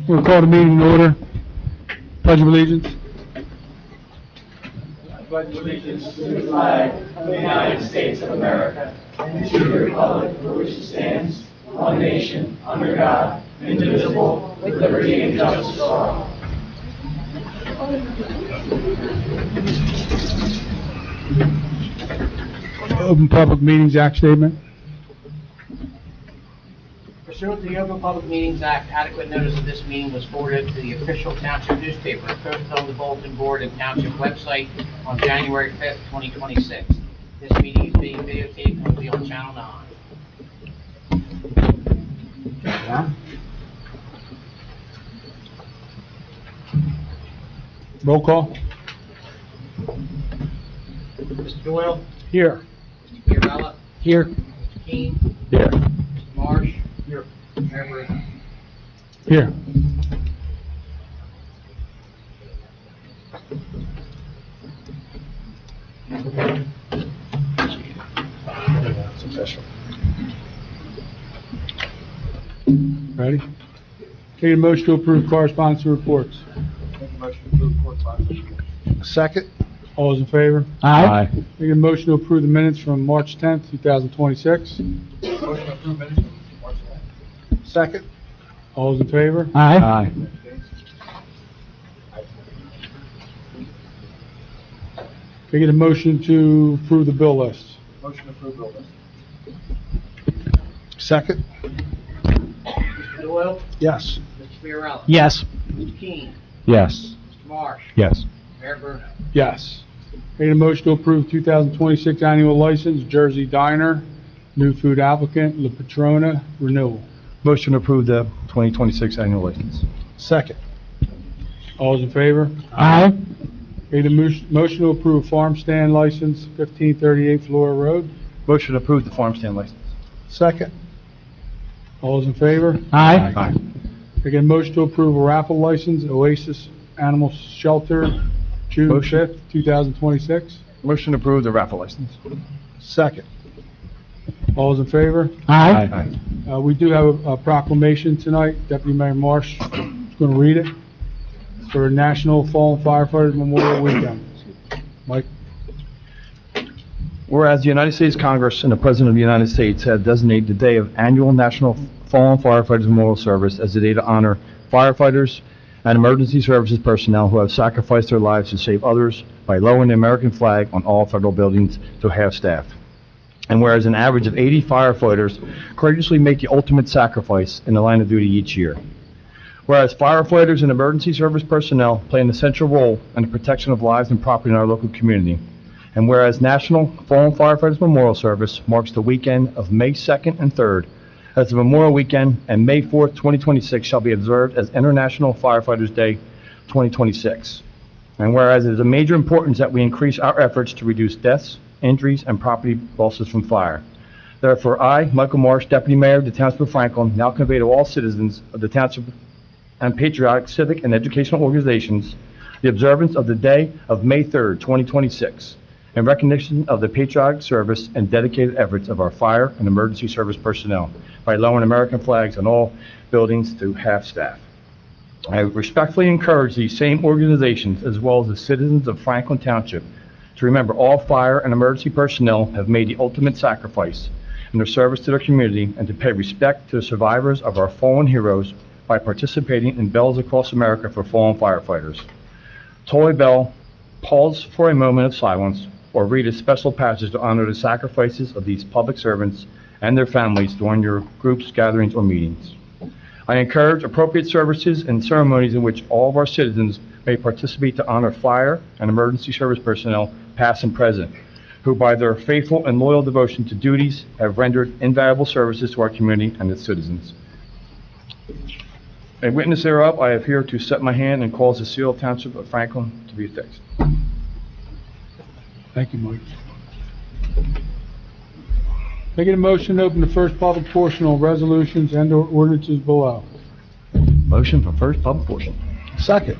We'll call the meeting in order. Pledge of allegiance. I pledge allegiance to the flag of the United States of America and to the republic for which it stands, one nation, under God, indivisible, with liberty and justice for all. Open Public Meetings Act statement. Pursuant to the Open Public Meetings Act, adequate notice of this meeting was forwarded to the official township newspaper, posted on the bulletin board and township website on January 5th, 2026. This meeting is being videotaped and will be on Channel 9. Roll call. Mr. Doyle? Here. Mr. Fiorella? Here. Mr. Keane? Here. Mr. Marsh? Here. Mayor Bruno? Here. Ready? Take a motion to approve correspondence and reports. Make a motion to approve correspondence. Second. All those in favor? Aye. Take a motion to approve the minutes from March 10th, 2026. Motion to approve minutes from March 10th. Second. All those in favor? Aye. Can I get a motion to approve the bill list? Motion to approve bill list. Second. Mr. Doyle? Yes. Mr. Fiorella? Yes. Mr. Keane? Yes. Mr. Marsh? Yes. Mayor Bruno? Yes. Need a motion to approve 2026 annual license, Jersey Diner, new food applicant, La Patrona, renewal. Motion to approve the 2026 annual license. Second. All those in favor? Aye. Need a motion to approve farm stand license, 1538 Flora Road. Motion to approve the farm stand license. Second. All those in favor? Aye. Can I get a motion to approve a raffle license, Oasis Animal Shelter, June Motion. 5th, 2026. Motion to approve the raffle license. Second. All those in favor? Aye. We do have a proclamation tonight. Deputy Mayor Marsh is going to read it for National Fallen Firefighters Memorial Weekend. Mike? Whereas the United States Congress and the President of the United States have designated the day of annual National Fallen Firefighters Memorial Service as a day to honor firefighters and emergency services personnel who have sacrificed their lives to save others by lowering the American flag on all federal buildings to half-staff. And whereas an average of 80 firefighters courageously make the ultimate sacrifice in the line of duty each year. Whereas firefighters and emergency service personnel play an essential role in the protection of lives and property in our local community. And whereas National Fallen Firefighters Memorial Service marks the weekend of May 2nd and 3rd as the Memorial Weekend, and May 4th, 2026 shall be observed as International Firefighters Day 2026. And whereas it is of major importance that we increase our efforts to reduce deaths, injuries, and property losses from fire. Therefore, I, Michael Marsh, Deputy Mayor of the Township of Franklin, now convey to all citizens of the Township and patriotic, civic, and educational organizations the observance of the day of May 3rd, 2026, in recognition of the patriotic service and dedicated efforts of our fire and emergency service personnel by lowering American flags on all buildings to half-staff. I respectfully encourage these same organizations, as well as the citizens of Franklin Township, to remember all fire and emergency personnel have made the ultimate sacrifice in their service to their community, and to pay respect to the survivors of our fallen heroes by participating in Bells Across America for Fallen Firefighters. Toll a bell, pause for a moment of silence, or read a special passage to honor the sacrifices of these public servants and their families during your groups, gatherings, or meetings. I encourage appropriate services and ceremonies in which all of our citizens may participate to honor fire and emergency service personnel, past and present, who by their faithful and loyal devotion to duties have rendered invaluable services to our community and its citizens. A witness thereof, I have here to set my hand and cause the seal of Township of Franklin to be affixed. Thank you, Mike. Making a motion to open the first public portion on resolutions and ordinances below. Motion for first public portion. Second.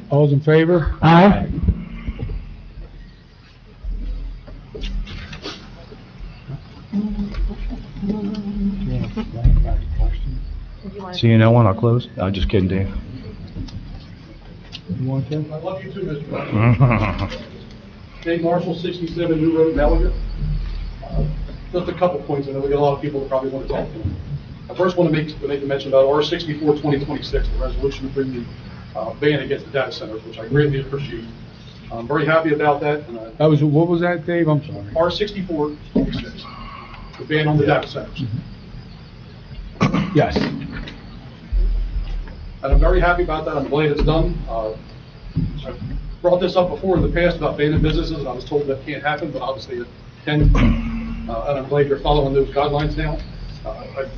All those in favor? Aye. Seeing no one, I'll close. I'm just kidding, Dave. You want to? I love you too, Mr. President. Dave Marshall, 67 New Road, Malaga. Just a couple points. I know we got a lot of people that probably want to talk to them. I first want to make a mention about R-64-2026, the resolution to bring the ban against the data centers, which I greatly appreciate. I'm very happy about that. And What was that, Dave? I'm sorry. R-64-26, the ban on the data centers. Yes. And I'm very happy about that. I'm glad it's done. I've brought this up before in the past about banning businesses, and I was told that can't happen, but obviously it can. And I'm glad you're following those guidelines now.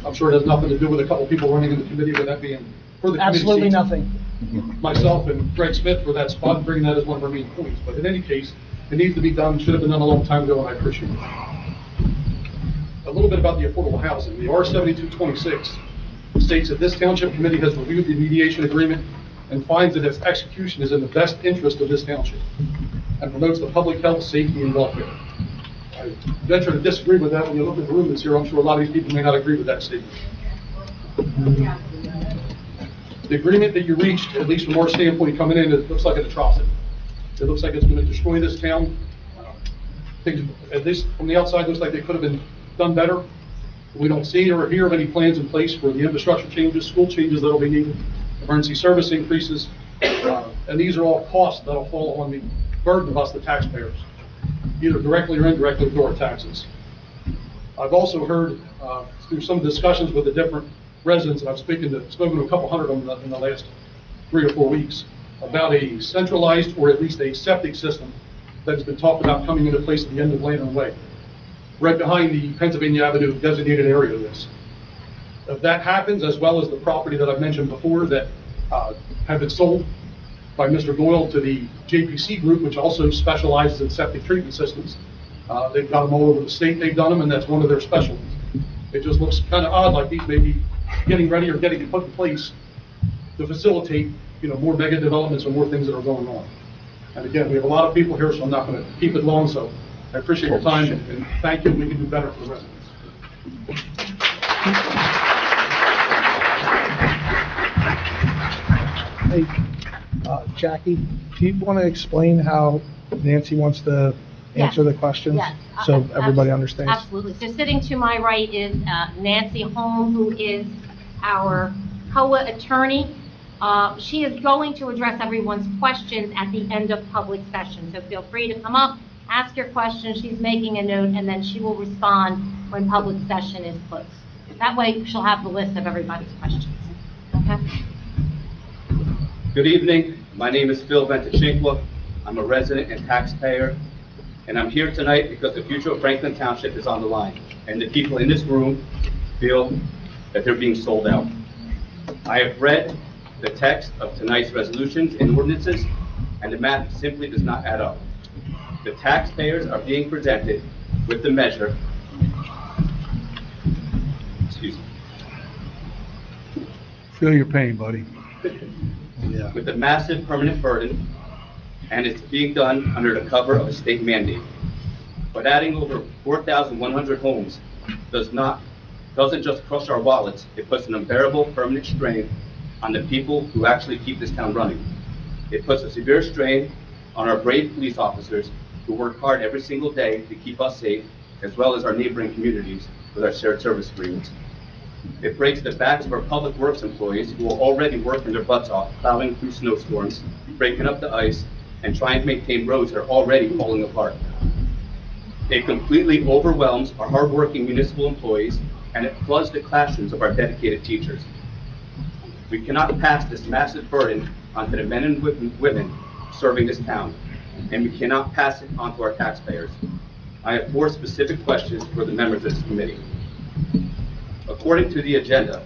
I'm sure it has nothing to do with a couple people running in the committee, with that being for the committee Absolutely seats. nothing. Myself and Greg Smith for that spot, and bringing that as one of our main points. But in any case, it needs to be done, should have been done a long time ago, and I appreciate it. A little bit about the affordable housing. The R-7226 states that this township committee has reviewed the mediation agreement and finds that its execution is in the best interest of this township and promotes the public health, safety, and welfare. I venture to disagree with that. When you look at the room that's here, I'm sure a lot of these people may not agree with that statement. The agreement that you reached, at least from our standpoint coming in, it looks like an atrocity. It looks like it's going to destroy this town. Things, at least from the outside, looks like they could have been done better. We don't see or hear of any plans in place for the infrastructure changes, school changes that'll be needed, emergency service increases, and these are all costs that'll fall on the burden of us, the taxpayers, either directly or indirectly through our taxes. I've also heard through some discussions with the different residents, and I've spoken to a couple hundred of them in the last 3 or 4 weeks, about a centralized or at least a septic system that's been talked about coming into place at the end of Lantern Way, right behind the Pennsylvania Avenue designated area of this. If that happens, as well as the property that I've mentioned before that have been sold by Mr. Doyle to the JPC group, which also specializes in septic treatment systems. They've got them all over the state, they've done them, and that's one of their specialties. It just looks kind of odd, like these may be getting ready or getting put in place to facilitate, more mega developments and more things that are going on. And again, we have a lot of people here, so I'm not going to keep it long, so I appreciate your time, and thank you. We can do better for the residents. Hey, Jackie, do you want to explain how Nancy wants to answer the questions? Yes. So everybody understands? Absolutely. So sitting to my right is Nancy Holm, who is our COA attorney. She is going to address everyone's questions at the end of public session. So feel free to come up, ask your questions. She's making a note, and then she will respond when public session is closed. That way, she'll have the list of everybody's questions. Okay? Good evening. My name is Phil Venticinkwa. I'm a resident and taxpayer, and I'm here tonight because the future of Franklin Township is on the line, and the people in this room feel that they're being sold out. I have read the text of tonight's resolutions and ordinances, and the math simply does not add up. The taxpayers are being presented with the measure, Feel your pain, buddy. with a massive permanent burden, and it's being done under the cover of a state mandate. But adding over 4,100 homes doesn't just crush our wallets, it puts an unbearable permanent strain on the people who actually keep this town running. It puts a severe strain on our brave police officers who work hard every single day to keep us safe, as well as our neighboring communities with our shared service agreements. It breaks the backs of our public works employees who are already working their butts off, plowing through snowstorms, breaking up the ice, and trying to maintain roads that are already falling apart. It completely overwhelms our hardworking municipal employees, and it floods the classrooms of our dedicated teachers. We cannot pass this massive burden onto the men and women serving this town, and we cannot pass it on to our taxpayers. I have 4 specific questions for the members of this committee. According to the agenda,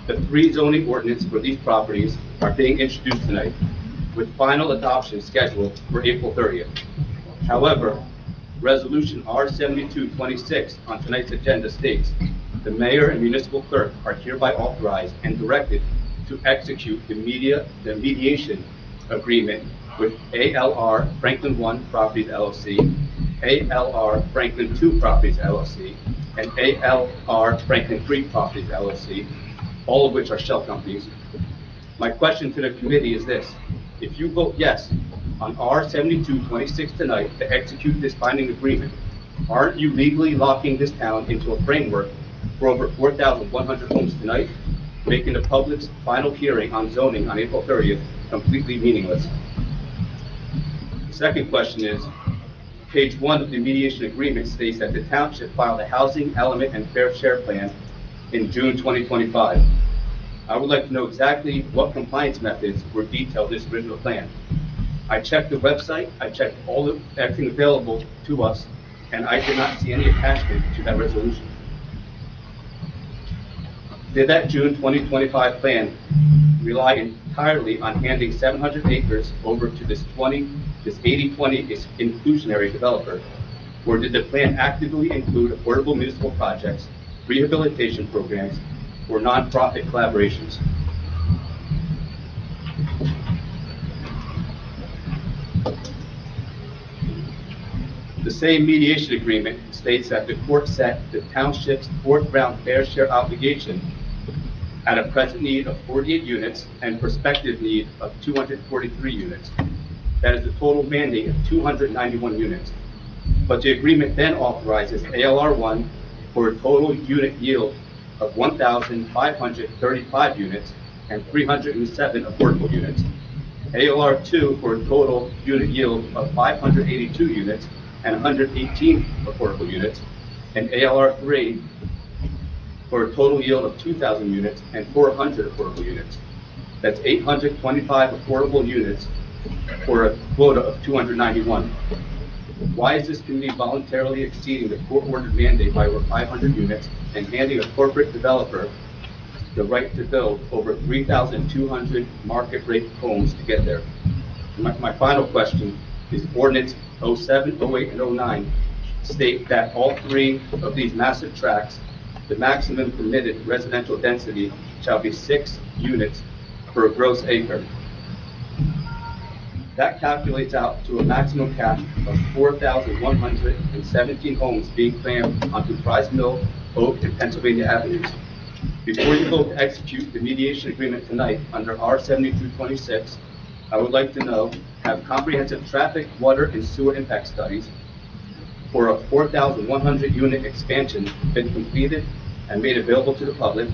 the 3 zoning ordinances for these properties are being introduced tonight, with final adoption scheduled for April 30th. However, Resolution R-7226 on tonight's agenda states, the mayor and municipal clerk are hereby authorized and directed to execute the mediation agreement with ALR Franklin 1 Properties LLC, ALR Franklin 2 Properties LLC, and ALR Franklin 3 Properties LLC, all of which are shell companies. My question to the committee is this: if you vote yes on R-7226 tonight to execute this binding agreement, aren't you legally locking this town into a framework for over 4,100 homes tonight, making the public's final hearing on zoning on April 30th completely meaningless? The second question is, page 1 of the mediation agreement states that the township filed a housing element and fair share plan in June 2025. I would like to know exactly what compliance methods were detailed in this original plan. I checked the website, I checked everything available to us, and I did not see any attachment to that resolution. Did that June 2025 plan rely entirely on handing 700 acres over to this 80-20 inclusionary developer, or did the plan actively include affordable municipal projects, rehabilitation programs, or nonprofit collaborations? The same mediation agreement states that the court set the township's 4th round fair share obligation at a present need of 48 units and prospective need of 243 units. That is a total mandate of 291 units. But the agreement then authorizes ALR 1 for a total unit yield of 1,535 units and 307 affordable units. ALR 2 for a total unit yield of 582 units and 118 affordable units, and ALR 3 for a total yield of 2,000 units and 400 affordable units. That's 825 affordable units for a quota of 291. Why is this committee voluntarily exceeding the court-ordered mandate by over 500 units and handing a corporate developer the right to build over 3,200 market-rate homes to get there? My final question is Ordinance 07, 08, and 09 state that all 3 of these massive tracts, the maximum permitted residential density shall be 6 units per gross acre. That calculates out to a maximum cap of 4,117 homes being crammed onto Prize Mill, Oak, and Pennsylvania avenues. Before you vote to execute the mediation agreement tonight under R-7226, I would like to know, have comprehensive traffic, water, and sewer impact studies for a 4,100 unit expansion been completed and made available to the public?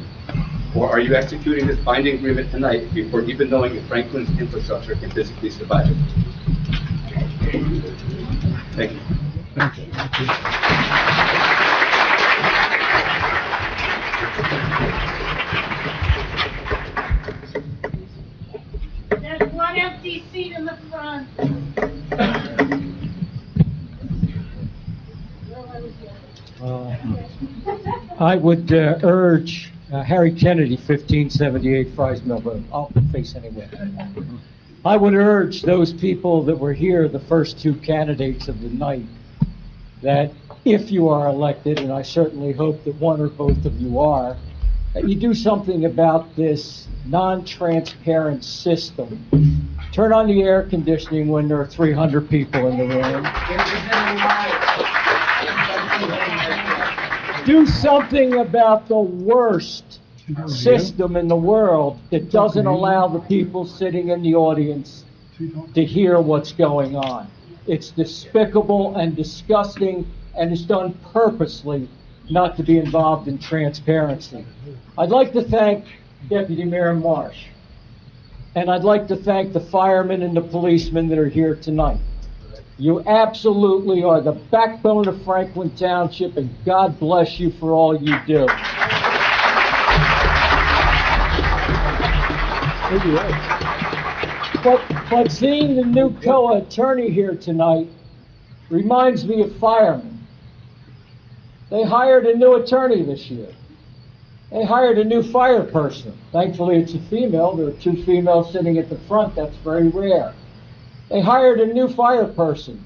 Or are you executing this binding agreement tonight before even knowing if Franklin's infrastructure can physically survive it? Thank you. There's one empty seat in the front. I would urge Harry Kennedy, 1578 Fry's Mill Road. I'll face anyway. I would urge those people that were here, the first 2 candidates of the night, that if you are elected, and I certainly hope that one or both of you are, that you do something about this non-transparent system. Turn on the air conditioning when there are 300 people in the room. Do something about the worst system in the world that doesn't allow the people sitting in the audience to hear what's going on. It's despicable and disgusting, and it's done purposely not to be involved in transparency. I'd like to thank Deputy Mayor Marsh, and I'd like to thank the firemen and the policemen that are here tonight. You absolutely are the backbone of Franklin Township, and God bless you for all you do. But seeing the new COA attorney here tonight reminds me of firemen. They hired a new attorney this year. They hired a new fire person. Thankfully, it's a female. There are 2 females sitting at the front. That's very rare. They hired a new fire person.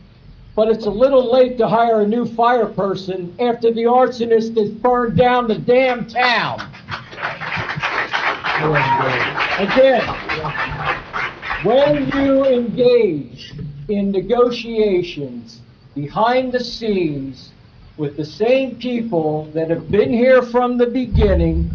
But it's a little late to hire a new fire person after the arsonist has burned down the damn town. Again, when you engage in negotiations behind the scenes with the same people that have been here from the beginning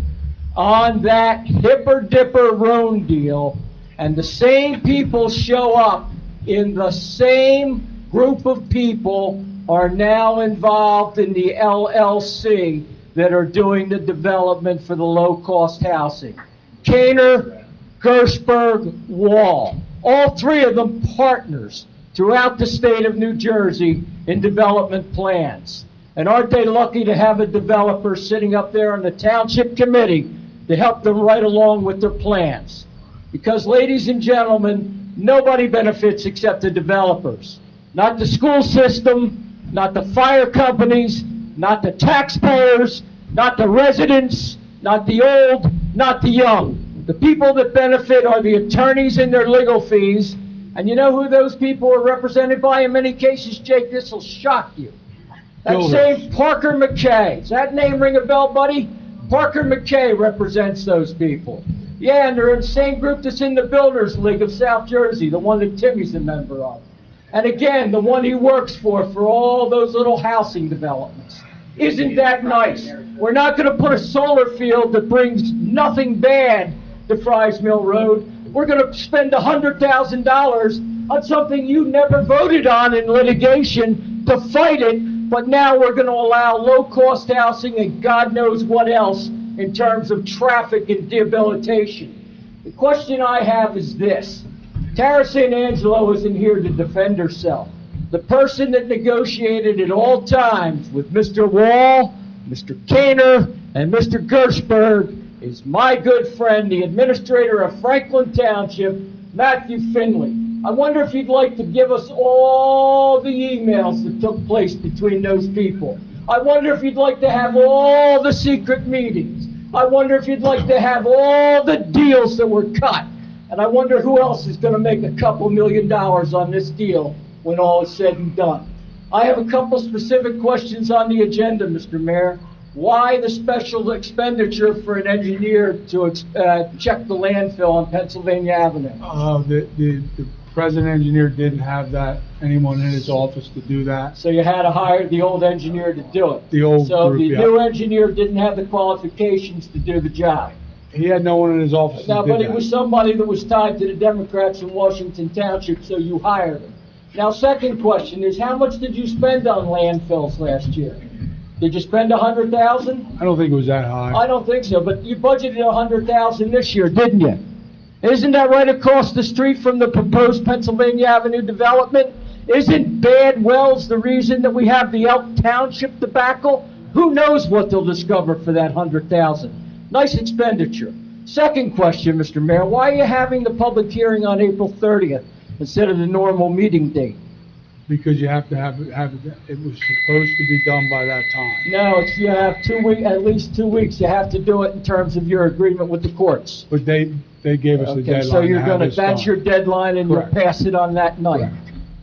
on that hipper-dipper Rhone deal, and the same people show up in the same group of people are now involved in the LLC that are doing the development for the low-cost housing. Kaner, Gershberg, Wall, all 3 of them partners throughout the state of New Jersey in development plans. And aren't they lucky to have a developer sitting up there on the Township Committee to help them right along with their plans? Because, ladies and gentlemen, nobody benefits except the developers. Not the school system, not the fire companies, not the taxpayers, not the residents, not the old, not the young. The people that benefit are the attorneys and their legal fees. And you know who those people are represented by in many cases, Jake? This will shock you. That same Parker McKay. Does that name ring a bell, buddy? Parker McKay represents those people. Yeah, and they're in the same group that's in the Builders League of South Jersey, the one that Timmy's a member of. And again, the one he works for all those little housing developments. Isn't that nice? We're not going to put a solar field that brings nothing bad to Fry's Mill Road. We're going to spend $100,000 on something you never voted on in litigation to fight it, but now we're going to allow low-cost housing and God knows what else in terms of traffic and debilitation. The question I have is this. Tara St. Angelo isn't here to defend herself. The person that negotiated at all times with Mr. Wall, Mr. Kaner, and Mr. Gershberg is my good friend, the administrator of Franklin Township, Matthew Finley. I wonder if you'd like to give us all the emails that took place between those people. I wonder if you'd like to have all the secret meetings. I wonder if you'd like to have all the deals that were cut. And I wonder who else is going to make a couple $1 million on this deal when all is said and done. I have a couple specific questions on the agenda, Mr. Mayor. Why the special expenditure for an engineer to check the landfill on Pennsylvania Avenue? The present engineer didn't have anyone in his office to do that. So you had to hire the old engineer to do it? The old So group, the yeah. new engineer didn't have the qualifications to do the job? He had no one in his office Now, to do but that. he was somebody that was tied to the Democrats in Washington Township, so you hired him. Now, second question is, how much did you spend on landfills last year? Did you spend $100,000? I don't think it was that high. I don't think so, but you budgeted $100,000 this year, didn't you? Isn't that right across the street from the proposed Pennsylvania Avenue development? Isn't Bad Wells the reason that we have the Elk Township debacle? Who knows what they'll discover for that $100,000? Nice expenditure. Second question, Mr. Mayor, why are you having the public hearing on April 30th instead of the normal meeting date? Because you have to have it was supposed to be done by that time. No, you have 2 weeks, at least 2 weeks. You have to do it in terms of your agreement with the courts. But they gave us a Okay, deadline so you're to have gonna, this that's done. your deadline and you'll Correct. pass it on that night. Correct.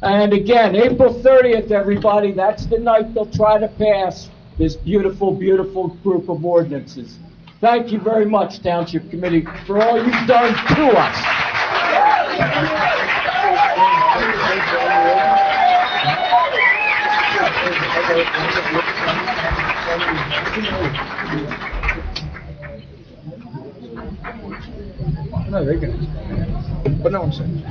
And again, April 30th, everybody, that's the night they'll try to pass this beautiful, beautiful group of ordinances. Thank you very much, Township Committee, for all you've done to us. No, they can. But no, I'm saying.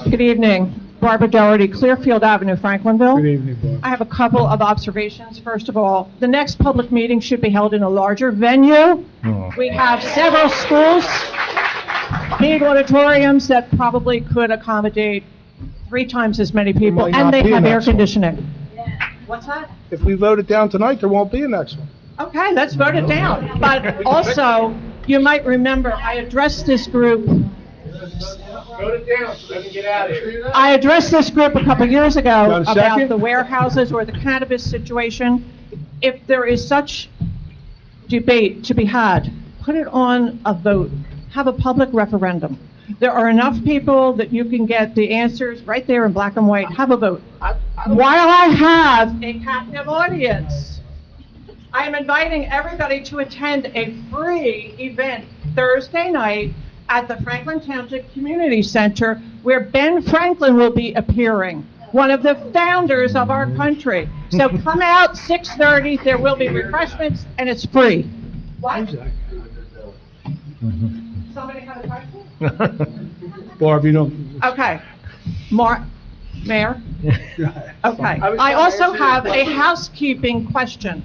Good evening. Barbara Doherty, Clearfield Avenue, Franklinville. Good evening, Bob. I have a couple of observations. First of all, the next public meeting should be held in a larger venue. We have several schools. big auditoriums that probably could accommodate 3 times as many people, might and not they be a have air next one. conditioning. What's that? If we vote it down tonight, there won't be a next one. Okay, let's vote it down. But also, you might remember, I addressed this group. Vote it down so they can get out of here. I addressed this group a couple years ago Got a about second? the warehouses or the cannabis situation. If there is such debate to be had, put it on a vote. Have a public referendum. There are enough people that you can get the answers right there in black and white. Have a vote. While I have a captive audience, I am inviting everybody to attend a free event Thursday night at the Franklin Township Community Center, where Ben Franklin will be appearing, one of the founders of our country. So come out, 6:30, there will be refreshments, and it's free. What? Somebody had a question? Barb, you don't. Okay. Mayor? Okay. I also have a housekeeping question.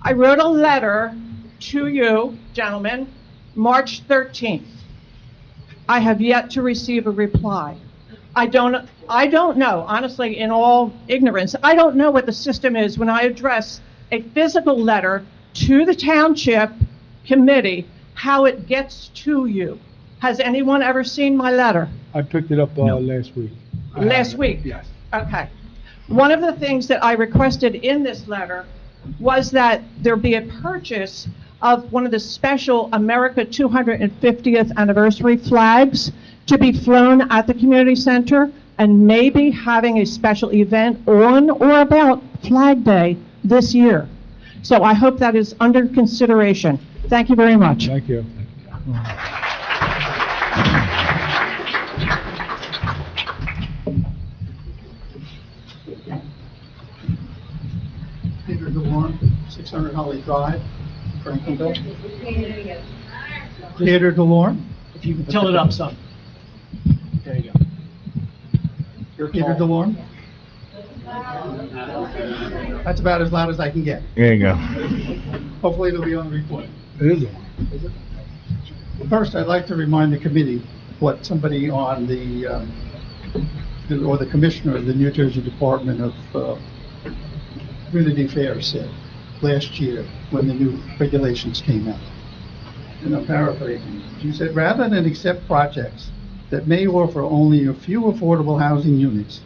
I wrote a letter to you, gentlemen, March 13th. I have yet to receive a reply. I don't know, honestly, in all ignorance, I don't know what the system is when I address a physical letter to the Township Committee, how it gets to you. Has anyone ever seen my letter? I picked it up last week. Last week? Yes. Okay. One of the things that I requested in this letter was that there be a purchase of one of the special America 250th anniversary flags to be flown at the community center, and maybe having a special event on or about Flag Day this year. So I hope that is under consideration. Thank you very much. Thank you. Peter DeLorme, 600 Holly Drive, Franklinville. Peter DeLorme. If you can tilt it up some. There you go. You're Peter DeLorme? That's about as loud as I can get. There you go. Hopefully it'll be on the report. It is on. First, I'd like to remind the committee what somebody on or the commissioner of the New Jersey Department of Community Affairs said last year when the new regulations came out. And I'm paraphrasing. She said, rather than accept projects that may offer only a few affordable housing units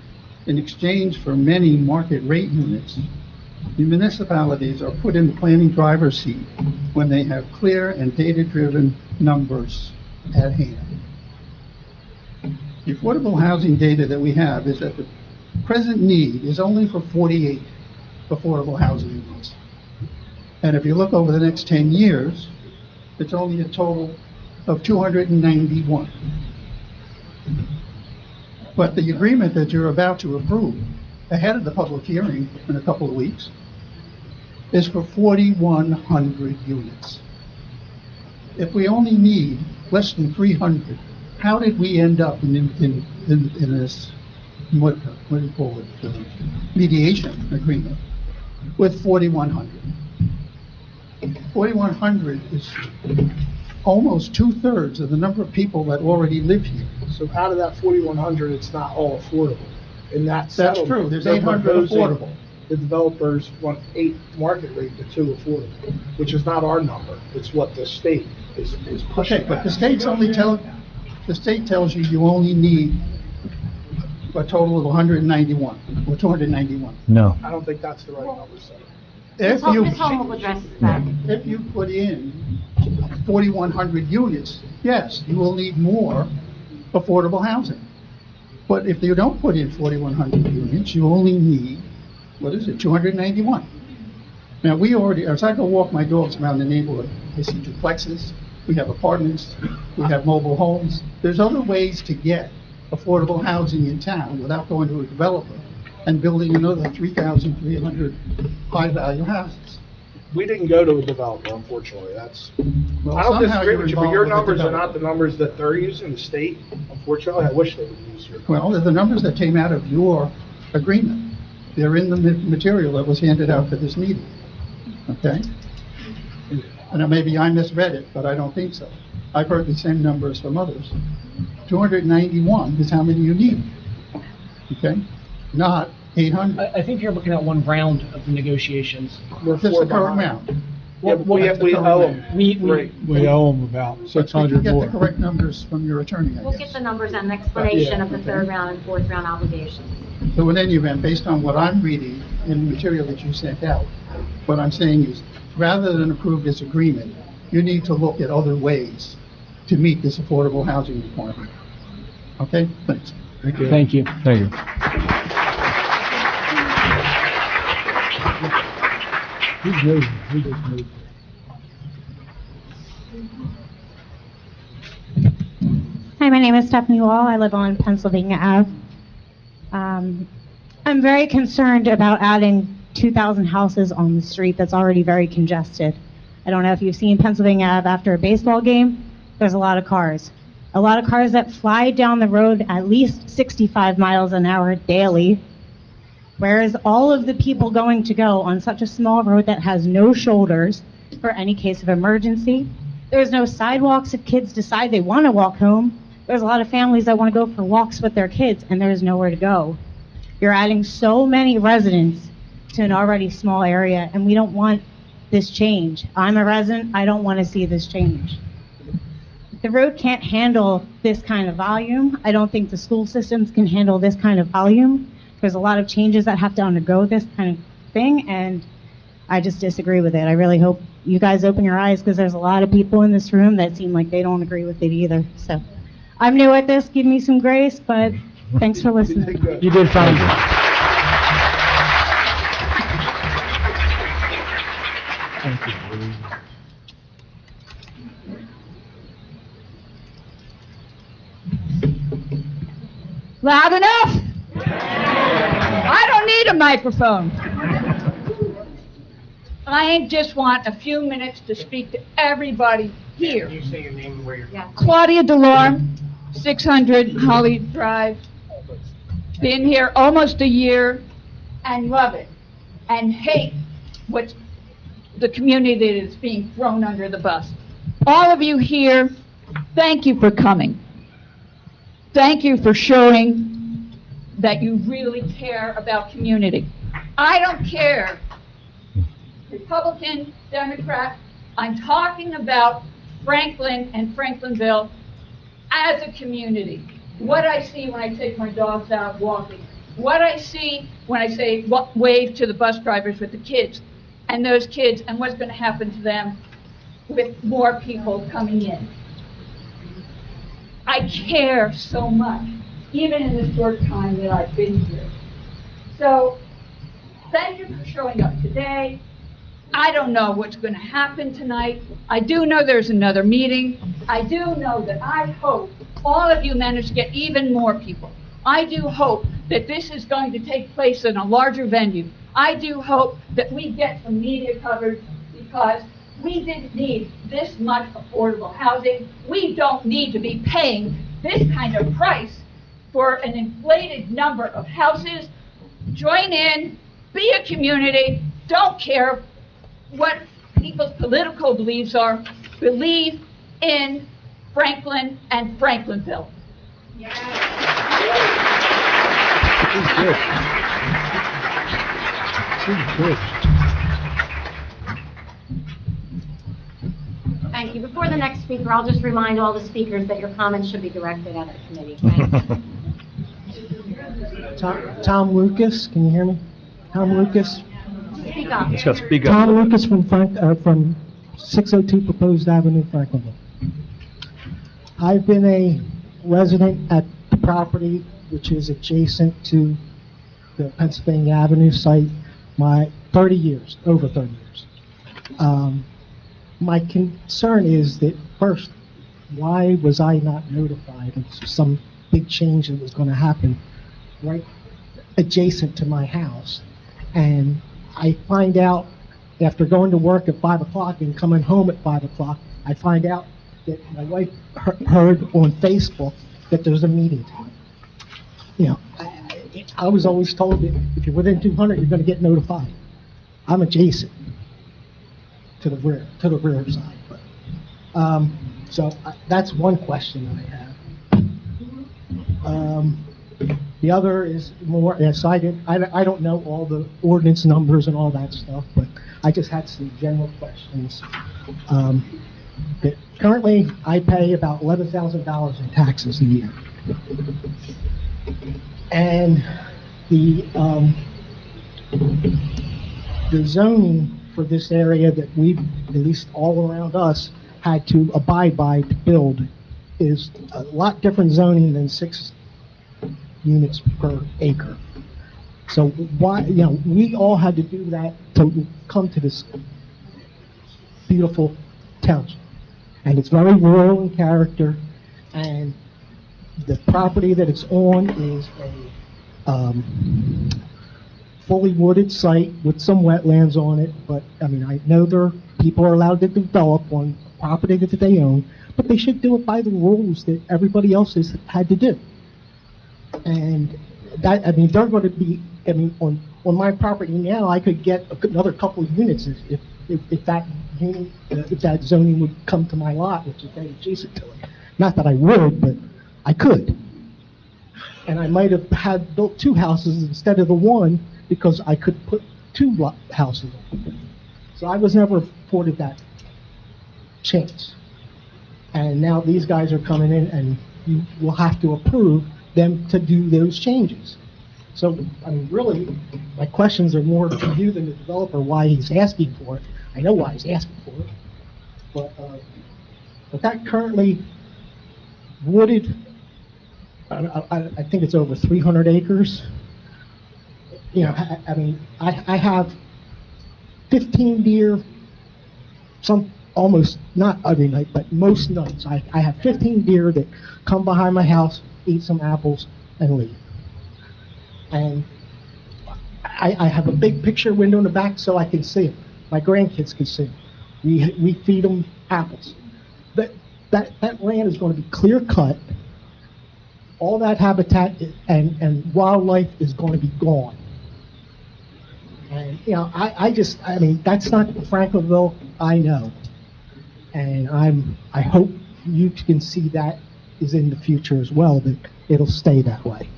in exchange for many market rate units, the municipalities are put in the planning driver's seat when they have clear and data-driven numbers at hand. The affordable housing data that we have is that the present need is only for 48 affordable housing units. And if you look over the next 10 years, it's only a total of 291. But the agreement that you're about to approve ahead of the public hearing in a couple of weeks is for 4,100 units. If we only need less than 300, how did we end up in this, what do you call it, mediation agreement with 4,100? 4,100 is almost 2/3 of the number of people that already live here. So out of that 4,100, it's not all affordable. And that's true. There's 800 affordable. The developers want 8 market rate to 2 affordable, which is not our number. It's what the state is pushing. Okay, but the state tells you you only need a total of 191 or 291. No. I don't think that's the right number, sir. If Ms. Holm will address that. If you put in 4,100 units, yes, you will need more affordable housing. But if you don't put in 4,100 units, you only need, 291. Now, we already, as I go walk my dogs around the neighborhood, I see duplexes, we have apartments, we have mobile homes. There's other ways to get affordable housing in town without going to a developer and building another 3,300 high-value houses. We didn't go to a developer, unfortunately. That's, Well, I don't somehow disagree you're with you, but your involved with numbers the are not the numbers that they're using, the state. Unfortunately, I wish they would use your. Well, they're the numbers that came out of your agreement. They're in the material that was handed out for this meeting, okay? And maybe I misread it, but I don't think so. I've heard the same numbers from others. 291 is how many you need, okay? Not 800. I think you're looking at one round of the negotiations. We're Just four the current behind. round. Yeah, we owe them. We owe them about But 600 you get more. the correct numbers from your attorney, I We'll get guess. the numbers and explanation Yeah. of the third round and fourth round obligations. So in any event, based on what I'm reading in the material that you sent out, what I'm saying is, rather than approve this agreement, you need to look at other ways to meet this affordable housing requirement. Okay, thanks. Thank you. Thank you. Thank you. Who's moving? Who just moved? Hi, my name is Stephanie Wall. I live on Pennsylvania Ave. I'm very concerned about adding 2,000 houses on the street that's already very congested. I don't know if you've seen Pennsylvania Ave after a baseball game. There's a lot of cars. A lot of cars that fly down the road at least 65 miles an hour daily. Whereas all of the people going to go on such a small road that has no shoulders for any case of emergency. There's no sidewalks if kids decide they want to walk home. There's a lot of families that want to go for walks with their kids and there's nowhere to go. You're adding so many residents to an already small area and we don't want this change. I'm a resident, I don't want to see this change. The road can't handle this kind of volume. I don't think the school systems can handle this kind of volume. There's a lot of changes that have to undergo this kind of thing, and I just disagree with it. I really hope you guys open your eyes, because there's a lot of people in this room that seem like they don't agree with it either. So, I'm new at this, give me some grace, but thanks for listening. You did fine. Thank you. Loud enough? I don't need a microphone. I just want a few minutes to speak to everybody here. Can you say your name and where you're from? Yeah. Claudia Delorme, 600 Holly Drive. Been here almost a year and love it and hate what's the community that is being thrown under the bus. All of you here, thank you for coming. Thank you for showing that you really care about community. I don't care, Republican, Democrat, I'm talking about Franklin and Franklinville as a community. What I see when I take my dogs out walking, what I see when I say wave to the bus drivers with the kids, and those kids, and what's going to happen to them with more people coming in. I care so much, even in the short time that I've been here. So, thank you for showing up today. I don't know what's going to happen tonight. I do know there's another meeting. I do know that I hope all of you manage to get even more people. I do hope that this is going to take place in a larger venue. I do hope that we get some media coverage, because we didn't need this much affordable housing. We don't need to be paying this kind of price for an inflated number of houses. Join in, be a community, don't care what people's political beliefs are, believe in Franklin and Franklinville. Thank you. Before the next speaker, I'll just remind all the speakers that your comments should be directed at the committee. Thanks. Tom Lucas, can you hear me? Tom Lucas? Speak up. Let's go, speak up. Tom Lucas from 602 Proposed Avenue, Franklinville. I've been a resident at the property which is adjacent to the Pennsylvania Avenue site my 30 years, over 30 years. My concern is that, first, why was I not notified of some big change that was going to happen right adjacent to my house? And I find out after going to work at 5 o'clock and coming home at 5 o'clock, I find out that my wife heard on Facebook that there's a meeting tonight. You know, I was always told that if you're within 200, you're going to get notified. I'm adjacent. to the rear side. So that's one question that I have. The other is more, yes, I don't know all the ordinance numbers and all that stuff, but I just had some general questions. That currently, I pay about $11,000 in taxes a year. And the zoning for this area that we, at least all around us, had to abide by to build is a lot different zoning than 6 units per acre. So why, we all had to do that to come to this beautiful township. And it's very rural in character, and the property that it's on is a fully wooded site with some wetlands on it, but, I know people are allowed to develop on property that they own, but they should do it by the rules that everybody else has had to do. And that, they're going to be, on my property now, I could get another couple of units if that unit, if that zoning would come to my lot, which is very adjacent to it. Not that I would, but I could. And I might have had built 2 houses instead of the 1 because I could put 2 houses on. So I was never afforded that chance. And now these guys are coming in and you will have to approve them to do those changes. So, really, my questions are more to you than the developer, why he's asking for it. I know why he's asking for it. But that currently wooded, I think it's over 300 acres. I have 15 deer, some almost, not every night, but most nights. I have 15 deer that come behind my house, eat some apples, and leave. And I have a big picture window in the back so I can see them. My grandkids can see them. We feed them apples. That land is going to be clear cut. All that habitat and wildlife is going to be gone. And, that's not Franklinville I know. And I hope you can see that is in the future as well, that it'll stay that way.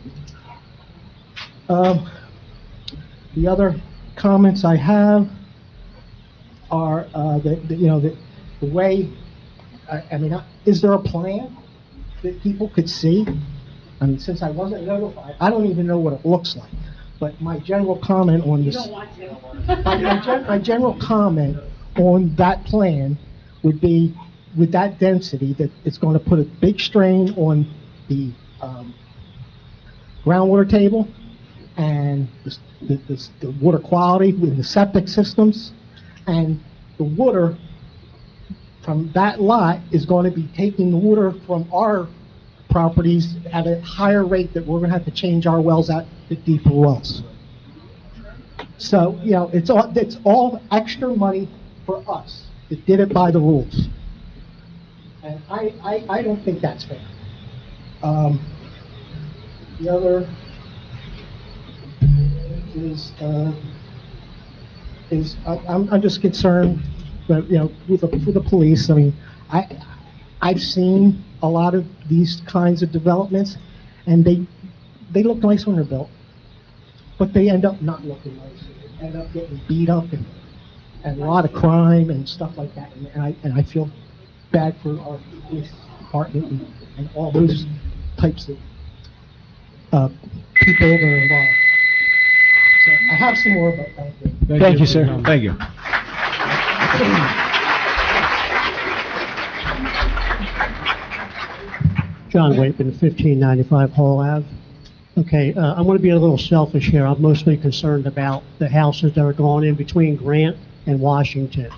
The other comments I have are the way, is there a plan that people could see? Since I wasn't notified, I don't even know what it looks like. But my general comment on this, my general comment on that plan would be, with that density, that it's going to put a big strain on the groundwater table and the water quality in the septic systems, and the water from that lot is going to be taking the water from our properties at a higher rate, that we're going to have to change our wells out to deeper wells. So, it's all extra money for us that did it by the rules. And I don't think that's fair. The other is I'm just concerned that, with the police. I've seen a lot of these kinds of developments, and they look nice when they're built, but they end up not looking nice. They end up getting beat up and a lot of crime and stuff like that. And I feel bad for our police department and all those types of people that are involved. So I have some more, but thank you. Thank you, sir. Thank you. John Waitman, 1595 Hall Ave. Okay, I'm going to be a little selfish here. I'm mostly concerned about the houses that are going in between Grant and Washington.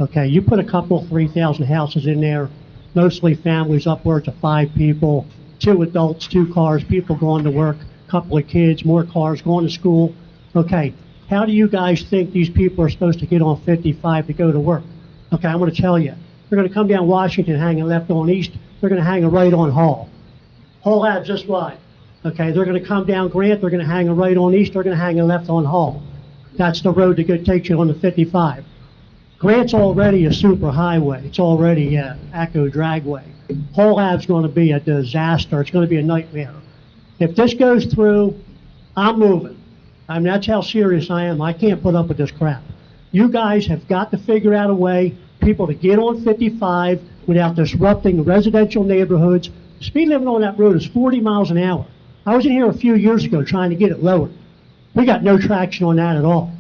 Okay, you put a couple, 3,000 houses in there, mostly families upwards of 5 people, 2 adults, 2 cars, people going to work, couple of kids, more cars going to school. Okay, how do you guys think these people are supposed to get on 55 to go to work? Okay, I'm going to tell you. They're going to come down Washington, hanging left on East. They're going to hang a right on Hall. Hall Ave just wide. Okay, they're going to come down Grant. They're going to hang a right on East. They're going to hang a left on Hall. That's the road that takes you on the 55. Grant's already a super highway. It's already a Echo Dragway. Whole Ave's going to be a disaster. It's going to be a nightmare. If this goes through, I'm moving. I mean, that's how serious I am. I can't put up with this crap. You guys have got to figure out a way, people to get on 55 without disrupting residential neighborhoods. The speed limit on that road is 40 miles an hour. I was in here a few years ago trying to get it lowered. We got no traction on that at all.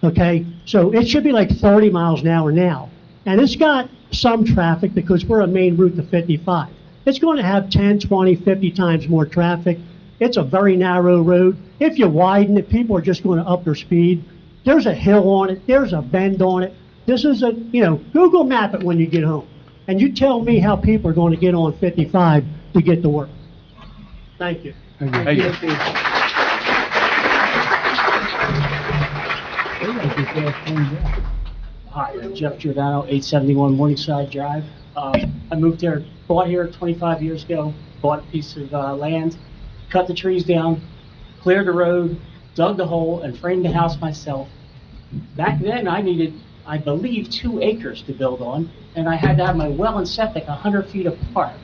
Okay, so it should be like 30 miles an hour now. And it's got some traffic because we're a main route to 55. It's going to have 10, 20, 50 times more traffic. It's a very narrow road. If you widen it, people are just going to up their speed. There's a hill on it. There's a bend on it. This is a, Google map it when you get home. And you tell me how people are going to get on 55 to get to work. Thank you. Thank you. Hi, Jeff Giordano, 871 Morningside Drive. I moved here, bought here 25 years ago, bought a piece of land, cut the trees down, cleared the road, dug the hole, and framed the house myself. Back then, I needed, I believe, 2 acres to build on, and I had to have my well and septic 100 feet apart.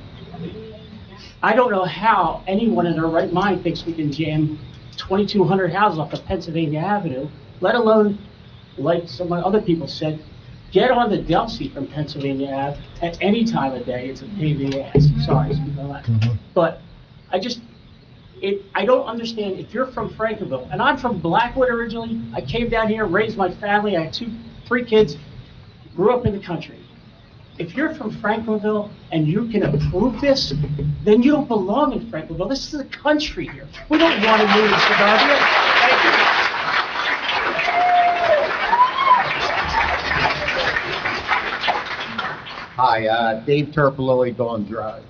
I don't know how anyone in their right mind thinks we can jam 2,200 houses off of Pennsylvania Avenue, let alone, like some other people said, get on the Delsea from Pennsylvania Ave at any time of day. It's a pain in the ass. Sorry, excuse my language. But I don't understand. If you're from Franklin, and I'm from Blackwood originally, I came down here, raised my family. I had 3 kids, grew up in the country. If you're from Franklinville and you can approve this, then you don't belong in Franklinville. This is a country here. We don't want to move to Suburbia. Thank you. Hi, Dave Terpolilli, Dawn Drive.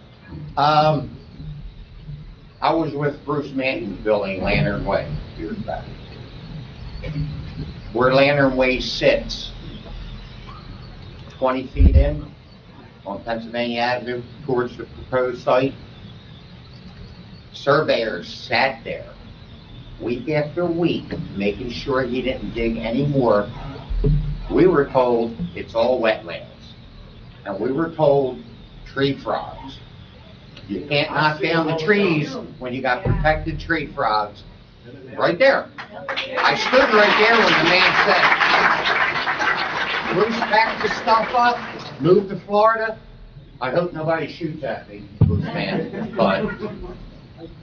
I was with Bruce Manton building Lantern Way years back. Where Lantern Way sits, 20 feet in on Pennsylvania Avenue towards the proposed site, surveyors sat there week after week making sure he didn't dig any more. We were told it's all wetlands. And we were told tree frogs. You can't knock down the trees when you got protected tree frogs. Right there. I stood right there when the man said, Bruce packed the stuff up, moved to Florida. I hope nobody shoots at me, Bruce man, but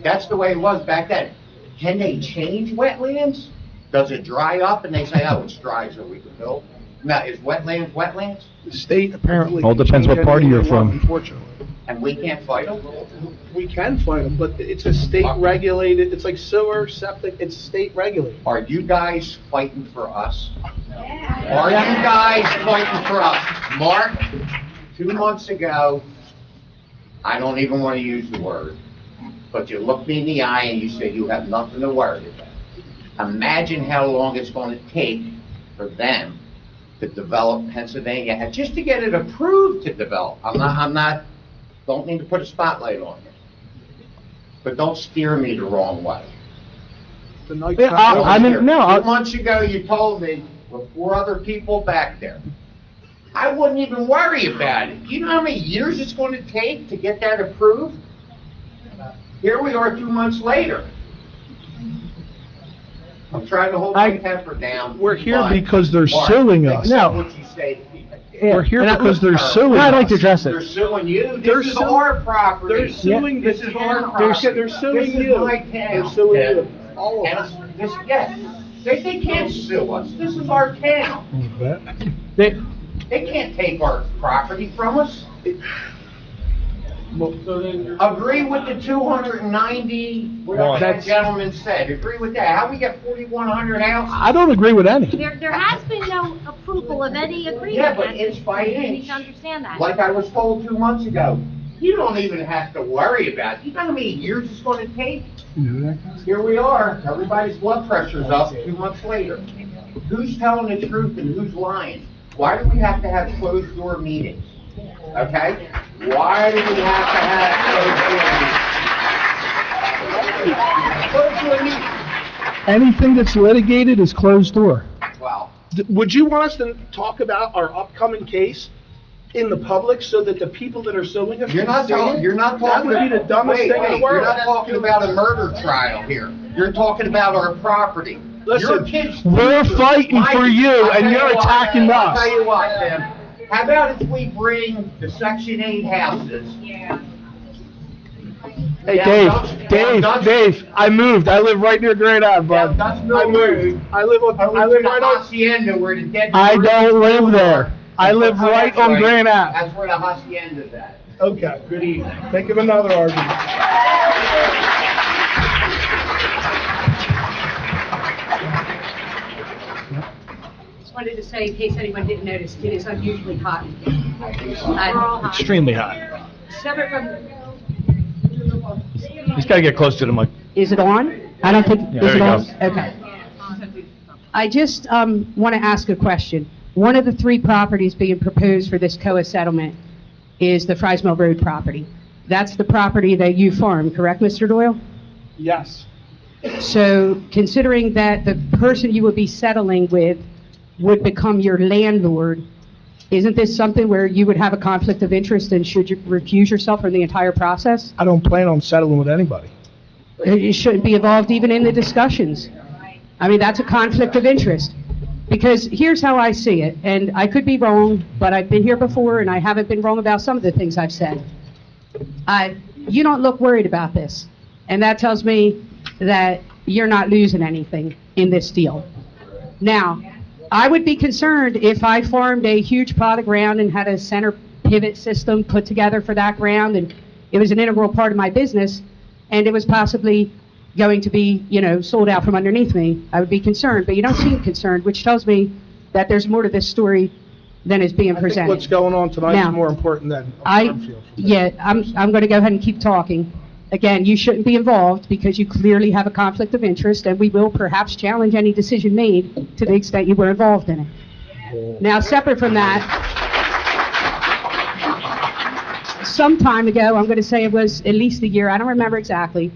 that's the way it was back then. Can they change wetlands? Does it dry up and they say, oh, it's dry so we can build? Now, is wetlands wetlands? The state apparently. All depends what party you're from. Unfortunately. And we can't fight them? We can fight them, but it's a state regulated, it's like sewer, septic, it's state regulated. Are you guys fighting for us? Are you guys fighting for us? Mark, 2 months ago, I don't even want to use the word, but you looked me in the eye and you said you have nothing to worry about. Imagine how long it's going to take for them to develop Pennsylvania, and just to get it approved to develop. Don't mean to put a spotlight on you, but don't steer me the wrong way. 2 months ago, you told me with 4 other people back there, I wouldn't even worry about it. You know how many years it's going to take to get that approved? Here we are 2 months later. I'm trying to hold my temper down. We're here because they're suing us. No. What you say to people. We're here because they're suing us. I'd like to address They're it. suing you. This is our property. They're suing This is our property. They're suing This is you. my town. They're suing you. All of And us. yes, they can't sue us. This is our town. They can't take our property from us. Agree with the 290, whatever that gentleman said. Agree with that. How we get 4,100 houses? I don't agree with any. There has been no approval of any agreement. Yeah, but inch by You need inch. to understand that. Like I was told 2 months ago, you don't even have to worry about it. You know how many years it's going to take? Here we are. Everybody's blood pressure's up 2 months later. Who's telling the truth and who's lying? Why do we have to have closed door meetings? Okay? Why do we have to have closed door meetings? Anything that's litigated is closed door. Well, Would you want us to talk about our upcoming case in the public so that the people that are suing us? You're not can see talking, it? you're not That talking. would be the dumbest Wait, thing in the wait, you're world. not talking about a murder trial here. You're talking about our property. Listen, Your kids- we're fighting for you, I'll and tell you're what, attacking I'll us. tell you what, Tim. How about if we bring the Section 8 houses? Hey, Down Dave, I moved. I live right near Grand Ave, bud. Dutch Mill I moved. Road, I live right on. Hacienda where the dead. I don't live there. I live Oh, right that's on Grand Ave. That's where the Hacienda's at. Okay. Good evening. Think of another argument. Just wanted to say, in case anyone didn't notice, it is unusually hot. Extremely hot. Separate from, He's got to get close to the mic. is it on? I don't think, Yeah, is there it you on? go. Okay. I just want to ask a question. One of the three properties being proposed for this COA settlement is the Fries Mill Road property. That's the property that you farm, correct, Mr. Doyle? Yes. So considering that the person you would be settling with would become your landlord, isn't this something where you would have a conflict of interest and should you recuse yourself from the entire process? I don't plan on settling with anybody. It shouldn't be involved even in the discussions. I mean, that's a conflict of interest. Because here's how I see it, and I could be wrong, but I've been here before and I haven't been wrong about some of the things I've said. You don't look worried about this, and that tells me that you're not losing anything in this deal. Now, I would be concerned if I farmed a huge plot of ground and had a center pivot system put together for that ground, and it was an integral part of my business, and it was possibly going to be, sold out from underneath me. I would be concerned, but you don't seem concerned, which tells me that there's more to this story than is being I think presented. what's going on tonight Now, is more important than a farm field. I'm going to go ahead and keep talking. Again, you shouldn't be involved because you clearly have a conflict of interest, and we will perhaps challenge any decision made to the extent you were involved in it. Now, separate from that, some time ago, I'm going to say it was at least a year, I don't remember exactly,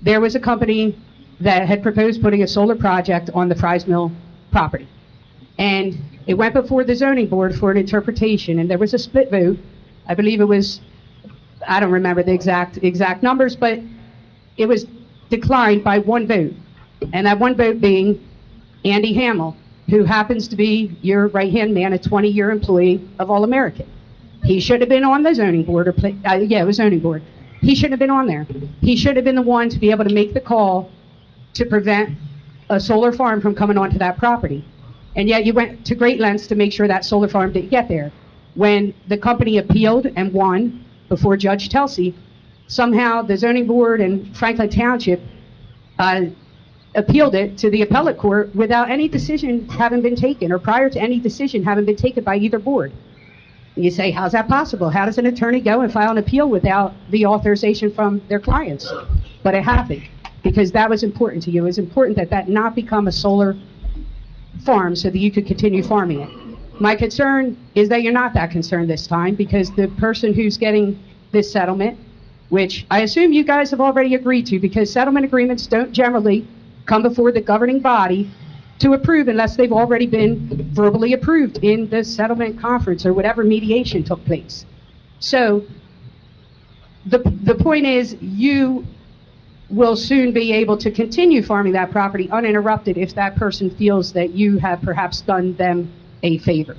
there was a company that had proposed putting a solar project on the Fries Mill property. And it went before the zoning board for an interpretation, and there was a split vote. I believe it was, I don't remember the exact numbers, but it was declined by one vote. And that one vote being Andy Hamill, who happens to be your right-hand man, a 20-year employee of All-American. He should have been on the zoning board, it was zoning board. He shouldn't have been on there. He should have been the one to be able to make the call to prevent a solar farm from coming onto that property. And yet you went to great lengths to make sure that solar farm didn't get there. When the company appealed and won before Judge Delsea, somehow the zoning board and Franklin Township appealed it to the appellate court without any decision having been taken, or prior to any decision having been taken by either board. And you say, how's that possible? How does an attorney go and file an appeal without the authorization from their clients? But it happened, because that was important to you. It was important that that not become a solar farm so that you could continue farming it. My concern is that you're not that concerned this time, because the person who's getting this settlement, which I assume you guys have already agreed to, because settlement agreements don't generally come before the governing body to approve unless they've already been verbally approved in the settlement conference or whatever mediation took place. So the point is, you will soon be able to continue farming that property uninterrupted if that person feels that you have perhaps done them a favor.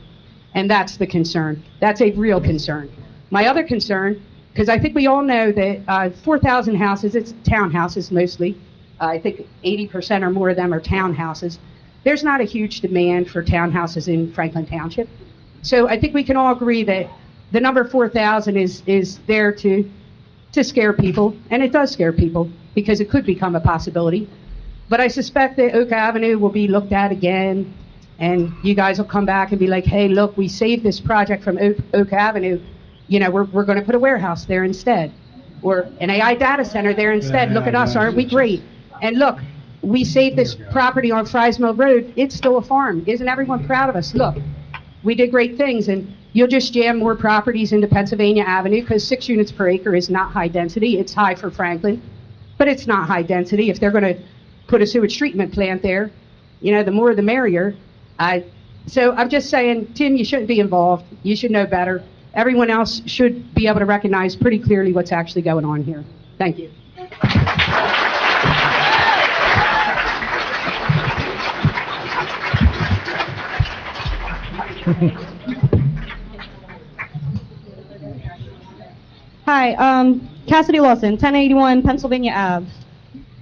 And that's the concern. That's a real concern. My other concern, because I think we all know that 4,000 houses, it's townhouses mostly. I think 80% or more of them are townhouses. There's not a huge demand for townhouses in Franklin Township. So I think we can all agree that the number 4,000 is there to scare people, and it does scare people because it could become a possibility. But I suspect that Oak Avenue will be looked at again, and you guys will come back and be like, hey, look, we saved this project from Oak Avenue. We're going to put a warehouse there instead, or an AI data center there instead. Look at us, aren't we great? And look, we saved this property on Fries Mill Road. It's still a farm. Isn't everyone proud of us? Look, we did great things, and you'll just jam more properties into Pennsylvania Avenue, because 6 units per acre is not high density. It's high for Franklin, but it's not high density. If they're going to put a sewage treatment plant there, the more the merrier. So I'm just saying, Tim, you shouldn't be involved. You should know better. Everyone else should be able to recognize pretty clearly what's actually going on here. Thank you. Hi, Cassidy Lawson, 1081 Pennsylvania Ave.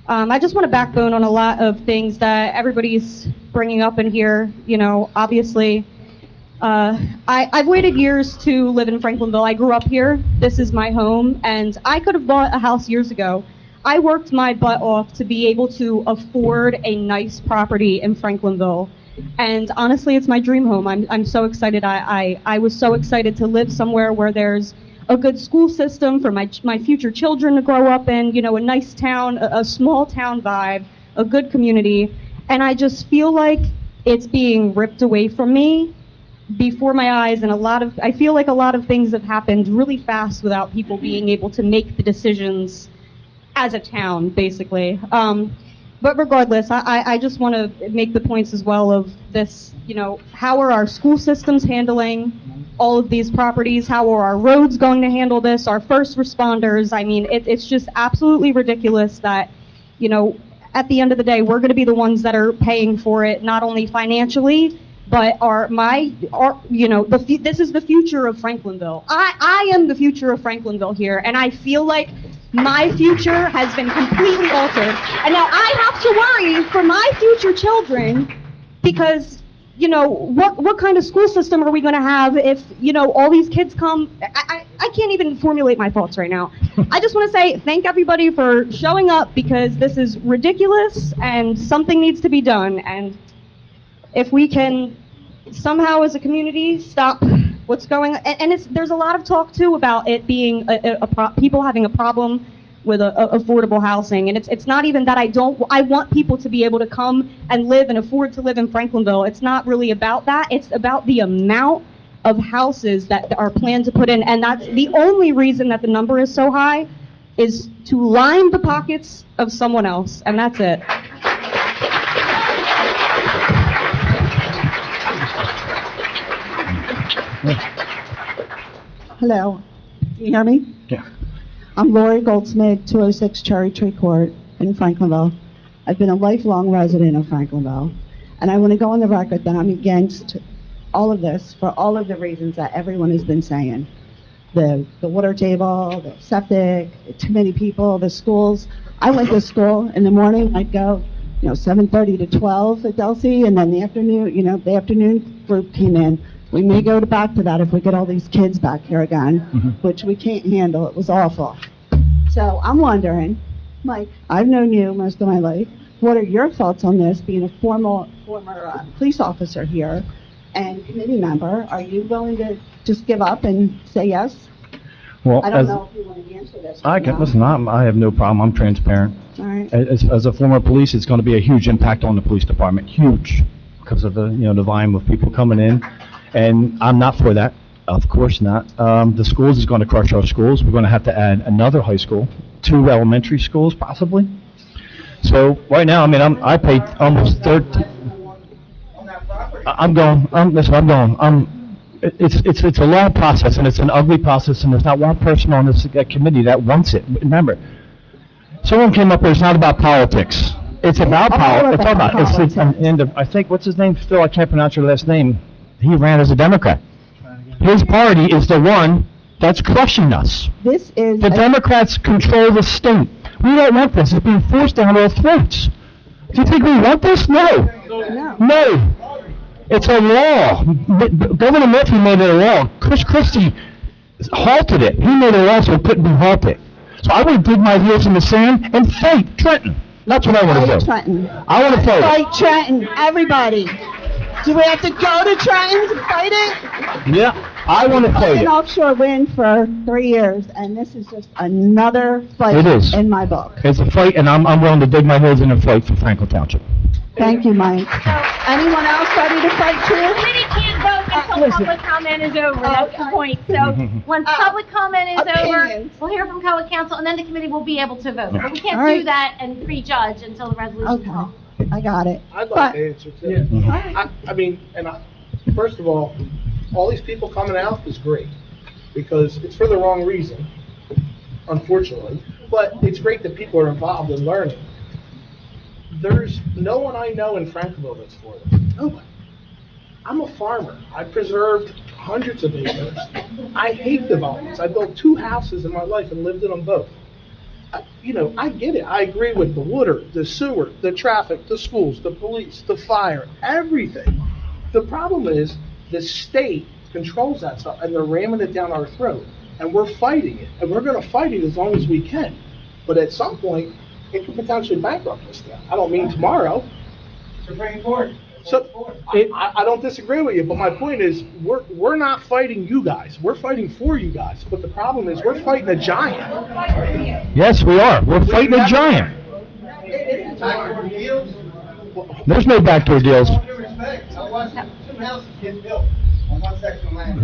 I just want to backbone on a lot of things that everybody's bringing up in here. You know, obviously, I've waited years to live in Franklinville. I grew up here. This is my home, and I could have bought a house years ago. I worked my butt off to be able to afford a nice property in Franklinville. And honestly, it's my dream home. I'm so excited. I was so excited to live somewhere where there's a good school system for my future children to grow up in, you know, a nice town, a small town vibe, a good community. And I just feel like it's being ripped away from me before my eyes, and I feel like a lot of things have happened really fast without people being able to make the decisions as a town, basically. But regardless, I just want to make the points as well of this, you know, how are our school systems handling all of these properties? How are our roads going to handle this? Our first responders? I mean, it's just absolutely ridiculous that, you know, at the end of the day, we're going to be the ones that are paying for it, not only financially, but this is the future of Franklinville. I am the future of Franklinville here, and I feel like my future has been completely altered. And now I have to worry for my future children because, you know, what kind of school system are we going to have if, you know, all these kids come? I can't even formulate my thoughts right now. I just want to say thank everybody for showing up because this is ridiculous and something needs to be done. And if we can somehow as a community stop what's going on, and there's a lot of talk too about it being people having a problem with affordable housing, and it's not even that I want people to be able to come and live and afford to live in Franklinville. It's not really about that. It's about the amount of houses that are planned to put in, and that's the only reason that the number is so high is to line the pockets of someone else, and that's it. Hello, can you hear me? Yeah. I'm Lori Goldsmith, 206 Cherry Tree Court in Franklinville. I've been a lifelong resident of Franklinville, and I want to go on the record that I'm against all of this for all of the reasons that everyone has been saying. The water table, the septic, too many people, the schools. I went to school in the morning, I'd go, 7:30 to 12 at Delsea, and then the afternoon group came in. We may go back to that if we get all these kids back here again, which we can't handle. It was awful. So I'm wondering, Mike, I've known you most of my life. What are your thoughts on this, being a former police officer here and committee member? Are you willing to just give up and say yes? Well, I don't know if you want to answer this. Listen, I have no problem. I'm transparent. All right. As a former police, it's going to be a huge impact on the police department, huge, because of the volume of people coming in. And I'm not for that, of course not. The schools is going to crush our schools. We're going to have to add another high school, 2 elementary schools possibly. So right now, I pay almost 13. It's a long process, and it's an ugly process, and there's not one person on this committee that wants it. Remember, someone came up here. It's not about politics. It's about politics. I think what's his name? Phil. I can't pronounce your last name. He ran as a Democrat. His party is the one that's crushing us. The Democrats control the state. We don't want this. It's being forced down our throats. Do you think we want this? No. It's a law. Governor Murphy made it a law. Chris Christie halted it. He made a law so it couldn't be halted. So I would dig my heels in the sand and fight Trenton. That's what I want to do. Trenton. I want to fight Trenton. Everybody. Do we have to go to Trenton to fight it? Yeah, I want to fight it. I've been offshore wind for 3 years, and this is just another fight in my book. It's a fight, and I'm willing to dig my heels in and fight for Franklin Township. Thank you, Mike. Anyone else ready to fight too? The committee can't vote until public comment is over. That's the point. So when public comment is over, we'll hear from public counsel, and then the committee will be able to vote. But we can't do that and prejudge until the resolution is called. I got it. I'd like to answer too. First of all these people coming out is great, because it's for the wrong reason, unfortunately, but it's great that people are involved in learning. There's no one I know in Franklinville that's for them. Nobody. I'm a farmer. I preserved hundreds of acres. I hate developments. I built 2 houses in my life and lived in them both. I get it. I agree with the water, the sewer, the traffic, the schools, the police, the fire, everything. The problem is the state controls that stuff, and they're ramming it down our throat, and we're fighting it, and we're going to fight it as long as we can. But at some point, it could potentially bankrupt us now. I don't mean tomorrow. Supreme Court. So I don't disagree with you, but my point is we're not fighting you guys. We're fighting for you guys. But the problem is we're fighting a giant. Yes, we are. We're fighting a giant. There's no backdoor deals.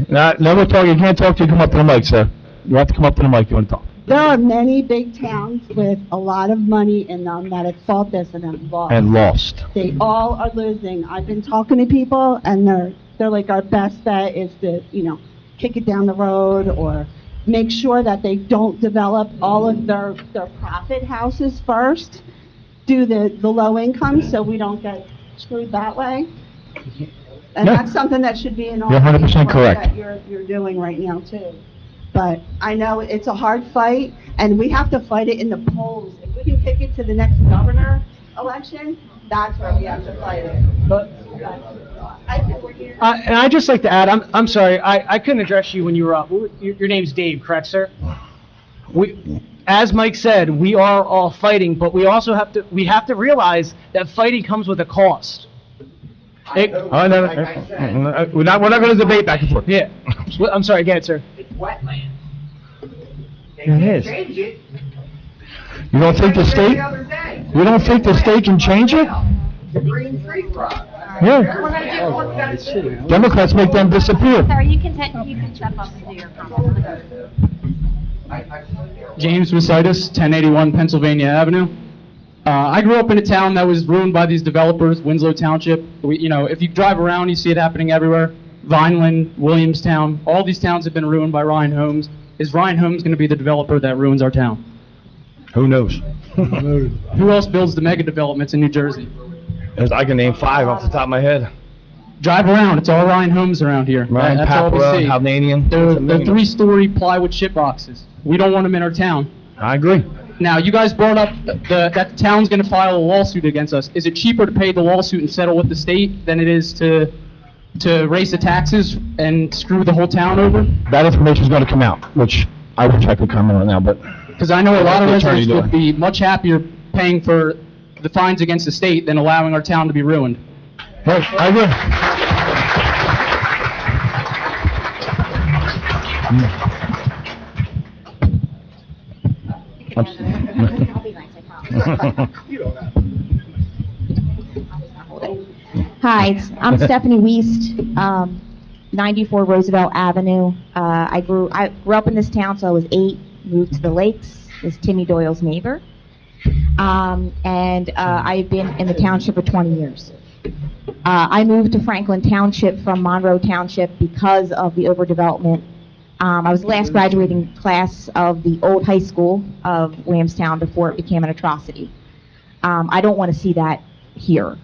No, we're talking. You can't talk till you come up to the mic, sir. You have to come up to the mic. You want to talk. There are many big towns with a lot of money in them that have fought this and have lost. And lost. They all are losing. I've been talking to people, and they're like, our best bet is to, kick it down the road, or make sure that they don't develop all of their profit houses first, do the low income so we don't get screwed that way. And No. that's something that should be in all You're 100% the work correct. that you're doing right now too. But I know it's a hard fight, and we have to fight it in the polls. If we can kick it to the next governor election, that's where we have to fight it. But I think we're here. and I'd just like to add, I'm sorry, I couldn't address you when you were up. Your name's Dave, correct, sir? As Mike said, we are all fighting, but we also have to realize that fighting comes with a cost. We're not going to debate back and forth. Yeah. I'm sorry, get it, sir. It's wetland. They It can't is. change it. You don't think the state? You don't think the state can change it? The green tree crop. Yeah. We're gonna get what's gotta do. Democrats make them disappear. Sorry, you can step up and do your comment. James Masitis, 1081 Pennsylvania Avenue. I grew up in a town that was ruined by these developers, Winslow Township. If you drive around, you see it happening everywhere. Vineland, Williamstown, all these towns have been ruined by Ryan Holmes. Is Ryan Holmes going to be the developer that ruins our town? Who knows? Who else builds the mega developments in New Jersey? I can name 5 off the top of my head. Drive around, it's all Ryan Holmes around here. Ryan That's all we Papera, see. Haldanian. They're 3-story plywood shit boxes. We don't want them in our town. I agree. Now, you guys brought up that the town's going to file a lawsuit against us. Is it cheaper to pay the lawsuit and settle with the state than it is to raise the taxes and screw the whole town over? That information is going to come out, which I wish I could comment on now, but... Because I know a lot of Let the attorney residents do would it. be much happier paying for the fines against the state than allowing our town to be ruined. Right, I agree. Hi, I'm Stephanie Wiest, 94 Roosevelt Avenue. I grew up in this town, so I was 8, moved to the Lakes, was Timmy Doyle's neighbor. I've been in the township for 20 years. I moved to Franklin Township from Monroe Township because of the overdevelopment. I was the last graduating class of the old high school of Williamstown before it became an atrocity. I don't want to see that here.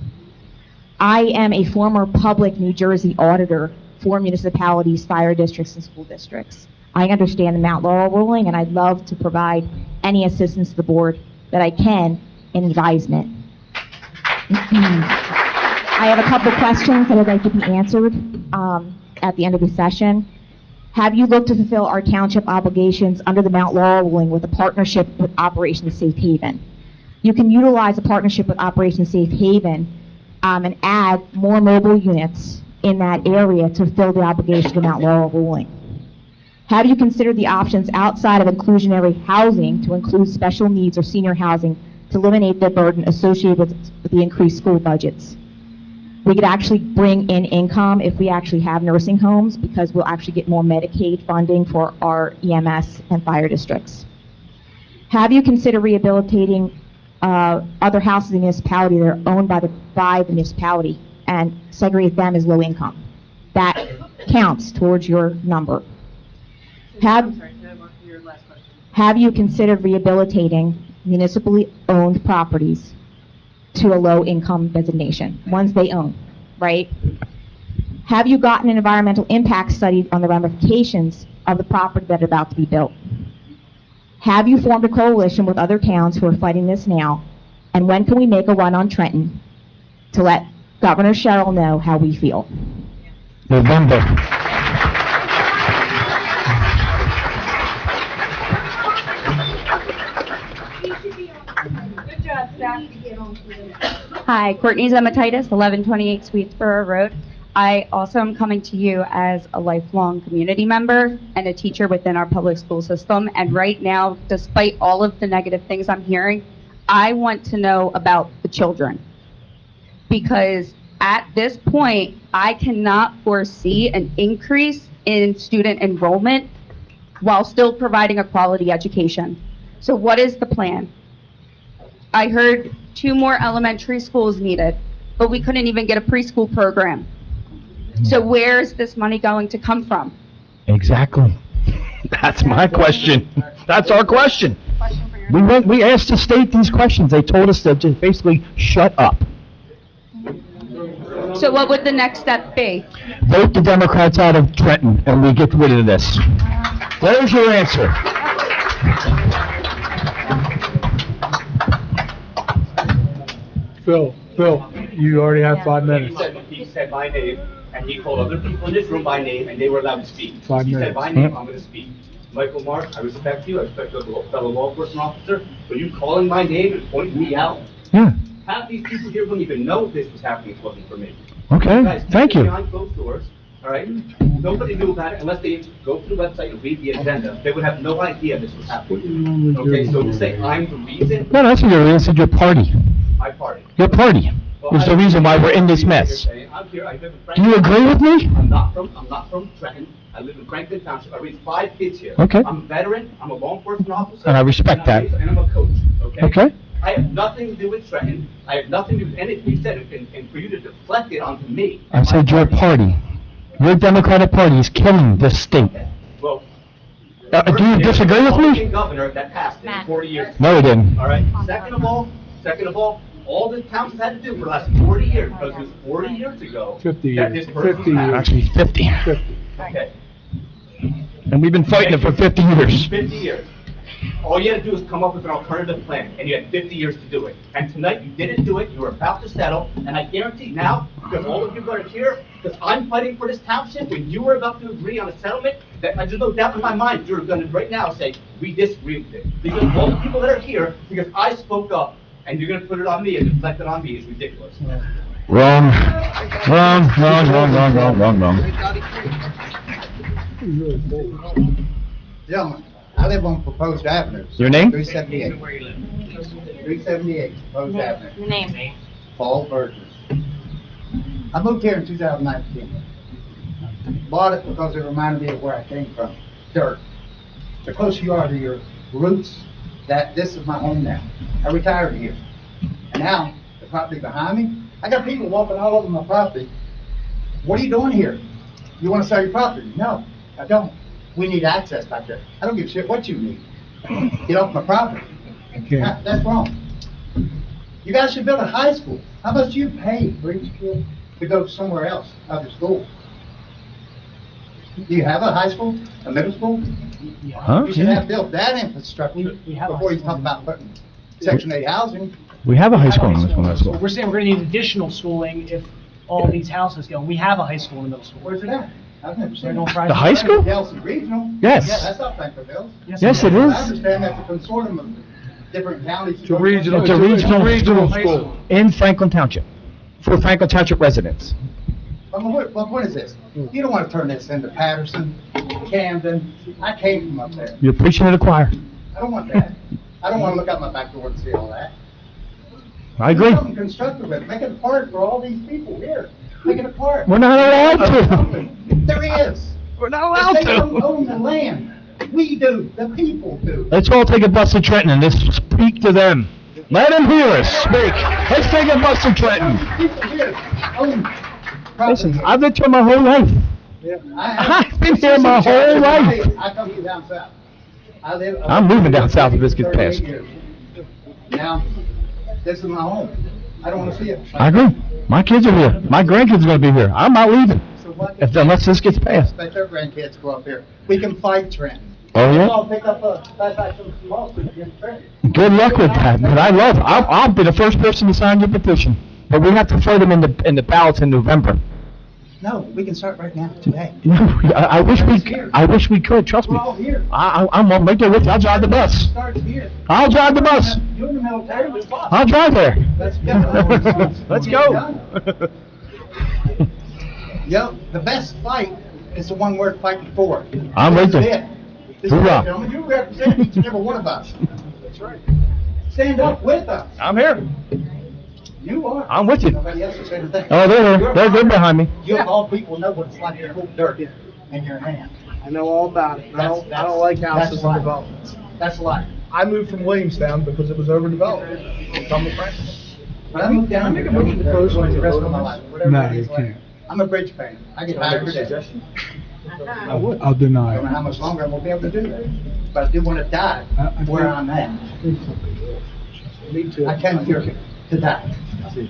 I am a former public New Jersey auditor for municipalities, fire districts, and school districts. I understand the Mount Laurel ruling, and I'd love to provide any assistance to the board that I can in advisement. I have a couple questions that I'd like to be answered at the end of the session. Have you looked to fulfill our township obligations under the Mount Laurel ruling with a partnership with Operation Safe Haven? You can utilize a partnership with Operation Safe Haven and add more mobile units in that area to fill the obligation of the Mount Laurel ruling. Have you considered the options outside of inclusionary housing to include special needs or senior housing to eliminate the burden associated with the increased school budgets? We could actually bring in income if we actually have nursing homes because we'll actually get more Medicaid funding for our EMS and fire districts. Have you considered rehabilitating other houses in the municipality that are owned by the municipality and segregate them as low income? that counts towards your number. Have you considered rehabilitating municipally owned properties to a low-income designation, ones they own, right? Have you gotten an environmental impact study on the ramifications of the property that are about to be built? Have you formed a coalition with other towns who are fighting this now? And when can we make a run on Trenton to let Governor Sherrill know how we feel? November. Good job, Zach. Hi, Courtney Zematitis, 1128 Sweetsboro Road. I also am coming to you as a lifelong community member and a teacher within our public school system. And right now, despite all of the negative things I'm hearing, I want to know about the children. Because at this point, I cannot foresee an increase in student enrollment while still providing a quality education. So what is the plan? I heard 2 more elementary schools needed, but we couldn't even get a preschool program. So where is this money going to come from? Exactly. That's my question. That's our question. We asked the state these questions. They told us to just basically shut up. So what would the next step be? Vote the Democrats out of Trenton and we get rid of this. There's your answer. Phil, you already have 5 minutes. He said my name, and he called other people in this room by name, and they were allowed to speak. 5 He said minutes. my name, I'm going to speak. Michael Mark, I respect you, I respect your fellow law enforcement officer, but you calling my name and pointing me out? Yeah. Half these people here wouldn't even know this was happening if it wasn't for me. Okay, You guys thank keep it you. behind closed doors, all right? Nobody knew about it unless they go to the website and read the agenda. They would have no idea this was happening. Okay, so to say I'm the reason, No, that's what you're answering, your party. my party. Your party is the reason why we're in this mess. I'm here, I live in Do Franklin. you agree with me? I'm not from Trenton. I live in Franklin Township. I raised 5 kids here. Okay. I'm a veteran. I'm a law enforcement officer. And I respect that. And I'm a coach, okay? Okay. I have nothing to do with Trenton. I have nothing to do with anything you said, and for you to deflect it onto me. I said your party. Your Democratic Party is killing this state. Well, Do you disagree with me? Republican governor that passed it in 40 years. No, he didn't. All right. Second of all the towns have had to do for the last 40 years, because it was 40 years ago. 50 that years. this person 50 years. Actually, 50. 50. Okay. And we've been fighting it for 50 years. 50 years. All you had to do was come up with an alternative plan, and you had 50 years to do it. And tonight, you didn't do it, you were about to settle, and I guarantee now, because all of you are here, because I'm fighting for this township, when you were about to agree on a settlement, that there's no doubt in my mind, you're gonna right now say, we disagree with it. Because all the people that are here, because I spoke up, and you're gonna put it on me and deflect it on me is ridiculous. Wrong. Wrong. Gentlemen, I live on Proposed Avenue. Your name? 378. 378 Proposed Avenue. Your name? Paul Burgess. I moved here in 2019. Bought it because it reminded me of where I came from, dirt. The closer you are to your roots, that this is my home now. I retired here. And now, the property behind me, I got people walking all over my property. What are you doing here? You want to sell your property? No, I don't. We need access back there. I don't give a shit what you need. Get off my property. That's wrong. You guys should build a high school. How much do you pay for each kid to go somewhere else, other school? Do you have a high school, a middle school? Huh? You should have built that infrastructure before you talk about putting Section 8 housing. We have a high school in this one, that's But all. we're saying we're gonna need additional schooling if all these houses go. We have a high school and a middle school. Where's it at? I've never seen Right on it. Friday. The high school? Delsea Regional? Yes. Yeah, that's not Franklinville. Yes, it I is. understand that's a consortium of different counties. It's a regional, It's a regional school. in Franklin Township, for Franklin Township residents. What is this? You don't want to turn this into Patterson, Camden. I came from up there. You're preaching to the choir. I don't want that. I don't want to look out my back door and see all that. I agree. Do something constructive with it. Make it a park for all these people here. Make it a park. We're not allowed to. There is. We're not allowed They to. don't own the land. We do. The people do. Let's all take a bus to Trenton and let's speak to them. Let them hear us speak. Let's take a bus to Trenton. People here own Listen, I've lived here my whole life. I've been here my whole life. I come from down south. I'm moving down south if this gets passed. Now, this is my home. I don't want to see it. I agree. My kids are here. My grandkids are going to be here. I'm not leaving unless this gets passed. Let their grandkids go up here. We can fight Trent. Oh, yeah? I'll pick up a class action lawsuit against Trent. Good luck with that, but I'll be the first person to sign your petition. But we have to fight them in the ballots in November. No, we can start right now, today. I wish we could, trust me. We're all here. I'm right there with you. I'll drive the bus. Starts here. I'll drive the bus. You're in the military, we fought. I'll drive there. Let's go. Let's go. Yo, the best fight is the one worth fighting for. I'm right there. This is Hoorah. it, gentlemen. You represent each and every one of us. That's right. Stand up with us. I'm here. You are. I'm with you. Nobody else is saying a thing. Oh, they're here. They're good behind me. You of all people know what it's like to hold dirt in your hand. I know all about it. I don't like houses and developments. That's life. I moved from Williamstown because it was overdeveloped. I'm a Franklin. But I moved down here to move the close one the rest of my life. Whatever No, it is you like. can't. I'm a bridge painter. I get tired every day. I'll deny I don't know how it. much longer I'm gonna be able to do that. But I do want to die where I'm at. Me too. I came here to die. Thank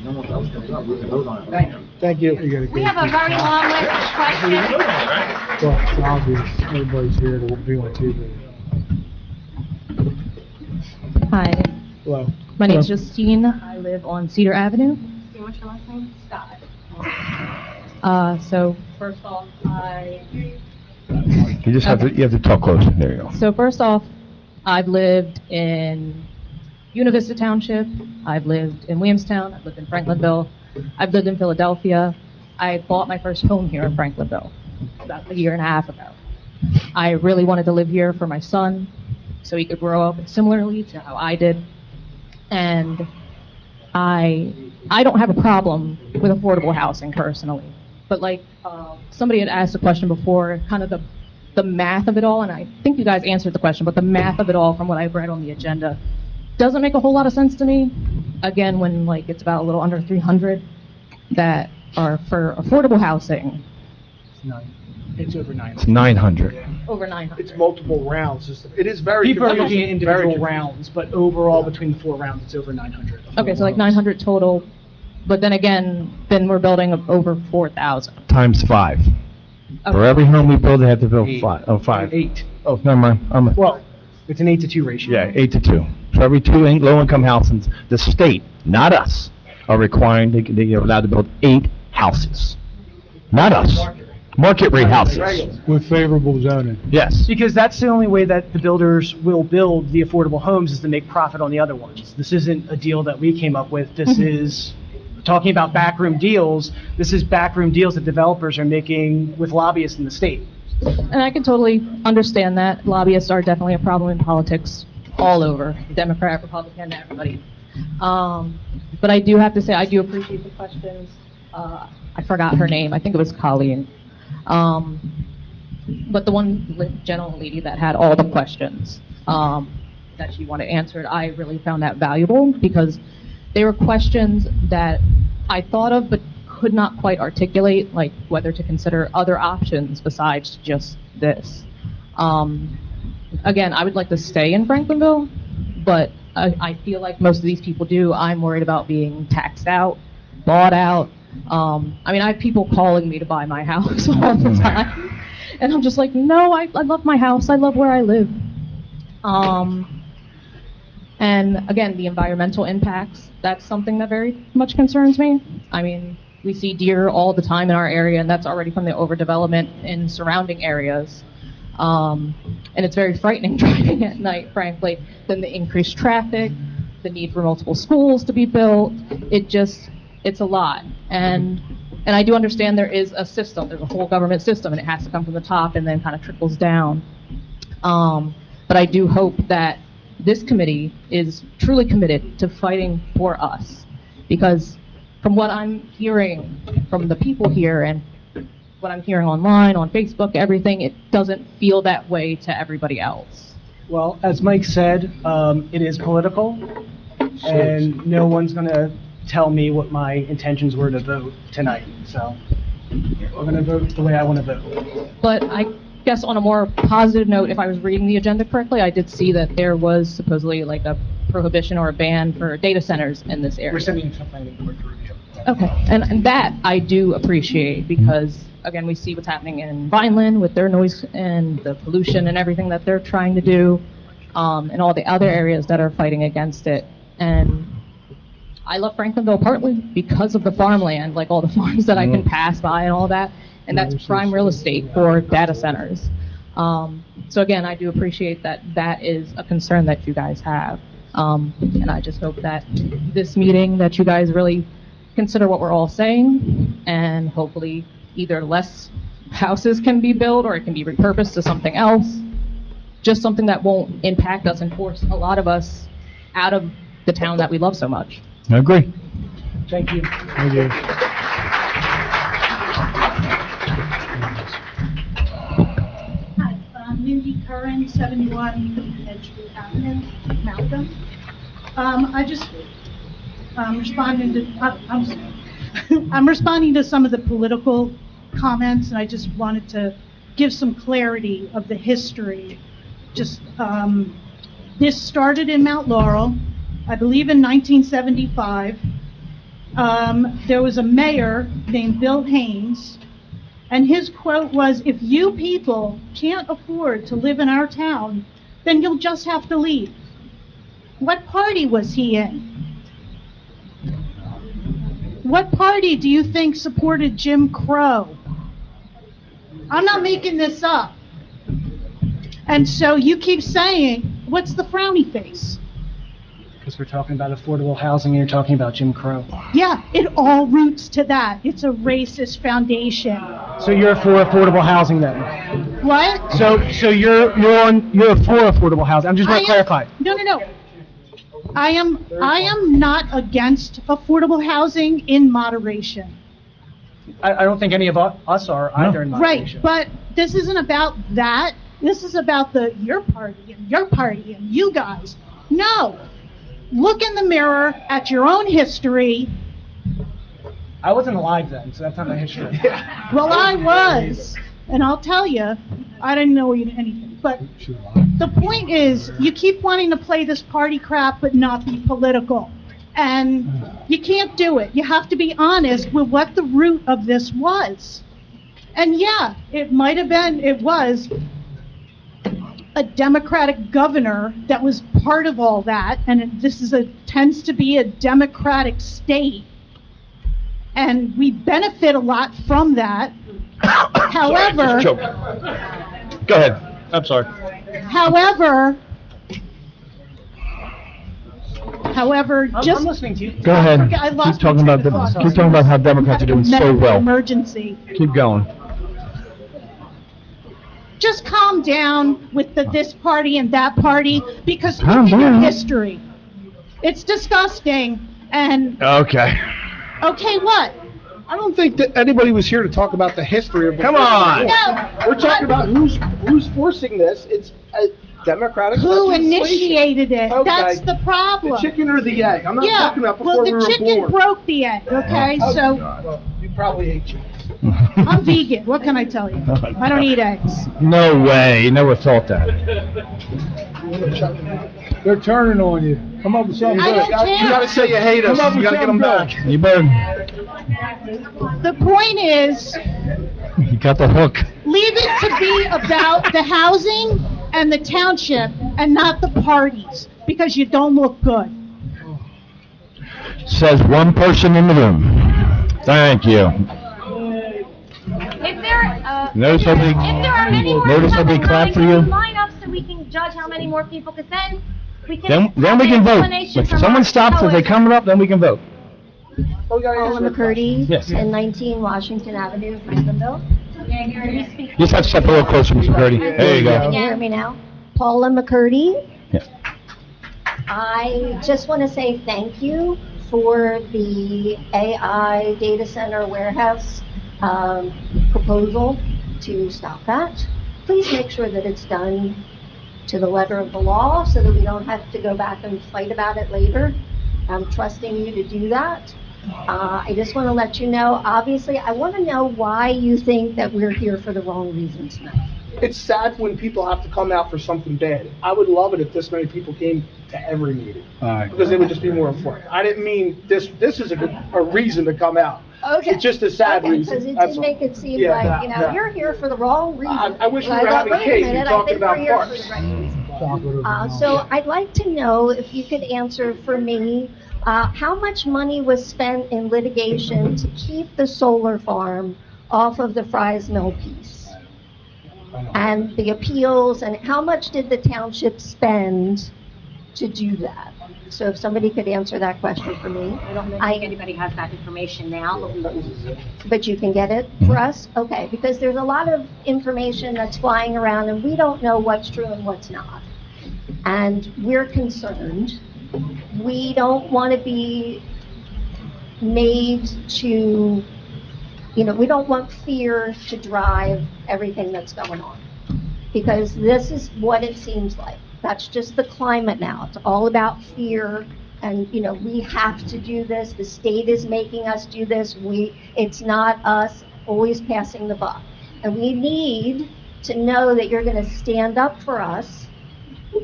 you. Thank you. We have a very long list of questions. Well, it's obvious. Everybody's here to be on TV. Hi, Hello. my name's Justine. I live on Cedar Avenue. What's your last name? Scott. So first off, You have to talk closer. There you go. I've lived in Una Vista Township. I've lived in Williamstown. I've lived in Franklinville. I've lived in Philadelphia. I bought my first home here in Franklinville about a year and a half ago. I really wanted to live here for my son so he could grow up similarly to how I did. And I don't have a problem with affordable housing personally. But like somebody had asked a question before, kind of the math of it all, and I think you guys answered the question, but the math of it all from what I've read on the agenda doesn't make a whole lot of sense to me. Again, when like it's about a little under 300 that are for affordable housing. It's over 900. It's 900. Over 900. It's multiple rounds. It is very People are confusing. looking at Very individual confusing. rounds, but overall, between the 4 rounds, it's over 900. Okay, so like 900 total, but then again, then we're building over 4,000. Times 5. For every home we build, they have to build 5. Oh, 5. 8. Oh, never mind. Well, it's an 8 to 2 ratio. Yeah, 8 to 2. So every 2 low-income houses, the state, not us, are requiring, they're allowed to build 8 houses. Not us. Market rate houses. With favorable zoning. Yes. Because that's the only way that the builders will build the affordable homes is to make profit on the other ones. This isn't a deal that we came up with. This is talking about backroom deals. This is backroom deals that developers are making with lobbyists in the state. And I can totally understand that. Lobbyists are definitely a problem in politics all over, Democrat, Republican, everybody. But I do have to say, I do appreciate the questions. I forgot her name. I think it was Colleen. But the one gentleman lady that had all the questions that she wanted answered, I really found that valuable because they were questions that I thought of but could not quite articulate, like whether to consider other options besides just this. Again, I would like to stay in Franklinville, but I feel like most of these people do. I'm worried about being taxed out, bought out. I mean, I have people calling me to buy my house all the time. And I'm just like, no, I love my house. I love where I live. And again, the environmental impacts, that's something that very much concerns me. I mean, we see deer all the time in our area, and that's already from the overdevelopment in surrounding areas. And it's very frightening driving at night, frankly. Then the increased traffic, the need for multiple schools to be built, it's a lot. And I do understand there is a system, there's a whole government system, and it has to come from the top and then kind of trickles down. But I do hope that this committee is truly committed to fighting for us, because from what I'm hearing from the people here and what I'm hearing online, on Facebook, everything, it doesn't feel that way to everybody else. Well, as Mike said, it is political, and no one's going to tell me what my intentions were to vote tonight. So We're going to vote the way I want to vote. But I guess on a more positive note, if I was reading the agenda correctly, I did see that there was supposedly like a prohibition or a ban for data centers in this area. We're sending it to the planning board for review. Okay, and that I do appreciate because, again, we see what's happening in Vineland with their noise and the pollution and everything that they're trying to do, and all the other areas that are fighting against it. And I love Franklinville partly because of the farmland, like all the farms that I can pass by and all that, and that's prime real estate for data centers. So again, I do appreciate that that is a concern that you guys have. And I just hope that this meeting, that you guys really consider what we're all saying, and hopefully either less houses can be built or it can be repurposed to something else, just something that won't impact us and force a lot of us out of the town that we love so much. I agree. Thank you. Thank you. Hi, Mindy Curran, 71 Edgewood Avenue, Malcolm. I'm responding to some of the political comments, and I just wanted to give some clarity of the history. This started in Mount Laurel, I believe in 1975. There was a mayor named Bill Haynes, and his quote was, "If you people can't afford to live in our town, then you'll just have to leave." What party was he in? What party do you think supported Jim Crow? I'm not making this up. And so you keep saying, what's the frowny face? Because we're talking about affordable housing and you're talking about Jim Crow. Yeah, it all roots to that. It's a racist foundation. So you're for affordable housing then? What? So you're for affordable housing. I'm just going to clarify. No. I am not against affordable housing in moderation. I don't think any of us are either in moderation. Right, but this isn't about that. This is about your party and you guys. No. Look in the mirror at your own history. I wasn't alive then, so that's not my history. Well, I was, and I'll tell you, I didn't know anything. But the point is, you keep wanting to play this party crap but not be political. And you can't do it. You have to be honest with what the root of this was. And yeah, it was a Democratic governor that was part of all that, and this tends to be a Democratic state. And we benefit a lot from that. However, Go ahead. I'm sorry. However, I'm listening to you. Go ahead. I lost Keep talking about how Democrats are doing so well. Emergency. Keep going. Just calm down with this party and that party, because look Calm at your down. history. It's disgusting. And Okay. okay, what? I don't think that anybody was here to talk about the history of. Come on. No. We're talking about who's forcing this. It's a Democratic Who legislation. initiated it? Okay. That's the problem. The chicken or the egg? I'm not talking about before well, we the were chicken born. broke the egg, okay? Oh, So well, you probably ate chicken. I'm vegan. What can I tell you? I don't eat eggs. No way. Never thought that. They're turning on you. Come up with something I good. don't care. You gotta say you hate us. Come up You with gotta get them something back. You better. The point is, You got the hook. leave it to be about the housing and the township and not the parties, because you don't look good. Says one person in the room. Thank you. If there, Notice how they- if there are many more notice how people they clap for willing to you? line up so we can judge how many more people, because then we can. Then we can vote. If someone stops, if they come up, then we can vote. Paula McCurdy, Yes. in 19 Washington Avenue, Franklinville. Can you speak? You just have to step a little closer, Mr. Purdy. There you Can you go. hear me now? Paula McCurdy. Yeah. I just want to say thank you for the AI data center warehouse proposal to stop that. Please make sure that it's done to the letter of the law so that we don't have to go back and fight about it later. I'm trusting you to do that. I just want to let you know, obviously, I want to know why you think that we're here for the wrong reason tonight. It's sad when people have to come out for something bad. I would love it if this many people came to every meeting. All right. Because they would just be more informed. I didn't mean this is a reason to come out. Okay. It's just a sad Okay, reason. because it That's did all. make it seem Yeah, like, yeah. you're here for the wrong reason. I wish we And were thought, having wait a cake and minute, I talking think we're about here for parks. the right reason. So I'd like to know if you could answer for me, how much money was spent in litigation to keep the solar farm off of the Fry's Mill piece? And the appeals, and how much did the township spend to do that? So if somebody could answer that question for me. I don't know if anybody has that information now, But you can get it for us? Okay, because there's a lot of information that's flying around and we don't know what's true and what's not. And we're concerned. We don't want to be made to, we don't want fear to drive everything that's going on. Because this is what it seems like. That's just the climate now. It's all about fear and, we have to do this. The state is making us do this. It's not us always passing the buck. And we need to know that you're going to stand up for us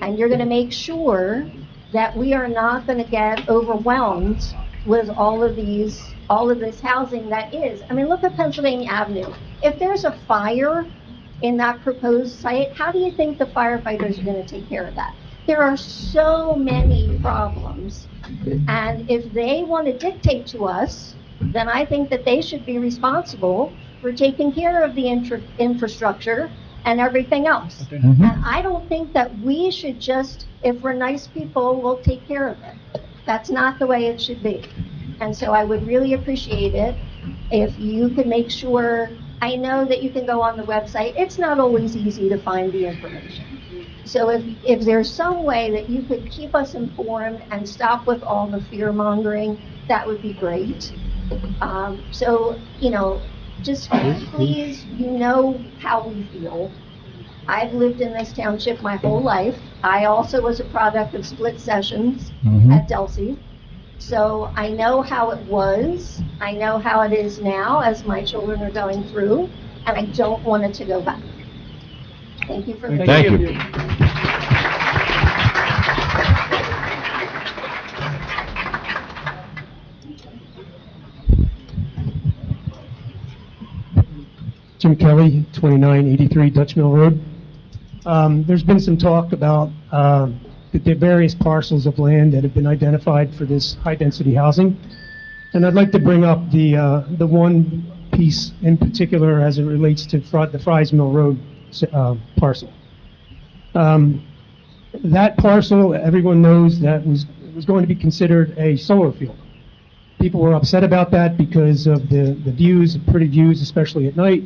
and you're going to make sure that we are not going to get overwhelmed with all of this housing that is. I mean, look at Pennsylvania Avenue. If there's a fire in that proposed site, how do you think the firefighters are going to take care of that? There are so many problems, and if they want to dictate to us, then I think that they should be responsible for taking care of the infrastructure and everything else. And I don't think that we should just, if we're nice people, we'll take care of it. That's not the way it should be. And so I would really appreciate it if you could make sure. I know that you can go on the website. It's not always easy to find the information. So if there's some way that you could keep us informed and stop with all the fear mongering, that would be great. Just please, how we feel. I've lived in this township my whole life. I also was a product of split sessions at Delsea. So I know how it was, I know how it is now as my children are going through, and I don't want it to go back. Thank you for listening. Thank you. Jim Kelly, 2983 Dutch Mill Road. There's been some talk about the various parcels of land that have been identified for this high-density housing. And I'd like to bring up the one piece in particular as it relates to the Fry's Mill Road parcel. That parcel, everyone knows that was going to be considered a solar field. People were upset about that because of the views, pretty views, especially at night,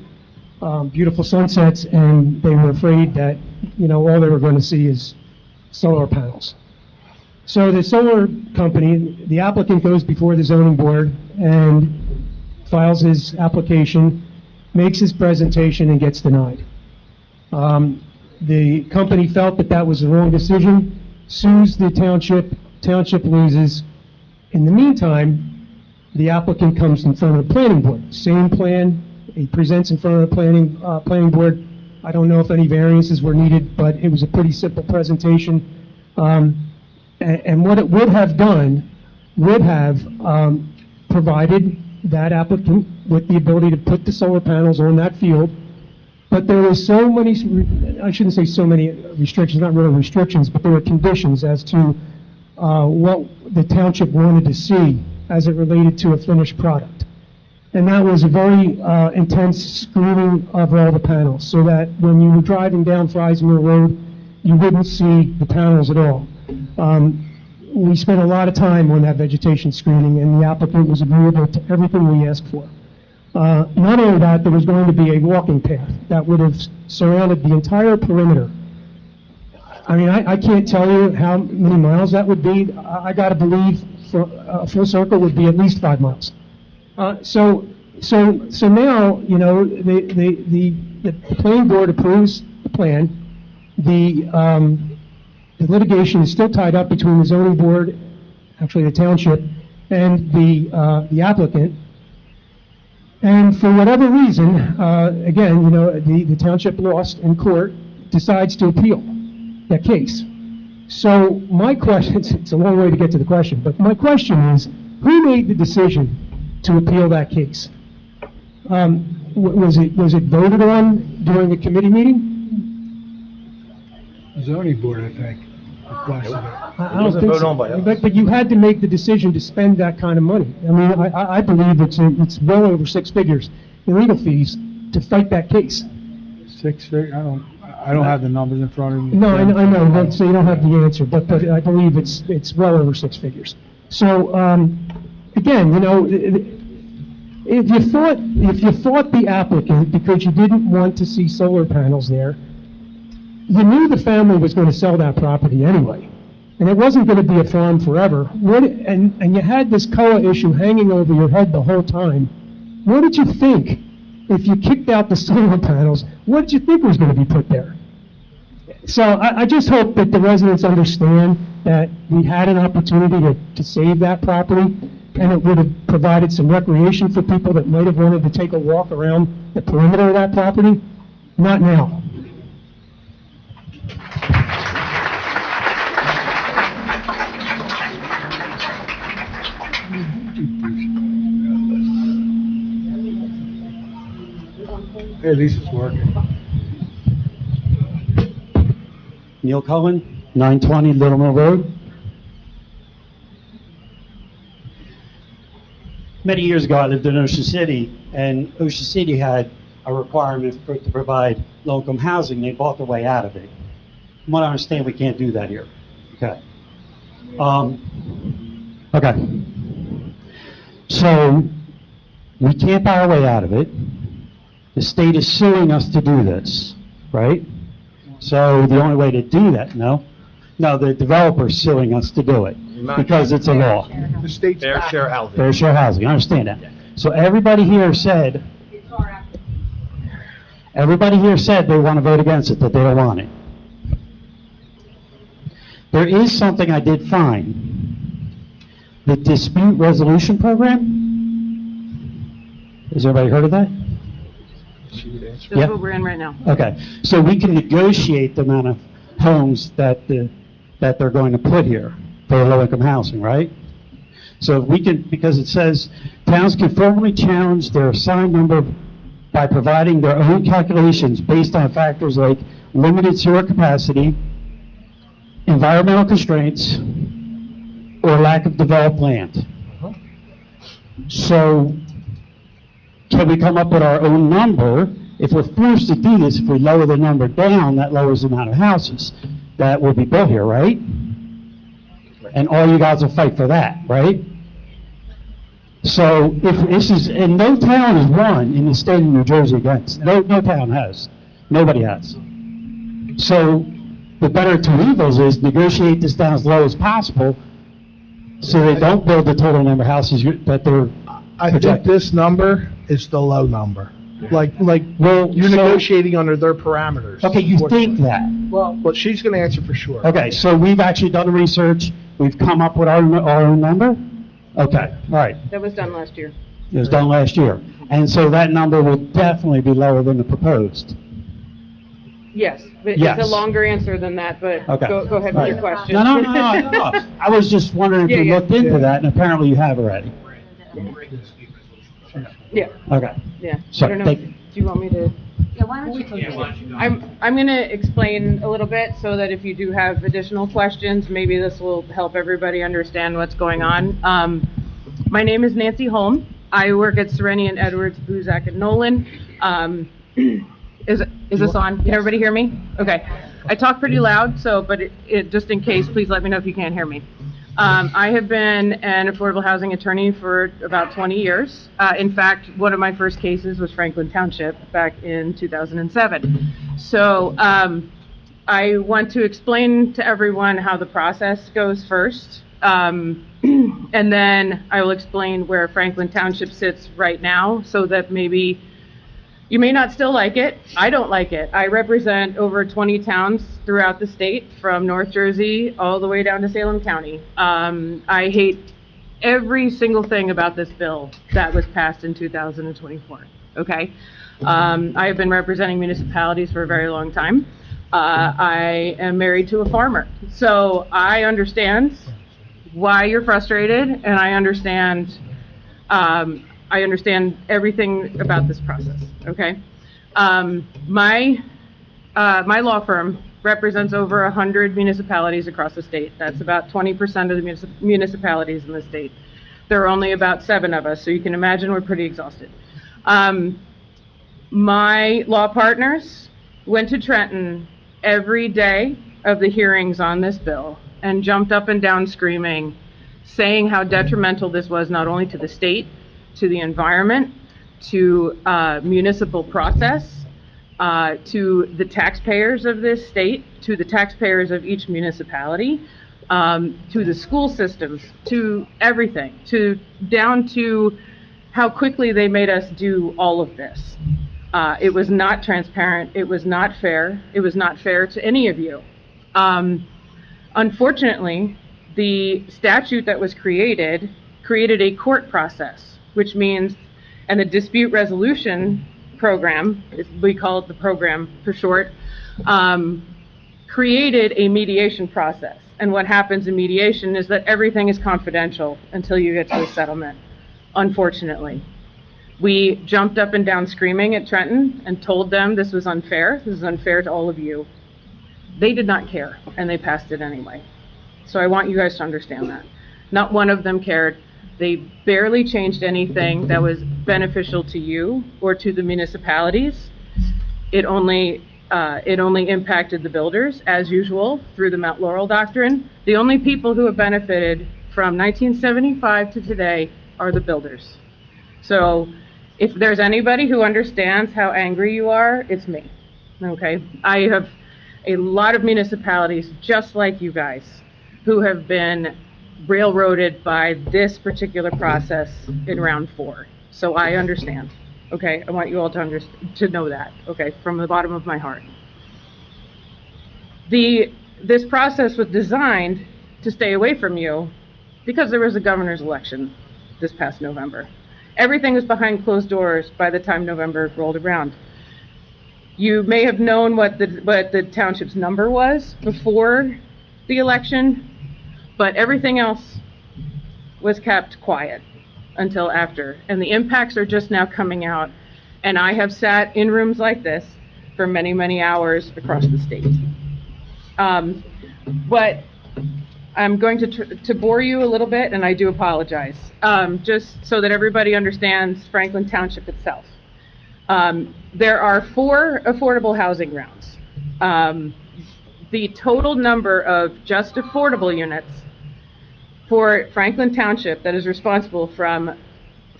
beautiful sunsets, and they were afraid that, all they were going to see is solar panels. So the solar company, the applicant goes before the zoning board and files his application, makes his presentation, and gets denied. The company felt that that was the wrong decision, sues the township loses. In the meantime, the applicant comes in front of the planning board, same plan, he presents in front of the planning board. I don't know if any variances were needed, but it was a pretty simple presentation. And what it would have done would have provided that applicant with the ability to put the solar panels on that field. But there were so many, I shouldn't say so many restrictions, not really restrictions, but there were conditions as to what the township wanted to see as it related to a finished product. And that was a very intense screening of all the panels, so that when you were driving down Fry's Mill Road, you wouldn't see the panels at all. We spent a lot of time on that vegetation screening, and the applicant was agreeable to everything we asked for. Not only that, there was going to be a walking path that would have surrounded the entire perimeter. I mean, I can't tell you how many miles that would be. I got to believe for a full circle would be at least 5 miles. So now, the planning board approves the plan. The litigation is still tied up between the zoning board, actually the township, and the applicant. And for whatever reason, again, you know, the township lost in court, decides to appeal that case. So my question, it's a long way to get to the question, but my question is, who made the decision to appeal that case? Was it voted on during a committee meeting? Zoning board, I think, requested it. I don't think so. But you had to make the decision to spend that kind of money. I mean, I believe it's well over six figures in legal fees to fight that case. 6 figures, I don't have the numbers in front of me. No, I know, so you don't have the answer, but I believe it's well over six figures. So, again, you know, if you fought the applicant because you didn't want to see solar panels there, you knew the family was going to sell that property anyway, and it wasn't going to be a farm forever. And you had this COA issue hanging over your head the whole time. What did you think if you kicked out the solar panels? What did you think was going to be put there? So I just hope that the residents understand that we had an opportunity to save that property, and it would have provided some recreation for people that might have wanted to take a walk around the perimeter of that property. Not now. Hey, at least it's working. Neil Cohen, 920 Little Mill Road. Many years ago, I lived in Ocean City, and Ocean City had a requirement to provide low-income housing. They bought their way out of it. From what I understand, we can't do that here. Okay. Okay. So we can't buy our way out of it. The state is suing us to do this, right? So the only way to do that, no, the developer's suing us to do it because it's a law. The state's Fair share housing, I understand that. So everybody here said they want to vote against it, that they don't want it. There is something I did find. The dispute resolution program. Has everybody heard of that? That's what we're in right now. Okay, so we can negotiate the amount of homes that they're going to put here for low-income housing, right? So we can, because it says towns can formally challenge their assigned number by providing their own calculations based on factors like limited sewer capacity, environmental constraints, or lack of developed land. So can we come up with our own number? If we're forced to do this, if we lower the number down, that lowers the amount of houses that will be built here, right? And all you guys will fight for that, right? So if this is, and no town has won in the state of New Jersey against, no town has, nobody has. So the better two evils is negotiate this down as low as possible so they don't build the total number of houses that they're I think this number is the low number. Well, you're negotiating under their parameters. Okay, you think that. Well, but she's going to answer for sure. Okay, so we've actually done the research. We've come up with our own number? Okay, all right. That was done last year. It was done last year. And so that number will definitely be lower than the proposed. Yes, but Yes. it's a longer answer than that, but Okay. go ahead All with right. your question. No. I was just wondering if you looked into that, and apparently you have already. Yeah. Okay. Yeah. Sorry, I don't know. thank Do you. you want me to? Yeah, why don't you? I'm going to explain a little bit so that if you do have additional questions, maybe this will help everybody understand what's going on. My name is Nancy Holm. I work at Serenian, Edwards, Buzak, and Nolan. Is this on? Can everybody hear me? Okay. I talk pretty loud, so but just in case, please let me know if you can't hear me. I have been an affordable housing attorney for about 20 years. In fact, one of my first cases was Franklin Township back in 2007. So I want to explain to everyone how the process goes first. And then I will explain where Franklin Township sits right now so that maybe you may not still like it. I don't like it. I represent over 20 towns throughout the state, from North Jersey all the way down to Salem County. I hate every single thing about this bill that was passed in 2024, okay? I have been representing municipalities for a very long time. I am married to a farmer, so I understand why you're frustrated, and I understand everything about this process, okay? My law firm represents over 100 municipalities across the state. That's about 20% of the municipalities in the state. There are only about 7 of us, so you can imagine we're pretty exhausted. My law partners went to Trenton every day of the hearings on this bill and jumped up and down screaming, saying how detrimental this was not only to the state, to the environment, to municipal process, to the taxpayers of this state, to the taxpayers of each municipality, to the school systems, to everything, down to how quickly they made us do all of this. It was not transparent. It was not fair. It was not fair to any of you. Unfortunately, the statute that was created a court process, which means, and the dispute resolution program, we call it the program for short, created a mediation process. And what happens in mediation is that everything is confidential until you get to a settlement, unfortunately. We jumped up and down screaming at Trenton and told them this was unfair. This is unfair to all of you. They did not care, and they passed it anyway. So I want you guys to understand that. Not one of them cared. They barely changed anything that was beneficial to you or to the municipalities. It only impacted the builders, as usual, through the Mount Laurel Doctrine. The only people who have benefited from 1975 to today are the builders. So if there's anybody who understands how angry you are, it's me, okay? I have a lot of municipalities just like you guys who have been railroaded by this particular process in round 4. So I understand, okay? I want you all to know that, okay, from the bottom of my heart. This process was designed to stay away from you because there was a governor's election this past November. Everything was behind closed doors by the time November rolled around. You may have known what the township's number was before the election, but everything else was kept quiet until after. And the impacts are just now coming out. And I have sat in rooms like this for many, many hours across the state. But I'm going to bore you a little bit, and I do apologize, just so that everybody understands Franklin Township itself. There are 4 affordable housing rounds. The total number of just affordable units for Franklin Township that is responsible from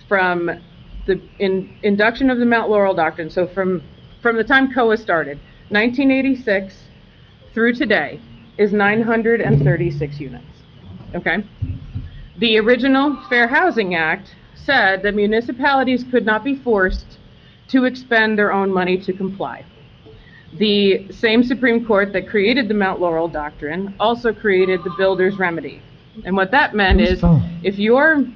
the induction of the Mount Laurel Doctrine, so from the time COA started, 1986 through today, is 936 units, okay? The original Fair Housing Act said that municipalities could not be forced to expend their own money to comply. The same Supreme Court that created the Mount Laurel Doctrine also created the builder's remedy. And what that meant is, if your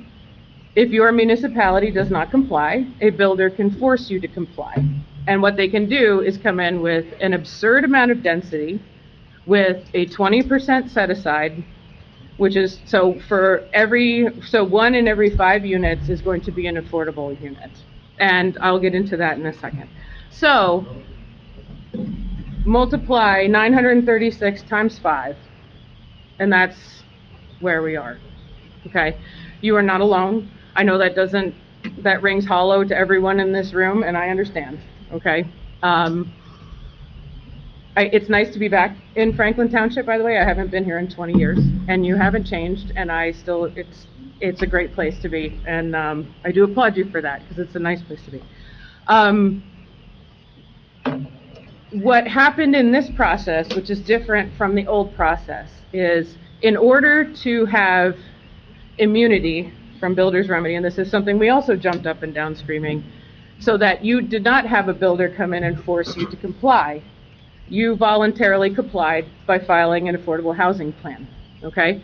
municipality does not comply, a builder can force you to comply. And what they can do is come in with an absurd amount of density, with a 20% set aside, which is, so 1 in every 5 units is going to be an affordable unit. And I'll get into that in a second. So, multiply 936 times 5, and that's where we are, okay? You are not alone. I know that rings hollow to everyone in this room, and I understand, okay? It's nice to be back in Franklin Township, by the way. I haven't been here in 20 years, and you haven't changed, and it's a great place to be, and I do applaud you for that, because it's a nice place to be. What happened in this process, which is different from the old process, is in order to have immunity from builder's remedy, and this is something we also jumped up and down screaming, so that you did not have a builder come in and force you to comply. You voluntarily complied by filing an affordable housing plan, okay?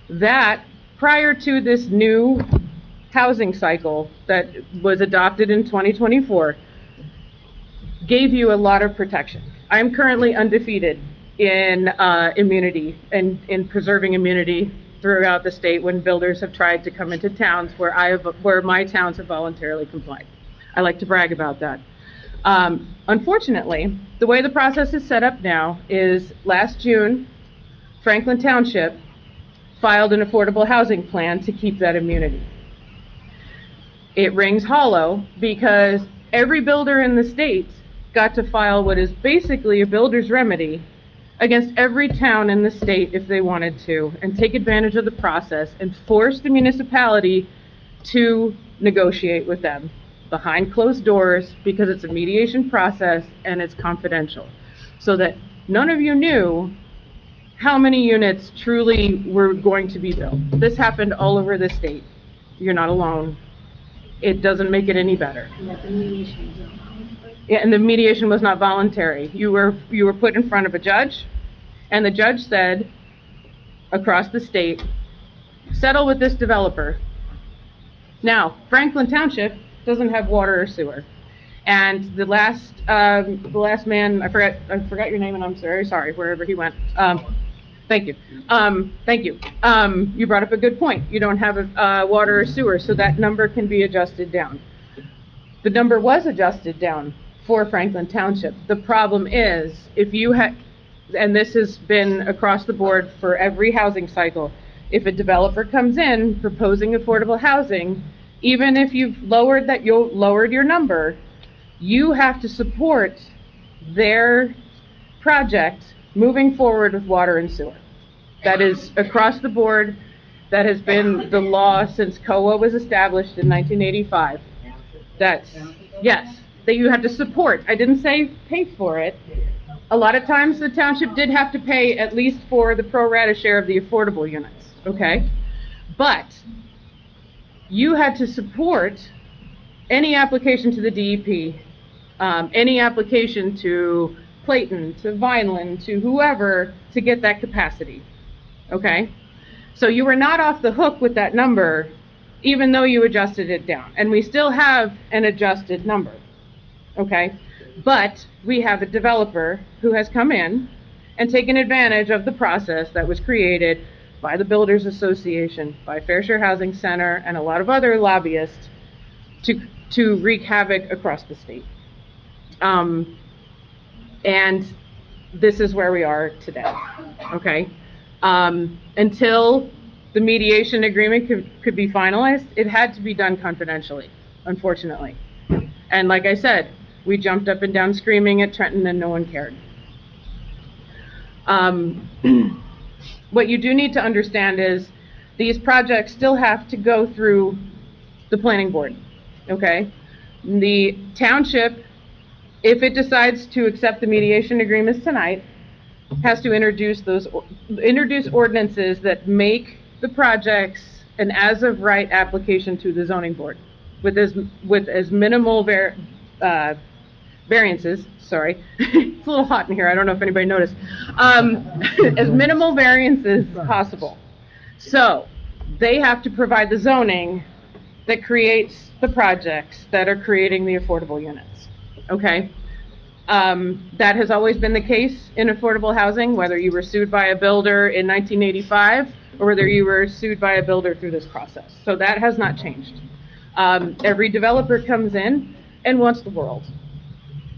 That prior to this new housing cycle that was adopted in 2024, gave you a lot of protection. I'm currently undefeated in immunity and in preserving immunity throughout the state when builders have tried to come into towns where my towns have voluntarily complied. I like to brag about that. Unfortunately, the way the process is set up now is last June, Franklin Township filed an affordable housing plan to keep that immunity. It rings hollow because every builder in the state got to file what is basically a builder's remedy against every town in the state if they wanted to, and take advantage of the process and force the municipality to negotiate with them behind closed doors because it's a mediation process and it's confidential. So that none of you knew how many units truly were going to be built. This happened all over the state. You're not alone. It doesn't make it any better. Yeah, and the mediation was not voluntary. You were put in front of a judge, and the judge said, across the state, settle with this developer. Now, Franklin Township doesn't have water or sewer, and the last man, I forgot your name, and I'm very sorry wherever he went. Thank you. Thank you. You brought up a good point. You don't have water or sewer, so that number can be adjusted down. The number was adjusted down for Franklin Township. The problem is, if you had, and this has been across the board for every housing cycle, if a developer comes in proposing affordable housing, even if you've lowered your number, you have to support their project moving forward with water and sewer. That is across the board. That has been the law since COA was established in 1985. Yes, that you have to support. I didn't say pay for it. A lot of times the township did have to pay at least for the pro rata share of the affordable units, okay? But you had to support any application to the DEP, any application to Clayton, to Vineland, to whoever, to get that capacity, okay? So you were not off the hook with that number, even though you adjusted it down. And we still have an adjusted number, okay? But we have a developer who has come in and taken advantage of the process that was created by the Builders Association, by Fair Share Housing Center, and a lot of other lobbyists to wreak havoc across the state. And this is where we are today, okay? Until the mediation agreement could be finalized, it had to be done confidentially, unfortunately. And like I said, we jumped up and down screaming at Trenton and no one cared. What you do need to understand is these projects still have to go through the planning board, okay? The township, if it decides to accept the mediation agreements tonight, has to introduce ordinances that make the projects an as-of-right application to the zoning board with as minimal variances. Sorry, it's a little hot in here. I don't know if anybody noticed. As minimal variances as possible. So they have to provide the zoning that creates the projects that are creating the affordable units. Okay. That has always been the case in affordable housing, whether you were sued by a builder in 1985 or whether you were sued by a builder through this process. So that has not changed. Every developer comes in and wants the world.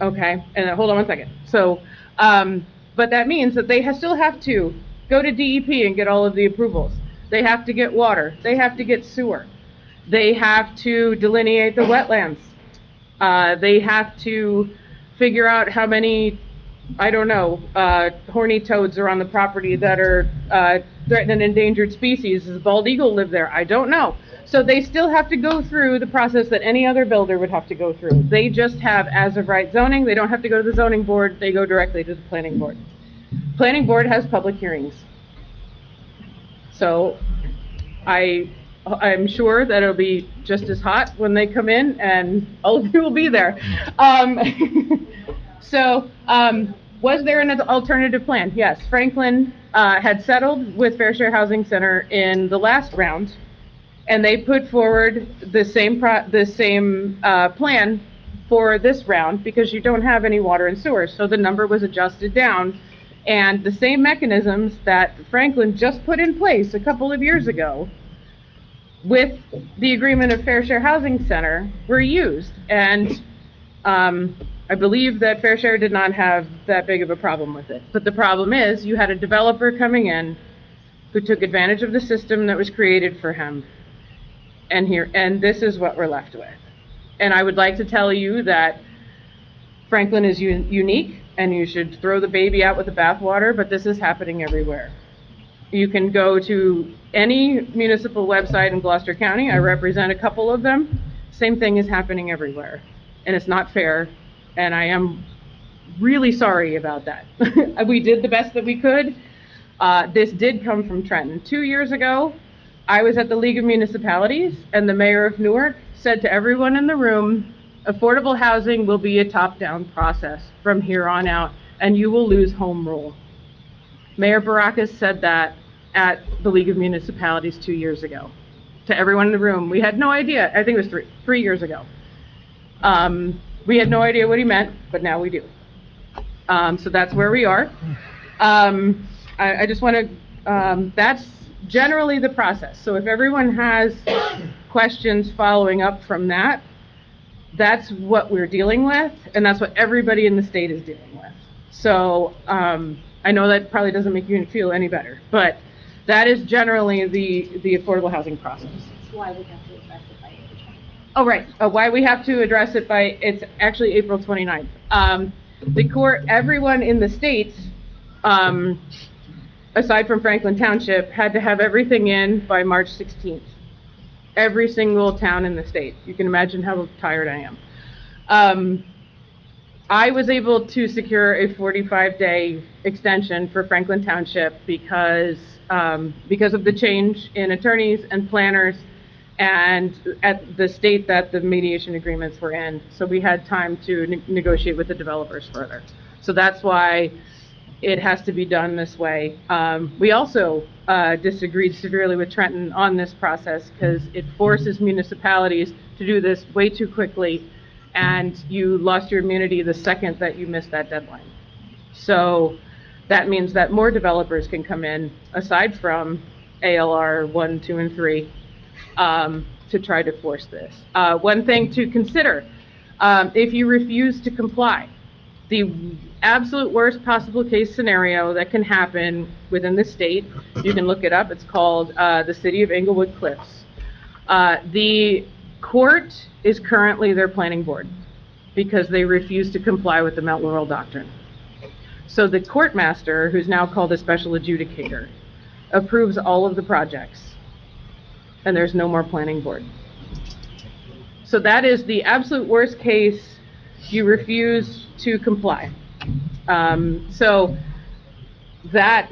Okay, and hold on one second. So, but that means that they still have to go to DEP and get all of the approvals. They have to get water. They have to get sewer. They have to delineate the wetlands. They have to figure out how many, I don't know, horny toads are on the property that are threatened and endangered species. Does bald eagle live there? I don't know. So they still have to go through the process that any other builder would have to go through. They just have as-of-right zoning. They don't have to go to the zoning board. They go directly to the planning board. Planning board has public hearings. So I'm sure that it'll be just as hot when they come in, and all of you will be there. Was there an alternative plan? Yes. Franklin had settled with Fair Share Housing Center in the last round, and they put forward the same plan for this round because you don't have any water and sewer. So the number was adjusted down, and the same mechanisms that Franklin just put in place a couple of years ago with the agreement of Fair Share Housing Center were used. And I believe that Fair Share did not have that big of a problem with it. But the problem is you had a developer coming in who took advantage of the system that was created for him. And this is what we're left with. And I would like to tell you that Franklin is unique and you should throw the baby out with the bathwater, but this is happening everywhere. You can go to any municipal website in Gloucester County. I represent a couple of them. Same thing is happening everywhere. And it's not fair. And I am really sorry about that. We did the best that we could. This did come from Trenton. 2 years ago, I was at the League of Municipalities, and the mayor of Newark said to everyone in the room, affordable housing will be a top-down process from here on out, and you will lose home rule. Mayor Baracus said that at the League of Municipalities 2 years ago to everyone in the room. We had no idea. I think it was three years ago. We had no idea what he meant, but now we do. So that's where we are. I just want to, that's generally the process. So if everyone has questions following up from that, that's what we're dealing with, and that's what everybody in the state is dealing with. So I know that probably doesn't make you feel any better, but that is generally the affordable housing process. That's why we have to address it by April 29th. Oh, right. Why we have to address it by, it's actually April 29th. The court, everyone in the state, aside from Franklin Township, had to have everything in by March 16th. Every single town in the state. You can imagine how tired I am. I was able to secure a 45-day extension for Franklin Township because of the change in attorneys and planners and at the state that the mediation agreements were in. So we had time to negotiate with the developers further. So that's why it has to be done this way. We also disagreed severely with Trenton on this process because it forces municipalities to do this way too quickly, and you lost your immunity the second that you missed that deadline. So that means that more developers can come in, aside from ALR 1, 2, and 3, to try to force this. One thing to consider, if you refuse to comply, the absolute worst possible case scenario that can happen within the state, you can look it up, it's called the City of Englewood Cliffs. The court is currently their planning board because they refuse to comply with the Mount Laurel Doctrine. So the court master, who's now called a special adjudicator, approves all of the projects, and there's no more planning board. So that is the absolute worst case. You refuse to comply. So that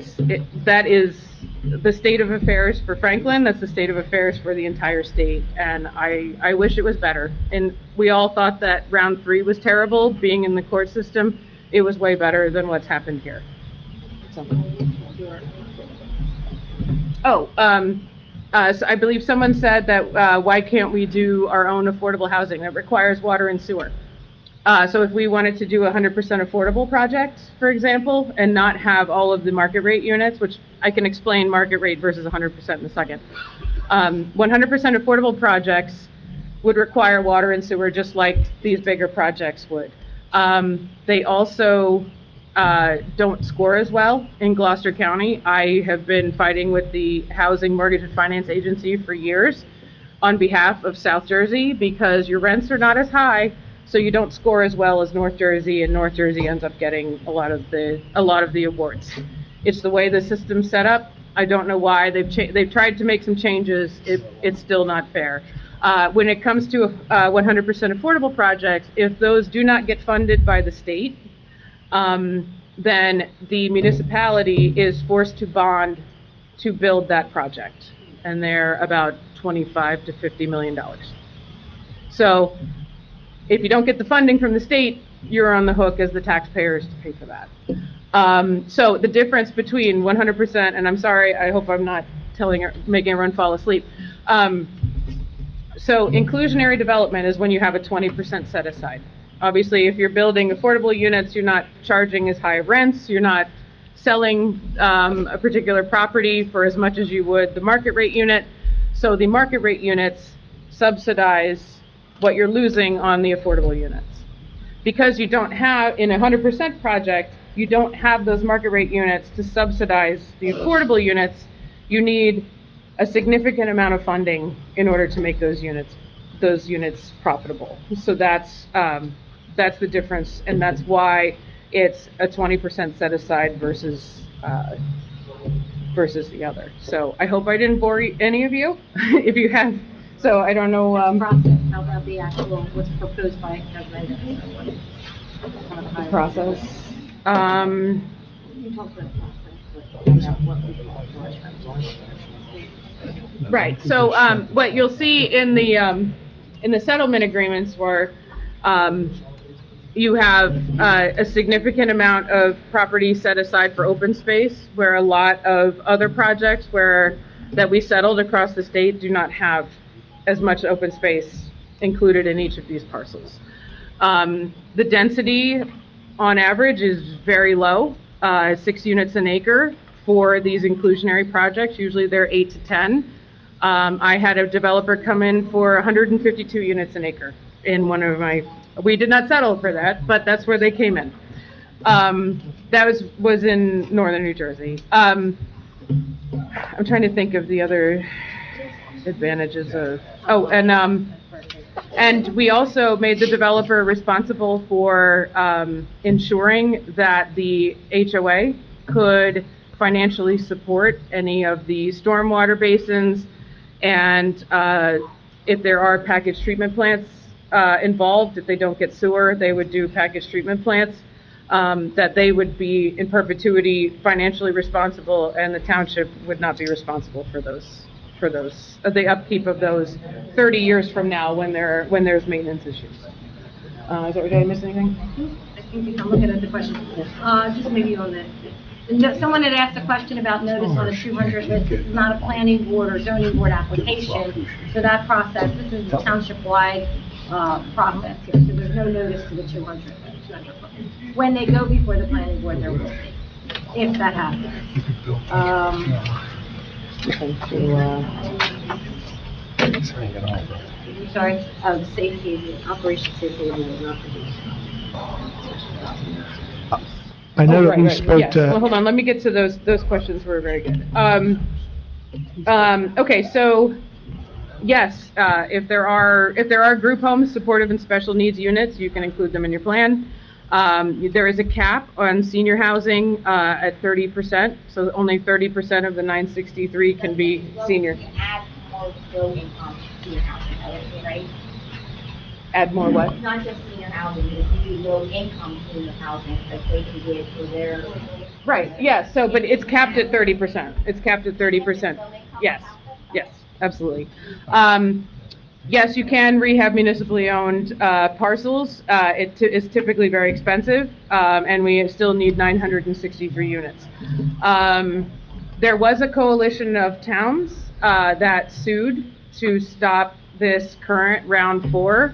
is the state of affairs for Franklin. That's the state of affairs for the entire state, and I wish it was better. And we all thought that round 3 was terrible, being in the court system. It was way better than what's happened here. So I believe someone said that why can't we do our own affordable housing that requires water and sewer? So if we wanted to do a 100% affordable project, for example, and not have all of the market rate units, which I can explain market rate versus 100% in a second. 100% affordable projects would require water and sewer just like these bigger projects would. They also don't score as well in Gloucester County. I have been fighting with the Housing Mortgage and Finance Agency for years on behalf of South Jersey because your rents are not as high, so you don't score as well as North Jersey, and North Jersey ends up getting a lot of the awards. It's the way the system's set up. I don't know why they've tried to make some changes. It's still not fair. When it comes to 100% affordable projects, if those do not get funded by the state, then the municipality is forced to bond to build that project, and they're about $25 to $50 million. So if you don't get the funding from the state, you're on the hook as the taxpayers to pay for that. So the difference between 100%, and I'm sorry, I hope I'm not making everyone fall asleep. So inclusionary development is when you have a 20% set aside. Obviously, if you're building affordable units, you're not charging as high rents, you're not selling a particular property for as much as you would the market rate unit. So the market rate units subsidize what you're losing on the affordable units. Because you don't have, in a 100% project, you don't have those market rate units to subsidize the affordable units, you need a significant amount of funding in order to make those units profitable. So that's the difference, and that's why it's a 20% set aside versus the other. So I hope I didn't bore any of you. If you have, so I don't know. Process. How about the actual what's proposed by the Process. You talked about process. Right. So what you'll see in the settlement agreements were you have a significant amount of property set aside for open space, where a lot of other projects that we settled across the state do not have as much open space included in each of these parcels. The density on average is very low, 6 units an acre for these inclusionary projects. Usually they're 8 to 10. I had a developer come in for 152 units an acre in one of my, we did not settle for that, but that's where they came in. That was in northern New Jersey. I'm trying to think of the other advantages of, and we also made the developer responsible for ensuring that the HOA could financially support any of the stormwater basins, and if there are packaged treatment plants involved, if they don't get sewer, they would do packaged treatment plants, that they would be in perpetuity financially responsible, and the township would not be responsible for the upkeep of those 30 years from now when there's maintenance issues. Did I miss anything? I think I'm looking at the question. Just maybe on that. Someone had asked a question about notice on a 200 list. This is not a planning board or zoning board application. So that process, this is a township-wide process here. So there's no notice to the 200 list. When they go before the planning board, there will be, if that happens. Sorry, safety, operation safety will not produce. I know that we spoke yes. to. Well, hold on, let me get to those questions were very good. Okay, so yes, if there are group homes, supportive and special needs units, you can include them in your plan. There is a cap on senior housing at 30%, so only 30% of the 963 can be senior. Add more low income senior housing, right? Add more what? Not just senior housing, but do low income senior housing that they can get for their. Right, yes, so, but it's capped at 30%. It's capped at 30%. Yes, yes, absolutely. Yes, you can rehab municipally owned parcels. It is typically very expensive, and we still need 963 units. There was a coalition of towns that sued to stop this current round 4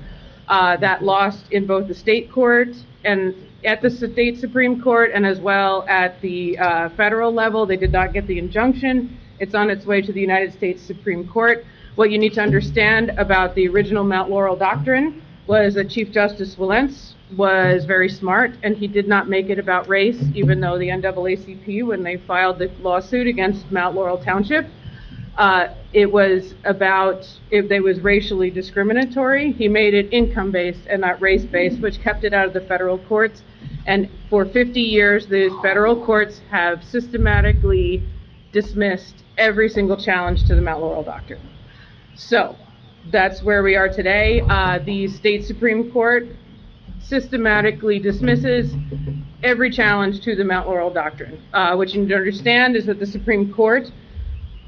that lost in both the state court and at the state Supreme Court, and as well at the federal level. They did not get the injunction. It's on its way to the United States Supreme Court. What you need to understand about the original Mount Laurel doctrine was that Chief Justice Wilentz was very smart, and he did not make it about race, even though the NAACP, when they filed the lawsuit against Mount Laurel Township, it was about if they was racially discriminatory. He made it income-based and not race-based, which kept it out of the federal courts. And for 50 years, the federal courts have systematically dismissed every single challenge to the Mount Laurel doctrine. So that's where we are today. The state Supreme Court systematically dismisses every challenge to the Mount Laurel doctrine. What you need to understand is that the Supreme Court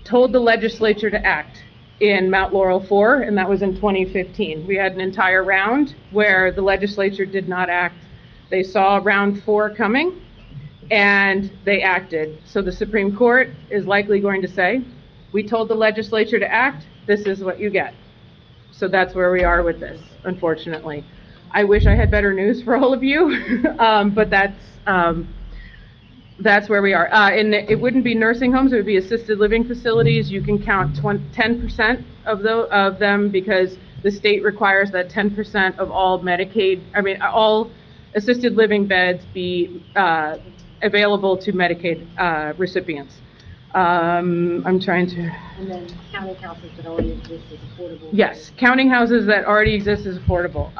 told the legislature to act in Mount Laurel 4, and that was in 2015. We had an entire round where the legislature did not act, They saw round 4 coming, and they acted. So the Supreme Court is likely going to say, we told the legislature to act, this is what you get. So that's where we are with this, unfortunately. I wish I had better news for all of you, but that's where we are. And it wouldn't be nursing homes, it would be assisted living facilities. You can count 10% of them because the state requires that 10% of all all assisted living beds be available to Medicaid recipients. I'm trying to... And then counting houses that already exist as affordable. Yes, counting houses that already exist as affordable.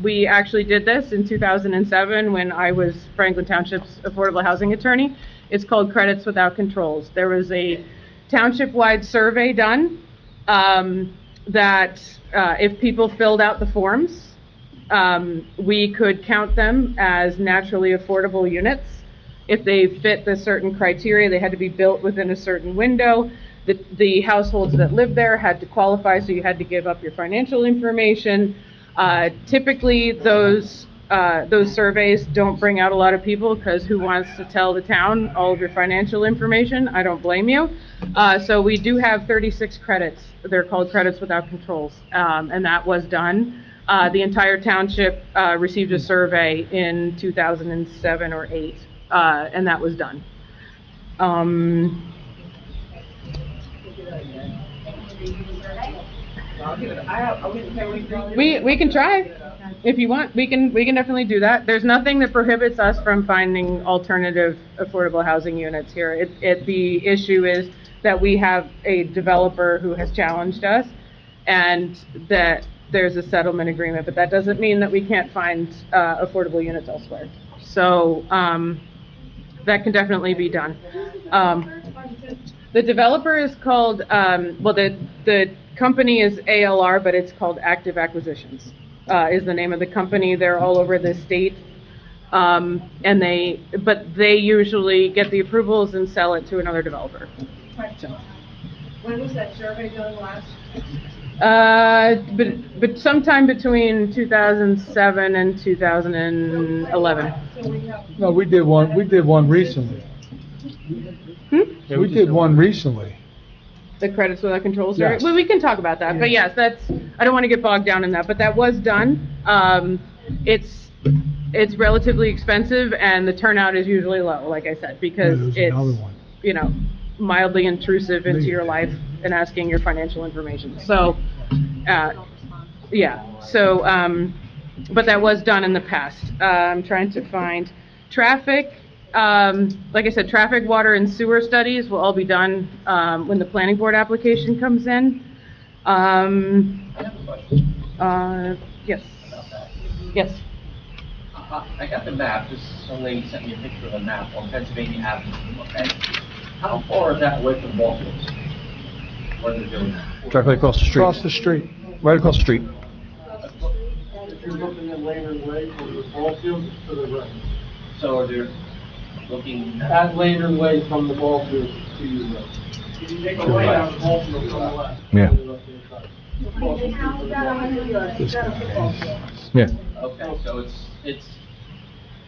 We actually did this in 2007 when I was Franklin Township's affordable housing attorney. It's called Credits Without Controls. There was a township-wide survey done that if people filled out the forms, we could count them as naturally affordable units. If they fit the certain criteria, they had to be built within a certain window. The households that lived there had to qualify, so you had to give up your financial information. Typically, those surveys don't bring out a lot of people because who wants to tell the town all of your financial information? I don't blame you. So we do have 36 credits. They're called Credits Without Controls, and that was done. The entire township received a survey in 2007 or 8. And that was done. We can try if you want. We can definitely do that. There's nothing that prohibits us from finding alternative affordable housing units here. The issue is that we have a developer who has challenged us, and that there's a settlement agreement. But that doesn't mean that we can't find affordable units elsewhere. So. That can definitely be done. The developer is called, the company is ALR, but it's called Active Acquisitions, is the name of the company. They're all over the state. But they usually get the approvals and sell it to another developer. When was that survey done last? But sometime between 2007 and 2011. No, we did one recently. We did one recently. The Credits Without Controls? Yes. Well, we can talk about that, but yes, I don't want to get bogged down in that, but that was done. It's relatively expensive, and the turnout is usually low, like I said, because it's, mildly intrusive into your life and asking your financial information. So, but that was done in the past. I'm trying to find traffic. Like I said, traffic, water, and sewer studies will all be done when the planning board application comes in. I have a question. Yes. Yes. I got the map. Some lady sent me a picture of a map on Pennsylvania Avenue. Okay. How far is that away from ball fields? Where they're doing that? Directly across the street. Across the street. Right across the street. If you're looking at Lehman Way from the ball field, it's to the right. So are they looking At Lehman Way from the ball field to your right. If you take a way down the ball field from the left. Yeah. Yeah. Okay, so it's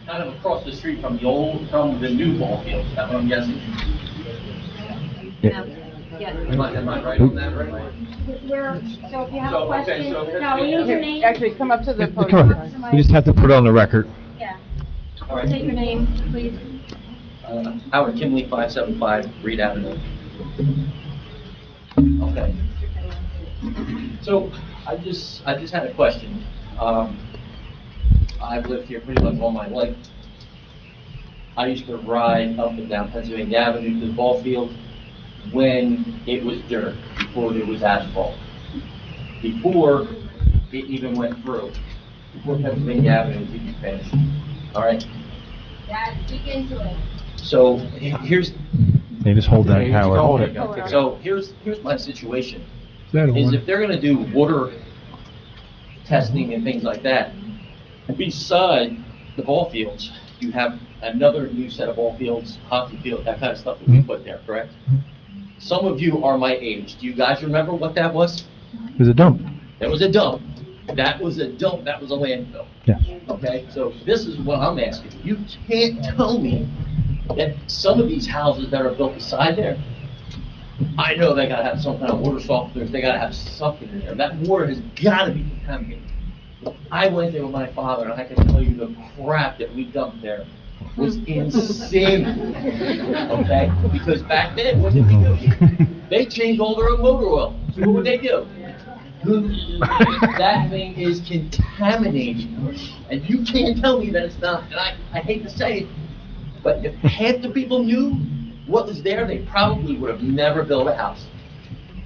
kind of across the street from the new ball field. Is that what I'm guessing? Yeah. Am I right on that, right? So if you have a So, question, okay, so- no, we need your name. Actually, come up to the Come podium. on. We just have to put it on the record. Yeah. All right. Take your name, please. Howard Kimley, 575 Reed Avenue. Okay. So I just had a question. I've lived here pretty much all my life. I used to ride up and down Pennsylvania Avenue to the ball field when it was dirt, before it was asphalt, before it even went through, before Pennsylvania Avenue was even finished. All right. Dad, speak into it. So here's. They just hold that, Howard. Okay. So here's my situation. That Is one. if they're going to do water testing and things like that, beside the ball fields, you have another new set of ball fields, hockey field, that kind of stuff that we put there, correct? Some of you are my age. Do you guys remember what that was? There's a dump. There was a dump. That was a dump, that was a landfill. Yeah. Okay, so this is what I'm asking. You can't tell me that some of these houses that are built beside there, I know they gotta have some kind of water softeners, they gotta have something in there. That water has gotta be contaminated. I went there with my father, and I can tell you the crap that we dumped there was insane. Okay? Because back then, what did we do? They changed all their own motor oil. So what would they do? That thing is contaminated. And you can't tell me that it's not. And I hate to say it, but if half the people knew what was there, they probably would have never built a house.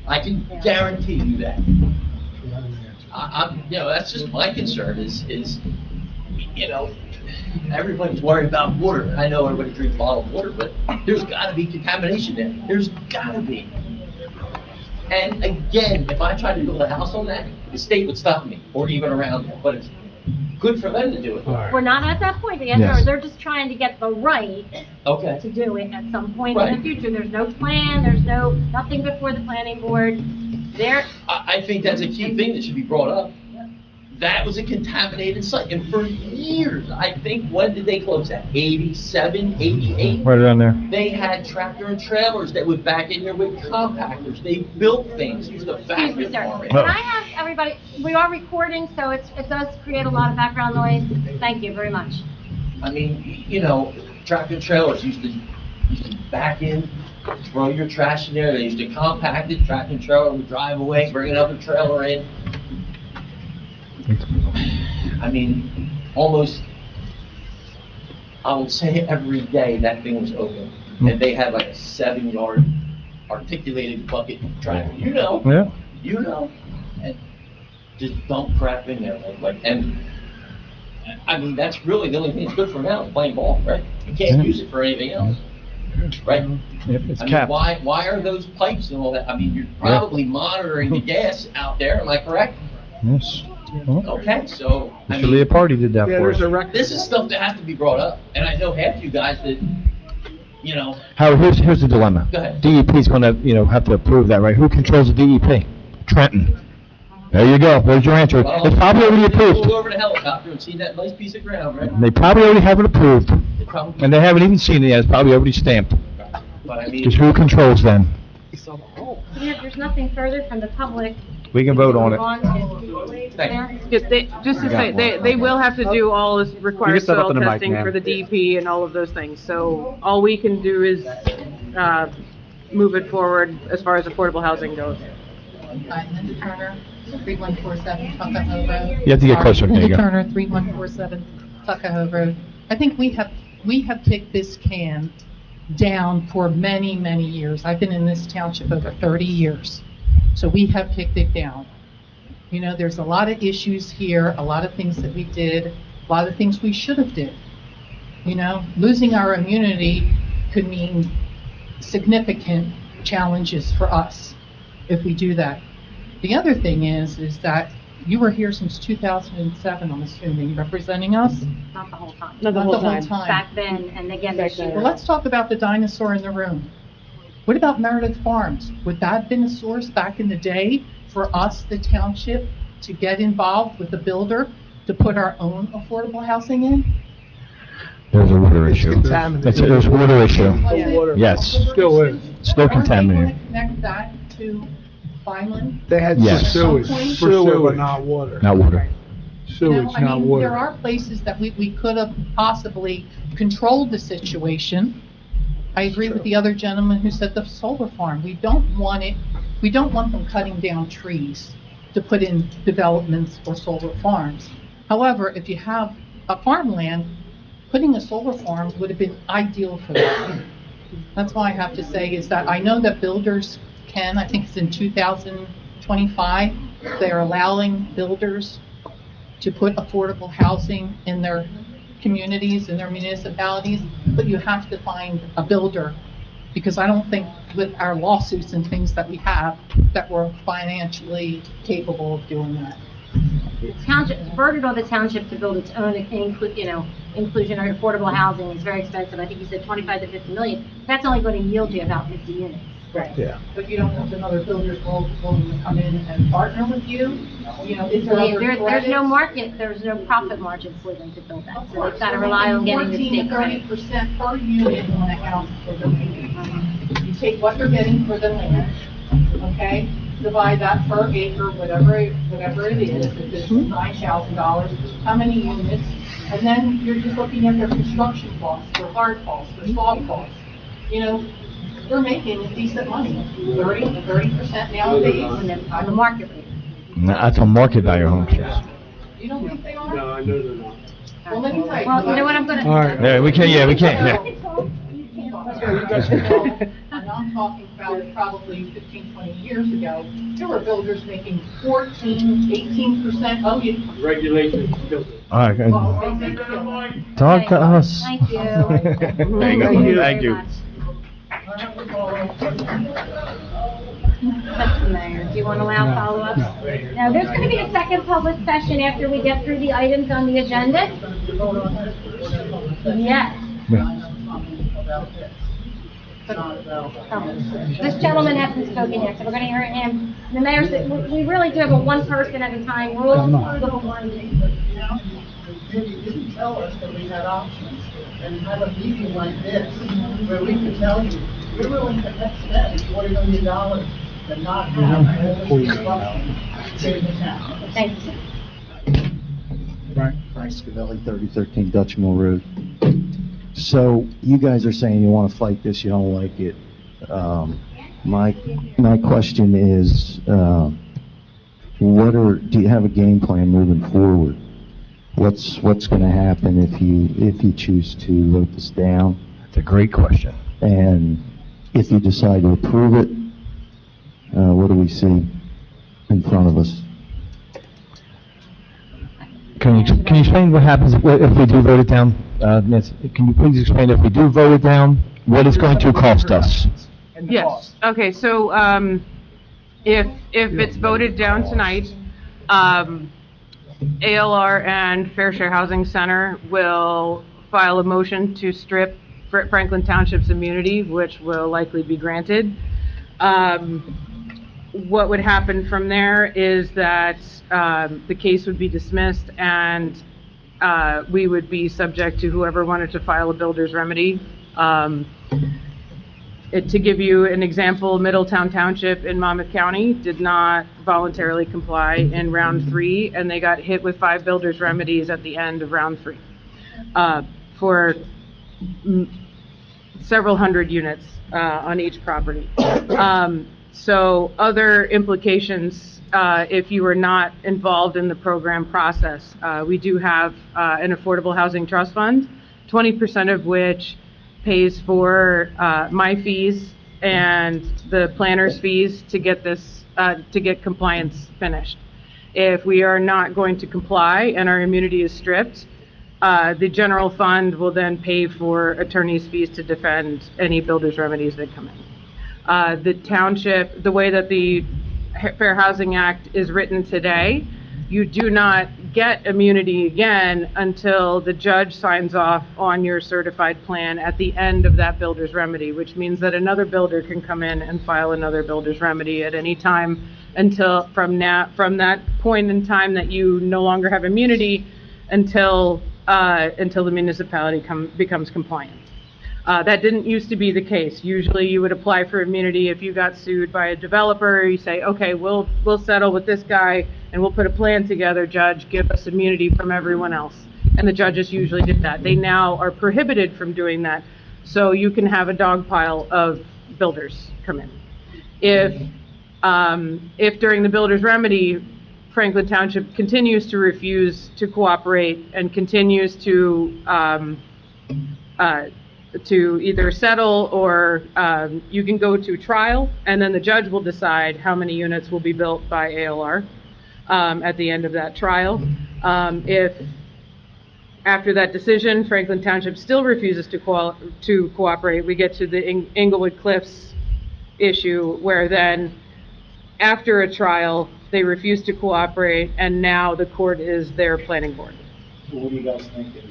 I can guarantee you that. That's just my concern is, everybody's worried about water. I know everybody drinks bottled water, but there's gotta be contamination there. There's gotta be. And again, if I tried to build a house on that, the state would stop me, or even around there, but it's good for them to do it. We're not at that point yet, Yes. they're just trying to get the right Okay. to do it at some point Right. in the future. There's no plan, nothing before the planning board. I think that's a key thing that should be brought up. That was a contaminated site, and for years, I think, when did they close that? 87, 88? Right around there. They had tractor and trailers that would back in here with compactors. They built things, used the Excuse me, factory sir. farm. Can I ask everybody, we are recording, so it does create a lot of background noise. Thank you very much. I mean, tractor and trailers used to back in, throw your trash in there. They used to compact it, tractor and trailer would drive away, bring another trailer in. I mean, almost, I would say every day that thing was open. And they had like a 7-yard articulated bucket driver. Yeah. And just dump crap in there. And I mean, that's really the only thing it's good for now is playing ball, right? You can't use it for anything else, right? Yep, it's I mean, capped. why are those pipes and all that? I mean, you're probably monitoring the gas out there, am I correct? Yes. Okay, so, I Mr. mean, Leopardi did that for us. this is stuff that has to be brought up, and I know half you guys that, Howard, here's the dilemma. Go ahead. DEP's gonna, have to approve that, right? Who controls the DEP? Trenton. There you go. There's your answer. well, It's probably already approved. We'll go over to helicopter and see that nice piece of ground, right? They probably already have it approved. They probably- And they haven't even seen it yet. It's probably already stamped. But I mean, Because who controls them? If there's nothing further from the public. We can vote on it. Just to say, they will have to do all this You required can step up soil to the mic, testing ma'am. for the DEP and all of those things. So all we can do is, move it forward as far as affordable housing goes. Hi, Linda Turner, 3147 Tuckahoe Road. You have to get closer. There you Linda go. Turner, 3147 Tuckahoe Road. I think we have kicked this can down for many, many years. I've been in this township over 30 years, so we have kicked it down. There's a lot of issues here, a lot of things that we did, a lot of things we should have did. Losing our immunity could mean significant challenges for us if we do that. The other thing is that you were here since 2007, I'm assuming, representing us? Not the whole time. Not the whole time. Back then, and again this year. Well, let's talk about the dinosaur in the room. What about Meredith Farms? Would that have been a source back in the day for us, the township, to get involved with the builder to put our own affordable housing in? There's a water issue. There's a water issue. Was it? Yes. Still is. Still Aren't they contaminated. going to connect that to Vineland? They had Yes. sewage, For sewer, but not water. Not water. Sewage, I not mean, water. there are places that we could have possibly controlled the situation. I agree with the other gentleman who said the solar farm. We don't want them cutting down trees to put in developments or solar farms. However, if you have a farmland, putting a solar farm would have been ideal for that. That's why I have to say is that I know that builders can, I think it's in 2025, they're allowing builders to put affordable housing in their communities, in their municipalities, but you have to find a builder, because I don't think with our lawsuits and things that we have, that we're financially capable of doing that. The township, it's burdened on the township to build its own, inclusionary affordable housing. It's very expensive. I think you said 25 to 50 million. That's only going to yield you about 50 units. Yeah. But you don't have another builders willing to come in and partner with you? You know, is there other There's no credits? market, there's no profit margin for them to build that, so they've got to rely on getting the 14 state to credit. 30% per unit on a house for the land. You take what they're getting for the land, okay? Divide that per acre, whatever it is, if it's $9,000, how many units? And then you're just looking at their construction costs, their hard costs, their soft costs. You know, they're making decent money, 30% nowadays. On the market rate. That's a market value homes. You don't think they are? No, I know they're not. Well, let me tell you. Well, you know what I'm gonna. All right. Yeah, we can't, yeah. And I'm talking about probably 15, 20 years ago, there were builders making 14, 18%. Oh, yeah. Regulations killed it. All right, Well, they did kill it. talk to us. Thank you. There you go. Thank you. That's the mayor. Do you want to allow follow-ups? Now, there's going to be a second public session after we get through the items on the agenda. Yes. This gentleman hasn't spoken yet, so we're going to hear him. The mayor said, we really do have a one person at a time rule. You didn't tell us that we had options and have a meeting like this where we could tell you, we're willing to spend $40 million and not have all this disruption in the town. Thank you. Right. Frank Scavelli, 3013 Dutch Mill Road. So you guys are saying you want to fight this, you don't like it. My question is, do you have a game plan moving forward? What's going to happen if you choose to vote this down? That's a great question. And if you decide to approve it, what do we see in front of us? Can you explain what happens if we do vote it down? Nancy, can you please explain if we do vote it down, what it's going to cost us? Yes, okay, so, if it's voted down tonight, ALR and Fair Share Housing Center will file a motion to strip Franklin Township's immunity, which will likely be granted. What would happen from there is that the case would be dismissed and we would be subject to whoever wanted to file a builder's remedy. To give you an example, Middletown Township in Monmouth County did not voluntarily comply in round 3, and they got hit with 5 builder's remedies at the end of round 3 for several hundred units on each property. So other implications, if you are not involved in the program process, we do have an affordable housing trust fund, 20% of which pays for my fees and the planner's fees to get this, to get compliance finished. If we are not going to comply and our immunity is stripped, the general fund will then pay for attorney's fees to defend any builder's remedies that come in. The township, the way that the Fair Housing Act is written today, you do not get immunity again until the judge signs off on your certified plan at the end of that builder's remedy, which means that another builder can come in and file another builder's remedy at any time until from that point in time that you no longer have immunity until the municipality becomes compliant. That didn't used to be the case. Usually you would apply for immunity if you got sued by a developer. You say, okay, we'll settle with this guy and we'll put a plan together, judge, give us immunity from everyone else. And the judges usually did that. They now are prohibited from doing that. So you can have a dog pile of builders come in. If during the builder's remedy, Franklin Township continues to refuse to cooperate and continues to either settle or you can go to trial, and then the judge will decide how many units will be built by ALR at the end of that trial. If after that decision, Franklin Township still refuses to cooperate, we get to the Englewood Cliffs issue, where then after a trial, they refuse to cooperate, and now the court is their planning board. So what are you guys thinking?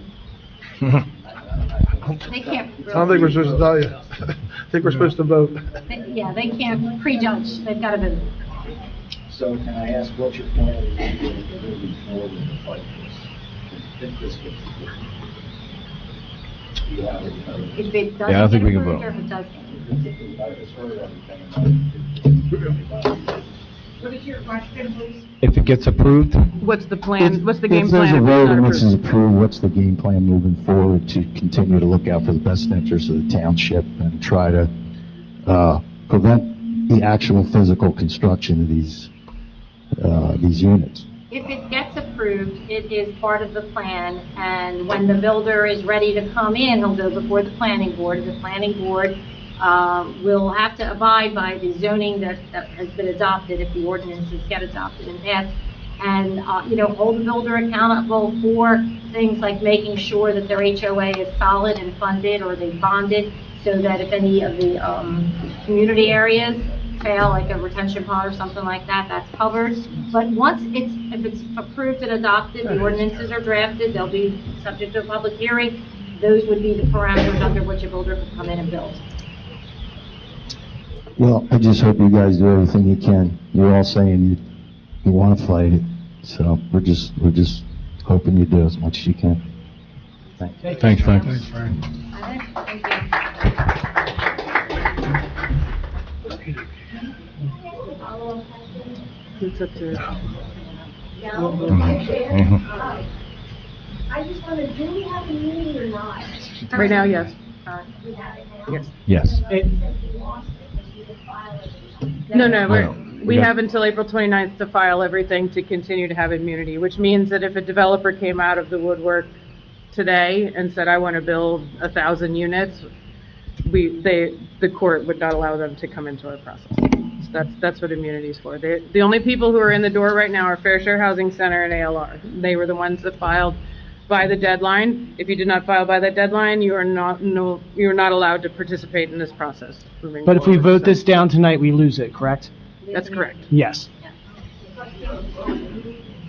They can't. I don't think we're supposed to tell you. think we're supposed to vote. Yeah, they can't prejudge, they've got to vote. So can I ask what your plan is moving forward in the fight if this gets approved? Do you have any other- If it doesn't Yeah, I don't think get we can approved, vote. or if it does. I just heard everything. What is your question, please? If it gets approved, What's the plan, what's the game If there's plan a if road it's not ordinance is approved? approved, what's the game plan moving forward to continue to look out for the best interests of the township and try to prevent the actual physical construction of these units? If it gets approved, it is part of the plan, and when the builder is ready to come in, he'll go before the planning board. The planning board will have to abide by the zoning that has been adopted if the ordinances get adopted and passed, and, hold the builder accountable for things like making sure that their HOA is solid and funded, or they bonded, so that if any of the community areas fail, like a retention pond or something like that, that's covered. But if it's approved and adopted, the ordinances are drafted, they'll be subject to a public hearing. Those would be the parameters under which a builder could come in and build. Well, I just hope you guys do everything you can. You're all saying you want to fight it, so we're just hoping you do as much as you can. Thank you. thanks, Frank. Thanks, Frank. Thank you. It's up to, I just wondered, do we have a meeting or not? right now, yes. We have it now? Yes. No, we We got- have until April 29th to file everything to continue to have immunity, which means that if a developer came out of the woodwork today and said, I want to build 1,000 units, the court would not allow them to come into our process. So that's what immunity is for. The only people who are in the door right now are Fair Share Housing Center and ALR. They were the ones that filed by the deadline. If you did not file by that deadline, you are not allowed to participate in this process. moving But if we forward. vote this down tonight, we lose it, correct? That's correct. Yes.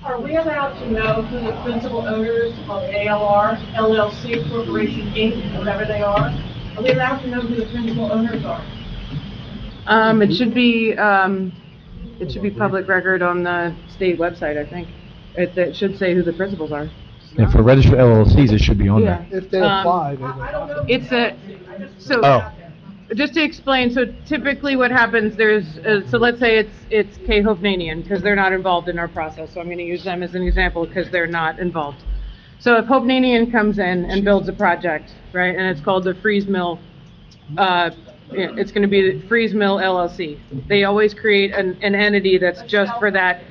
Are we allowed to know who the principal owners of ALR, LLC, Corporation, Inc., whatever they are? Are we allowed to know who the principal owners are? It should be public record on the state website, I think. It should say who the principals are. And for registered LLCs, it should be on there. If they apply, they I don't know. Just to explain, so typically what happens, so let's say it's K. Hovnanian, because they're not involved in our process, so I'm going to use them as an example because they're not involved. So if Hovnanian comes in and builds a project, right, and it's called the Freeze Mill, it's going to be the Freeze Mill LLC. They always create an entity that's just for that.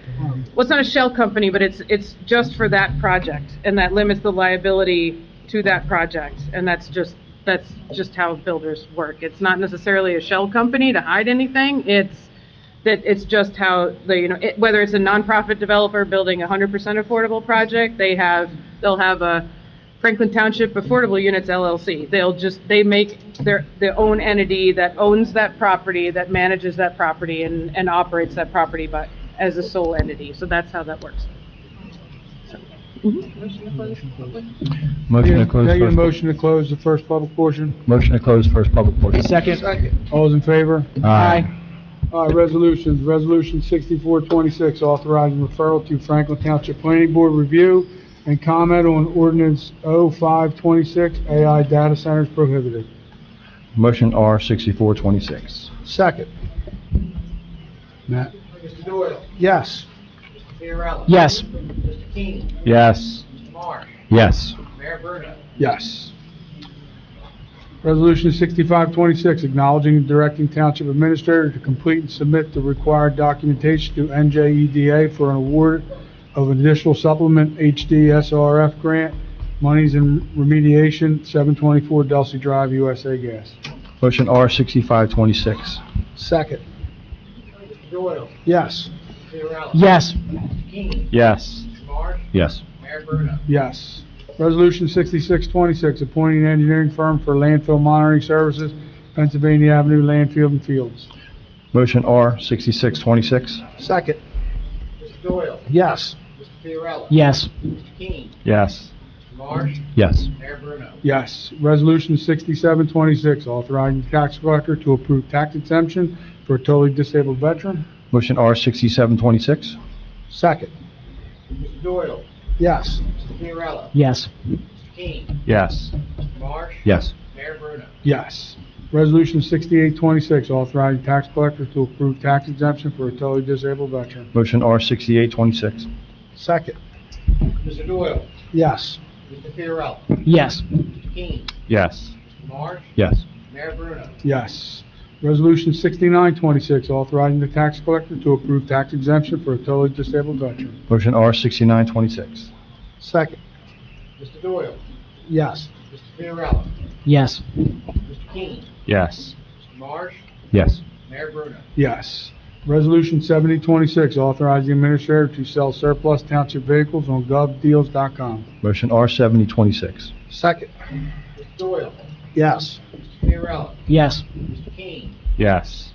Well, it's not a shell company, but it's just for that project, and that limits the liability to that project, and that's just how builders work. It's not necessarily a shell company to hide anything. It's just how whether it's a nonprofit developer building a 100% affordable project, they'll have a Franklin Township Affordable Units LLC. They make their own entity that owns that property, that manages that property, and operates that property as a sole entity. So that's how that works. Motion to close Can I get a first. motion to close the first public portion? Motion to close first public portion. Second. All those in favor? Aye. All right, resolutions. Resolution 6426, authorizing referral to Franklin Township Planning Board review and comment on ordinance 0526, AI data centers prohibited. Motion R 6426. Second. Matt? Mr. Doyle? Yes. Mr. Fiorello? Yes. Mr. King? Yes. Mr. Marsh? Yes. Mayor Bruno? Yes. Resolution 6526, acknowledging and directing Township Administrator to complete and submit the required documentation to NJEDA for an award of an additional supplement HDSRF grant, Monies and Remediation, 724 Delsea Drive, USA Gas. Motion R 6526. Second. Mr. Doyle? Yes. Mr. Fiorello? Yes. Mr. King? Yes. Mr. Marsh? Yes. Mayor Bruno? Yes. Resolution 6626, appointing an engineering firm for landfill monitoring services, Pennsylvania Avenue, Landfill and Fields. Motion R 6626. Second. Mr. Doyle? Yes. Mr. Fiorello? Yes. Mr. King? Yes. Mr. Marsh? Yes. Mayor Bruno? Yes. Resolution 6726, authorizing the tax collector to approve tax exemption for a totally disabled veteran. Motion R 6726. Second. Mr. Doyle? Yes. Mr. Fiorello? Yes. Mr. King? Yes. Mr. Marsh? Yes. Mayor Bruno? Yes. Resolution 6826, authorizing tax collector to approve tax exemption for a totally disabled veteran. Motion R 6826. Second. Mr. Doyle? Yes. Mr. Fiorello? Yes. Mr. King? Yes. Mr. Marsh? Yes. Mayor Bruno? Yes. Resolution 6926, authorizing the tax collector to approve tax exemption for a totally disabled veteran. Motion R 6926. Second. Mr. Doyle? Yes. Mr. Fiorello? Yes. Mr. King? Yes. Mr. Marsh? Yes. Mayor Bruno? Yes. Resolution 7026, authorizing the administrator to sell surplus township vehicles on govdeals.com. Motion R 7026. Second. Mr. Doyle? Yes. Mr. Fiorello? Yes. Mr. King? Yes.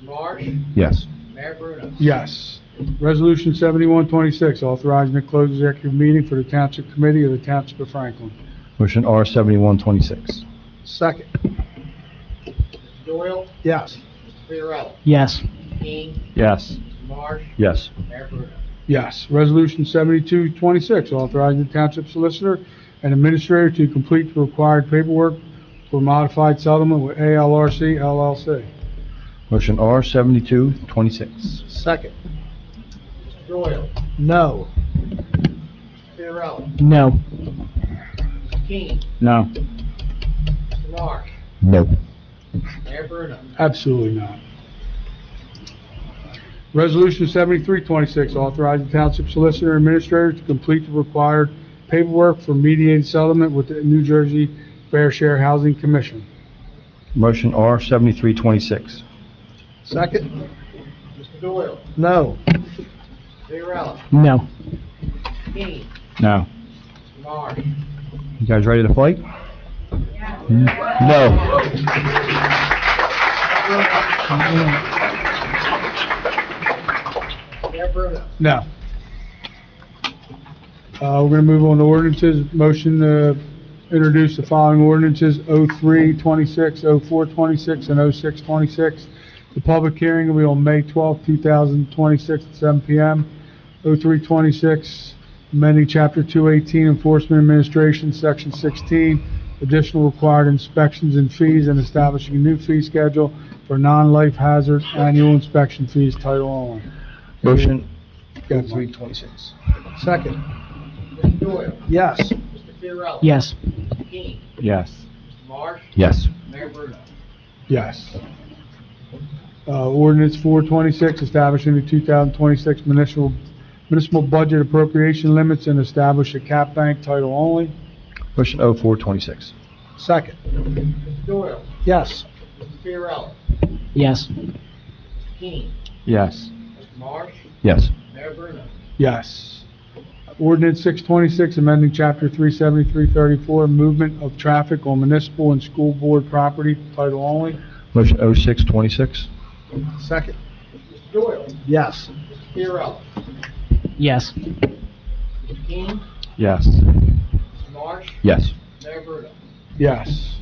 Mr. Marsh? Yes. Mayor Bruno? Yes. Resolution 7126, authorizing the closed executive meeting for the Township Committee of the Township of Franklin. Motion R 7126. Second. Mr. Doyle? Yes. Mr. Fiorello? Yes. Mr. King? Yes. Mr. Marsh? Yes. Mayor Bruno? Yes. Resolution 7226, authorizing the Township Solicitor and Administrator to complete the required paperwork for modified settlement with ALRC LLC. Motion R 7226. Second. Mr. Doyle? No. Mr. Fiorello? No. Mr. King? No. Mr. Marsh? No. Mayor Bruno? Absolutely not. Resolution 7326, authorizing Township Solicitor and Administrator to complete the required paperwork for mediated settlement with the New Jersey Fair Share Housing Commission. Motion R 7326. Second. Mr. Doyle? No. Fiorello? No. Mr. King? No. Mr. Marsh? You guys ready to fight? No. Mayor Bruno? No. We're going to move on to ordinances. Motion to introduce the following ordinances: 0326, 0426, and 0626. The public hearing will be on May 12, 2026 at 7 p.m. 0326, amending Chapter 218, Enforcement Administration, Section 16, additional required inspections and fees, and establishing a new fee schedule for non-life hazard annual inspection fees, title only. Motion Go ahead, Mike. 326. Second. Mr. Doyle? Yes. Mr. Fiorello? Yes. Mr. King? Yes. Mr. Marsh? Yes. Mayor Bruno? Yes. Ordinance 426, establishing the 2026 municipal budget appropriation limits and establish a cap bank, title only. Motion O 426. Second. Mr. Doyle? Yes. Mr. Fiorello? Yes. Mr. King? Yes. Mr. Marsh? Yes. Mayor Bruno? Yes. Ordinance 626, amending Chapter 37334, movement of traffic on municipal and school board property, title only. Motion O 626. Second. Mr. Doyle? Yes. Mr. Fiorello? Yes. Mr. King? Yes. Mr. Marsh? Yes. Mayor Bruno? Yes.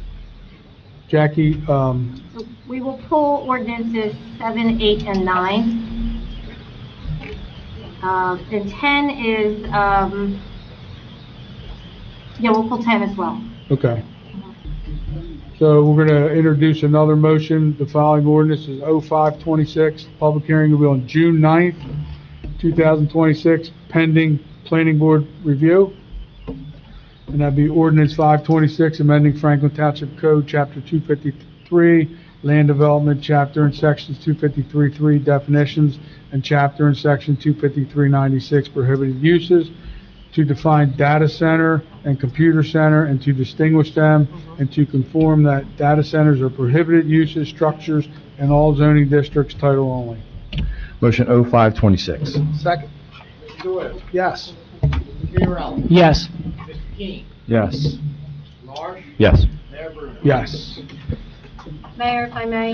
Jackie, So we will pull ordinances 7, 8, and 9. And 10 is, we'll pull 10 as well. okay. So we're going to introduce another motion. The following ordinance is 0526. Public hearing will be on June 9th, 2026, pending planning board review. And that'd be ordinance 526, amending Franklin Township Code, Chapter 253, Land Development, Chapter and Sections 253.3, Definitions, and Chapter and Section 253.96, Prohibited Uses, to define data center and computer center and to distinguish them and to conform that data centers are prohibited uses, structures, in all zoning districts, title only. Motion O 526. Second. Mr. Doyle? Yes. Mr. Fiorello? Yes. Mr. King? Yes. Mr. Marsh? Yes. Mayor Bruno? Yes. Mayor, if I may.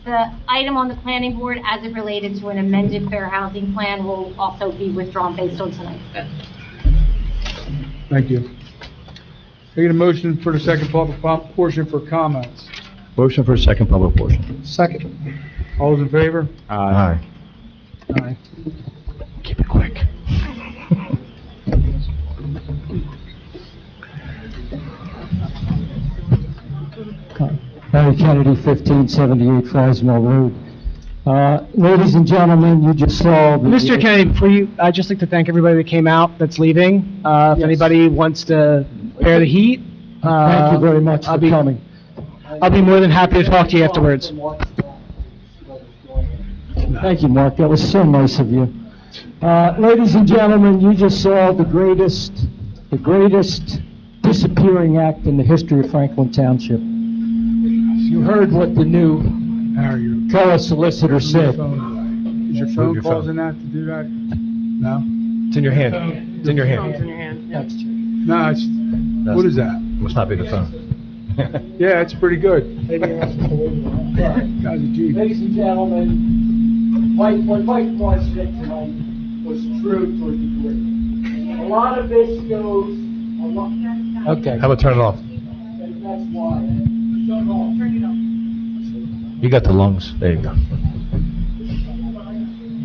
The item on the planning board as it related to an amended fair housing plan will also be withdrawn based on tonight's vote. Thank you. Can I get a motion for the second public portion for comments? Motion for second public portion. Second. All those in favor? Aye. Aye. Keep it quick. Harry Kennedy, 1578 Frismore Road. Ladies and gentlemen, you just saw the... Mr. Kennedy, before you, I'd just like to thank everybody that came out that's leaving. If anybody wants to bear the heat, Thank you very much for coming. I'll be more than happy to talk to you afterwards. Thank you, Mark. That was so nice of you. Ladies and gentlemen, you just saw the greatest disappearing act in the history of Franklin Township. You heard what the new fellow solicitor said. Is your phone causing that to do that? No? It's in your hand. It's in your hand. Phone's in your hand. Yeah. No, it's, what is that? Must not be the phone. Yeah, it's pretty good. Ladies and gentlemen, what Mike Moore said tonight was true to a degree. A lot of this goes, okay. How about turn it off? That's why. You got the lungs. There you go.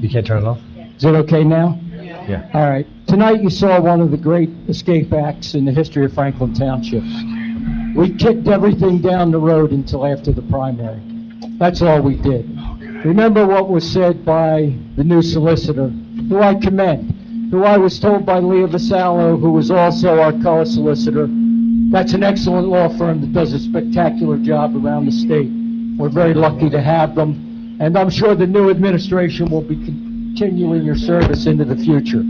You can't turn it off? Is it okay now? Yeah. All right. Tonight you saw one of the great escape acts in the history of Franklin Township. We kicked everything down the road until after the primary. That's all we did. Remember what was said by the new solicitor, who I commend, who I was told by Leah Vasallo, who was also our co-solicitor. That's an excellent law firm that does a spectacular job around the state. We're very lucky to have them, and I'm sure the new administration will be continuing your service into the future.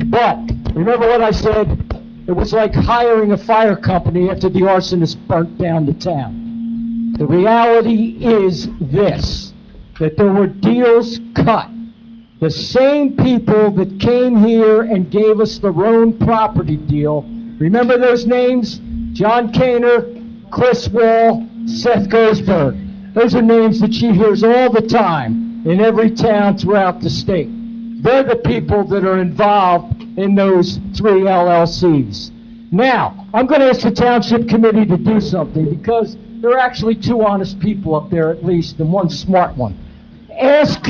But, remember what I said? It was like hiring a fire company after the arsonist burnt down the town. The reality is this, that there were deals cut. The same people that came here and gave us the Roan property deal, remember those names? John Kaner, Chris Wall, Seth Gersberg. Those are names that she hears all the time in every town throughout the state. They're the people that are involved in those 3 LLCs. Now, I'm going to ask the Township Committee to do something because there are actually 2 honest people up there at least and 1 smart one. Ask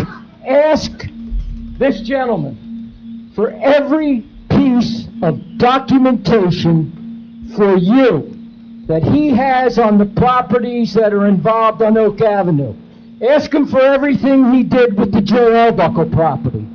this gentleman for every piece of documentation for you that he has on the properties that are involved on Oak Avenue. Ask him for everything he did with the Joe Arbuckle property.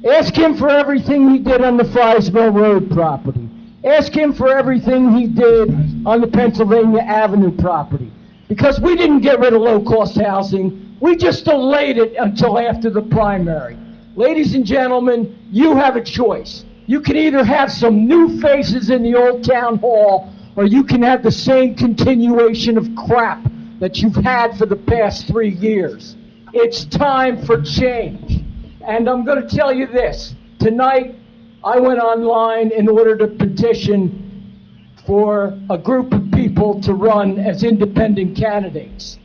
Ask him for everything he did on the Frisville Road property. Ask him for everything he did on the Pennsylvania Avenue property. Because we didn't get rid of low-cost housing, we just delayed it until after the primary. Ladies and gentlemen, you have a choice. You can either have some new faces in the old town hall, or you can have the same continuation of crap that you've had for the past 3 years. It's time for change. And I'm going to tell you this. Tonight, I went online in order to petition for a group of people to run as independent candidates.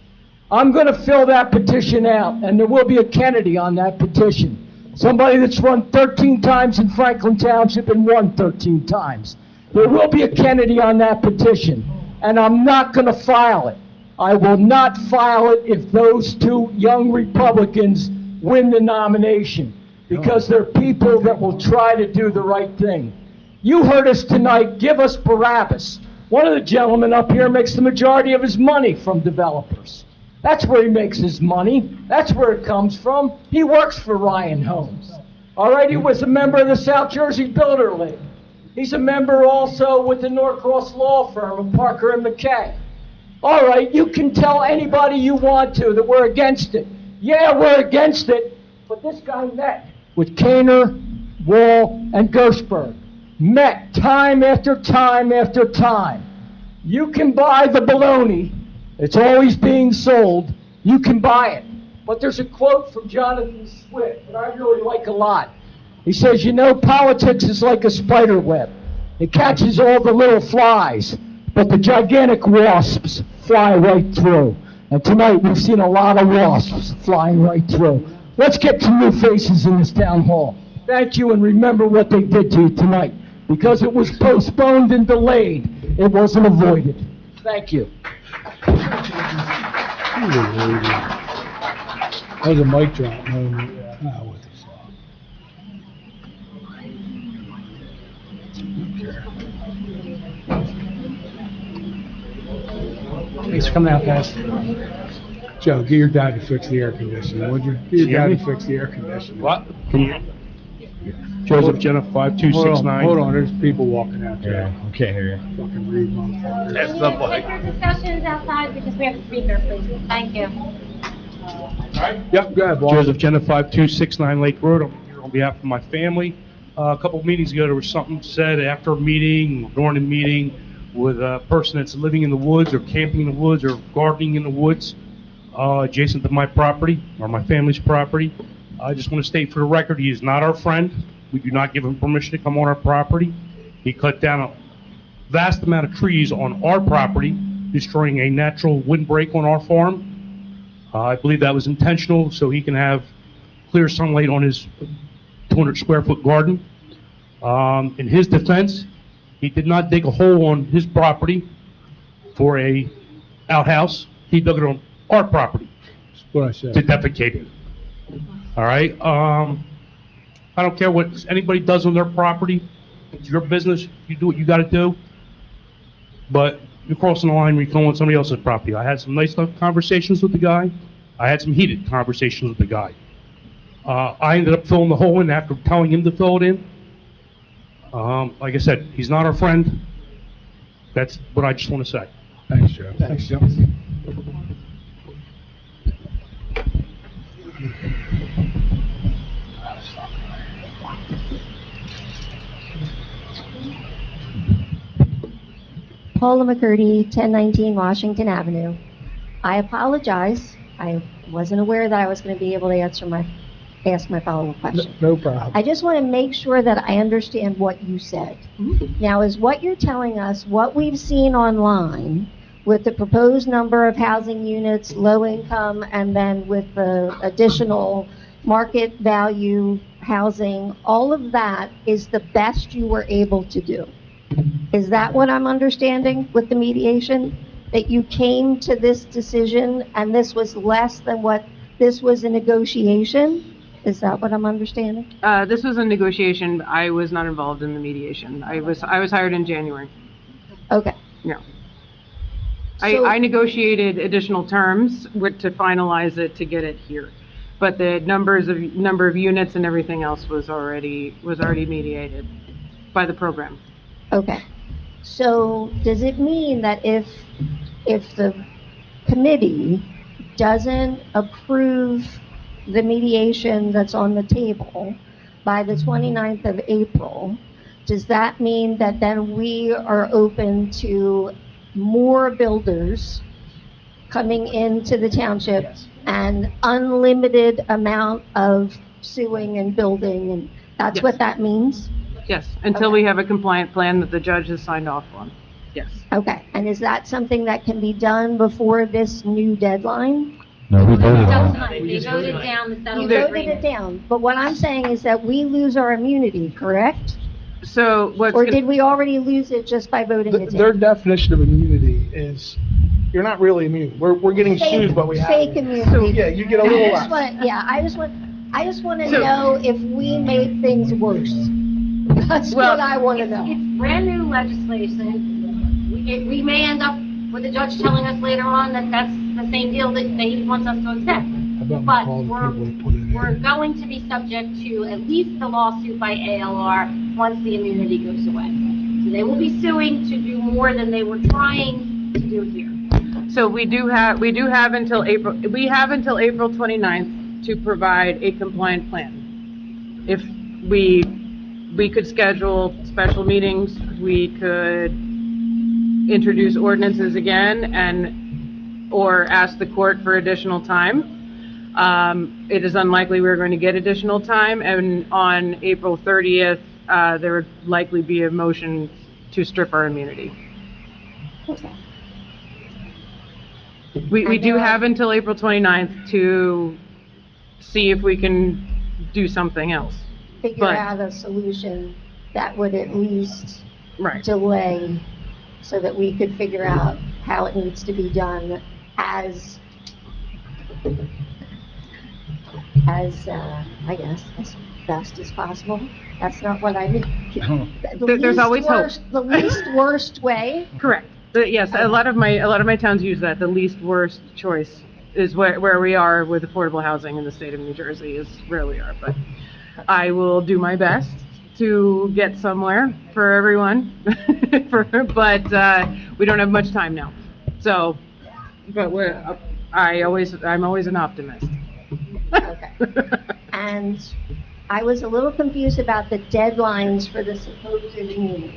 I'm going to fill that petition out, and there will be a Kennedy on that petition. Somebody that's run 13 times in Franklin Township and won 13 times. There will be a Kennedy on that petition, and I'm not going to file it. I will not file it if those 2 young Republicans win the nomination, because they're people that will try to do the right thing. You heard us tonight, give us Barabbas. One of the gentlemen up here makes the majority of his money from developers. That's where he makes his money. That's where it comes from. He works for Ryan Homes. All right, he was a member of the South Jersey Builder League. He's a member also with the Norcross Law Firm of Parker and McKay. All right, you can tell anybody you want to that we're against it. Yeah, we're against it, but this guy met with Kaner, Wall, and Gersberg. Met time after time after time. You can buy the baloney. It's always being sold. You can buy it. But there's a quote from Jonathan Swift that I really like a lot. He says, you know, politics is like a spider web. It catches all the little flies, but the gigantic wasps fly right through. And tonight, we've seen a lot of wasps flying right through. Let's get some new faces in this town hall. Thank you, and remember what they did to you tonight. Because it was postponed and delayed, it wasn't avoided. Thank you. That was a mic drop. Thanks for coming out, guys. Joe, get your dad to fix the air conditioning, would you? Get your dad to fix the air conditioning. What? Joseph Jenna, 5269. Hold on, there's people walking out there. Yeah, I can't hear you. Fucking rude motherfuckers. That's Can the you point. take your discussions outside because we have a speaker, please? Thank you. Yep, go ahead, boss. Joseph Jenna, 5269 Lake Road. I'm here on behalf of my family. A couple of meetings ago, there was something said after a meeting, or during a meeting, with a person that's living in the woods, or camping in the woods, or gardening in the woods, adjacent to my property, or my family's property. I just want to state for the record, he is not our friend. We do not give him permission to come on our property. He cut down a vast amount of trees on our property, destroying a natural windbreak on our farm. I believe that was intentional, so he can have clear sunlight on his 200 square foot garden. In his defense, he did not dig a hole on his property for a outhouse. He dug it on our property That's what I said. to defecate it. All right. I don't care what anybody does on their property. It's your business. You do what you got to do. But you're crossing the line when you go on somebody else's property. I had some nice conversations with the guy. I had some heated conversations with the guy. I ended up filling the hole in after telling him to fill it in. Like I said, he's not our friend. That's what I just want to say. Thanks, Joe. Thanks, Joe. Paula McCurdy, 1019 Washington Avenue. I apologize. I wasn't aware that I was going to be able to ask my follow-up question. No problem. I just want to make sure that I understand what you said. Now, is what you're telling us what we've seen online with the proposed number of housing units, low income, and then with the additional market value housing, all of that is the best you were able to do? Is that what I'm understanding with the mediation? That you came to this decision and this was less than what, this was a negotiation? Is that what I'm understanding? This was a negotiation. I was not involved in the mediation. I was hired in January. Okay. Yeah. So- I negotiated additional terms to finalize it to get it here. But the number of units and everything else was already mediated by the program. Okay. So does it mean that if the committee doesn't approve the mediation that's on the table by the 29th of April, does that mean that then we are open to more builders coming into the township and unlimited amount of suing and building, and that's Yes. what that means? Yes, until we have a compliant plan that the judge has signed off on. Yes. Okay, and is that something that can be done before this new deadline? No, we voted on it. They voted down the You settlement voted agreement. it down, but what I'm saying is that we lose our immunity, correct? So what's Or gonna- did we already lose it just by voting it Their down? definition of immunity is, you're not really immune. We're getting sued, but we have. Fake immunity. Yeah, you get a little I less. just want to know if we made things worse. That's what I want to know. It's brand new legislation. We may end up with the judge telling us later on that that's the same deal that he wants us to accept. But we're going to be subject to at least the lawsuit by ALR once the immunity goes away. So they will be suing to do more than they were trying to do here. So we do have until April 29th to provide a compliant plan. If we could schedule special meetings, we could introduce ordinances again or ask the court for additional time. It is unlikely we're going to get additional time, and on April 30th, there would likely be a motion to strip our immunity. Okay. We And do there are- have until April 29th to see if we can do something else. Figure But- out a solution that would at least Right. delay so that we could figure out how it needs to be done as, I guess, as best as possible. That's not what I mean. There's always hope. The least worst way. Correct. Yes, a lot of my towns use that. The least worst choice is where we are with affordable housing in the state of New Jersey is where we are. But I will do my best to get somewhere for everyone. But we don't have much time now. So, but I'm always an optimist. Okay. And I was a little confused about the deadlines for the supposed meeting.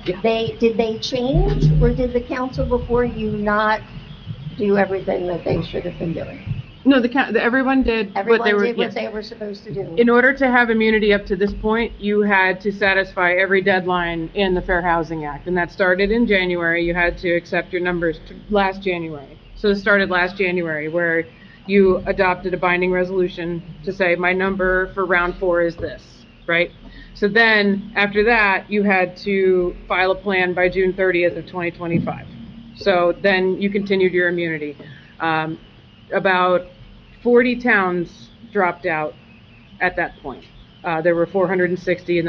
Did they change, or did the council before you not do everything that they should have been doing? No, everyone did what they were. Everyone did yes. what they were supposed to do. In order to have immunity up to this point, you had to satisfy every deadline in the Fair Housing Act, and that started in January. You had to accept your numbers last January. So it started last January, where you adopted a binding resolution to say, my number for round 4 is this, right? So then, after that, you had to file a plan by June 30th of 2025. So then you continued your immunity. About 40 towns dropped out at that point. There were 460, and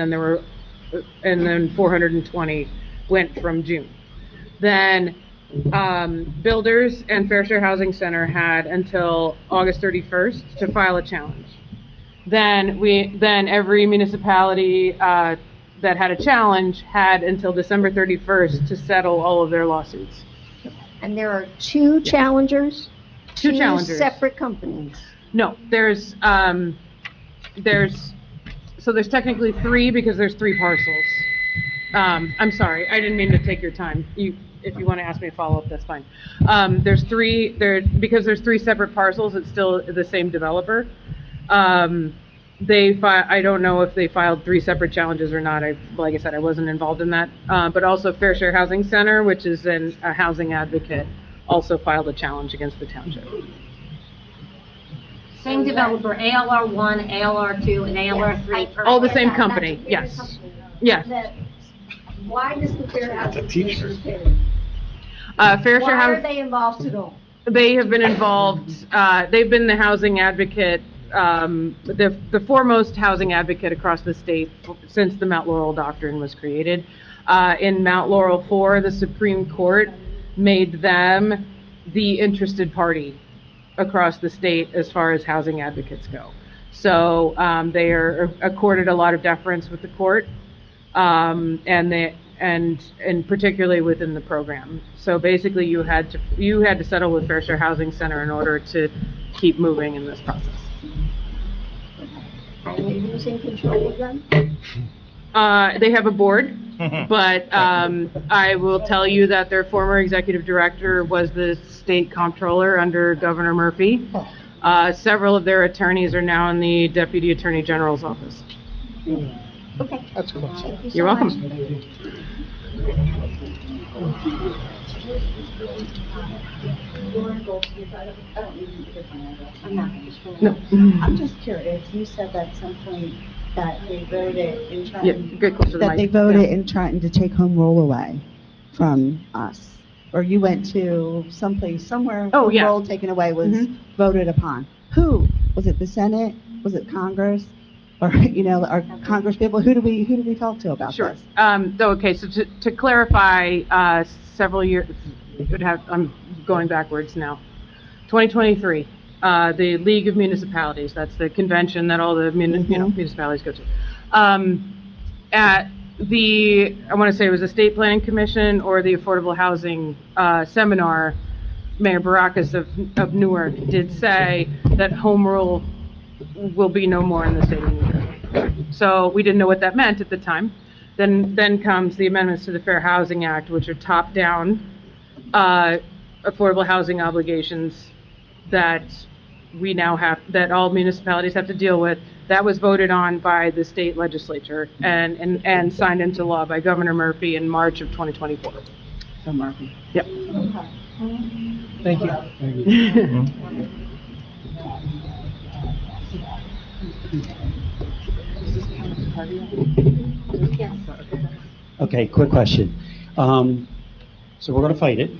then 420 went from June. Then builders and Fair Share Housing Center had until August 31st to file a challenge. Then every municipality that had a challenge had until December 31st to settle all of their lawsuits. And there are 2 challengers? Two challengers. Separate companies? No, there's technically 3 because there's 3 parcels. I'm sorry, I didn't mean to take your time. If you want to ask me a follow-up, that's fine. There's 3, because there's 3 separate parcels, it's still the same developer. I don't know if they filed 3 separate challenges or not. Like I said, I wasn't involved in that. But also Fair Share Housing Center, which is a housing advocate, also filed a challenge against the township. Same developer, ALR 1, ALR 2, and ALR 3. All the same company, yes. Yes. Why does the Fair Housing Commission care? Fair Share Why Housing. are they involved at all? They have been involved, they've been the housing advocate, the foremost housing advocate across the state since the Mount Laurel Doctrine was created. In Mount Laurel 4, the Supreme Court made them the interested party across the state as far as housing advocates go. So they are accorded a lot of deference with the court, and particularly within the program. So basically, you had to settle with Fair Share Housing Center in order to keep moving in this process. Are you losing control of them? They have a board, but I will tell you that their former executive director was the state comptroller under Governor Murphy. Several of their attorneys are now in the Deputy Attorney General's office. Okay. That's cool. Thank you so You're welcome. much. No. I'm just curious, you said at some point that they voted in Yeah, Trenton, get closer to the that they mic. voted Yeah. in Trenton to take home roll away from us. Or you went to someplace, somewhere, Oh, home yeah. roll taken away was Mhm. voted upon. Who? Was it the Senate? Was it Congress? Or, you know, our Congress people? Who do we talk to about Sure. this? Okay, so to clarify, several years, I'm going backwards now. 2023, the League of Municipalities, that's the convention that all the municipalities go to. At I want to say it was the State Planning Commission or the Affordable Housing Seminar, Mayor Baracus of Newark did say that home rule will be no more in the state of New Jersey. So we didn't know what that meant at the time. Then comes the amendments to the Fair Housing Act, which are top-down affordable housing obligations that we now have, that all municipalities have to deal with. That was voted on by the state legislature and signed into law by Governor Murphy in March of 2024. So Murphy. Yep. Okay. Thank you. Okay, quick question. So we're gonna fight it,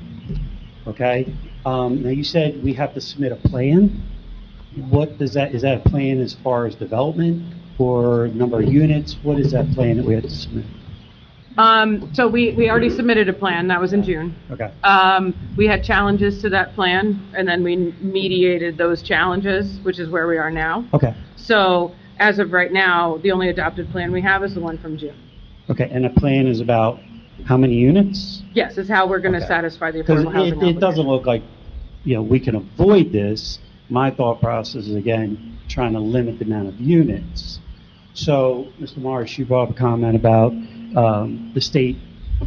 okay? Now you said we have to submit a plan. What does that, is that a plan as far as development or number of units? What is that plan that we have to submit? So we already submitted a plan, that was in June. Okay. We had challenges to that plan, and then we mediated those challenges, which is where we are now. Okay. So as of right now, the only adopted plan we have is the one from June. Okay, and the plan is about how many units? Yes, is how we're gonna Okay. satisfy the Because affordable housing it obligation. doesn't look like, you know, we can avoid this. My thought process is, again, trying to limit the amount of units. So, Mr. Morris, you brought up a comment about the state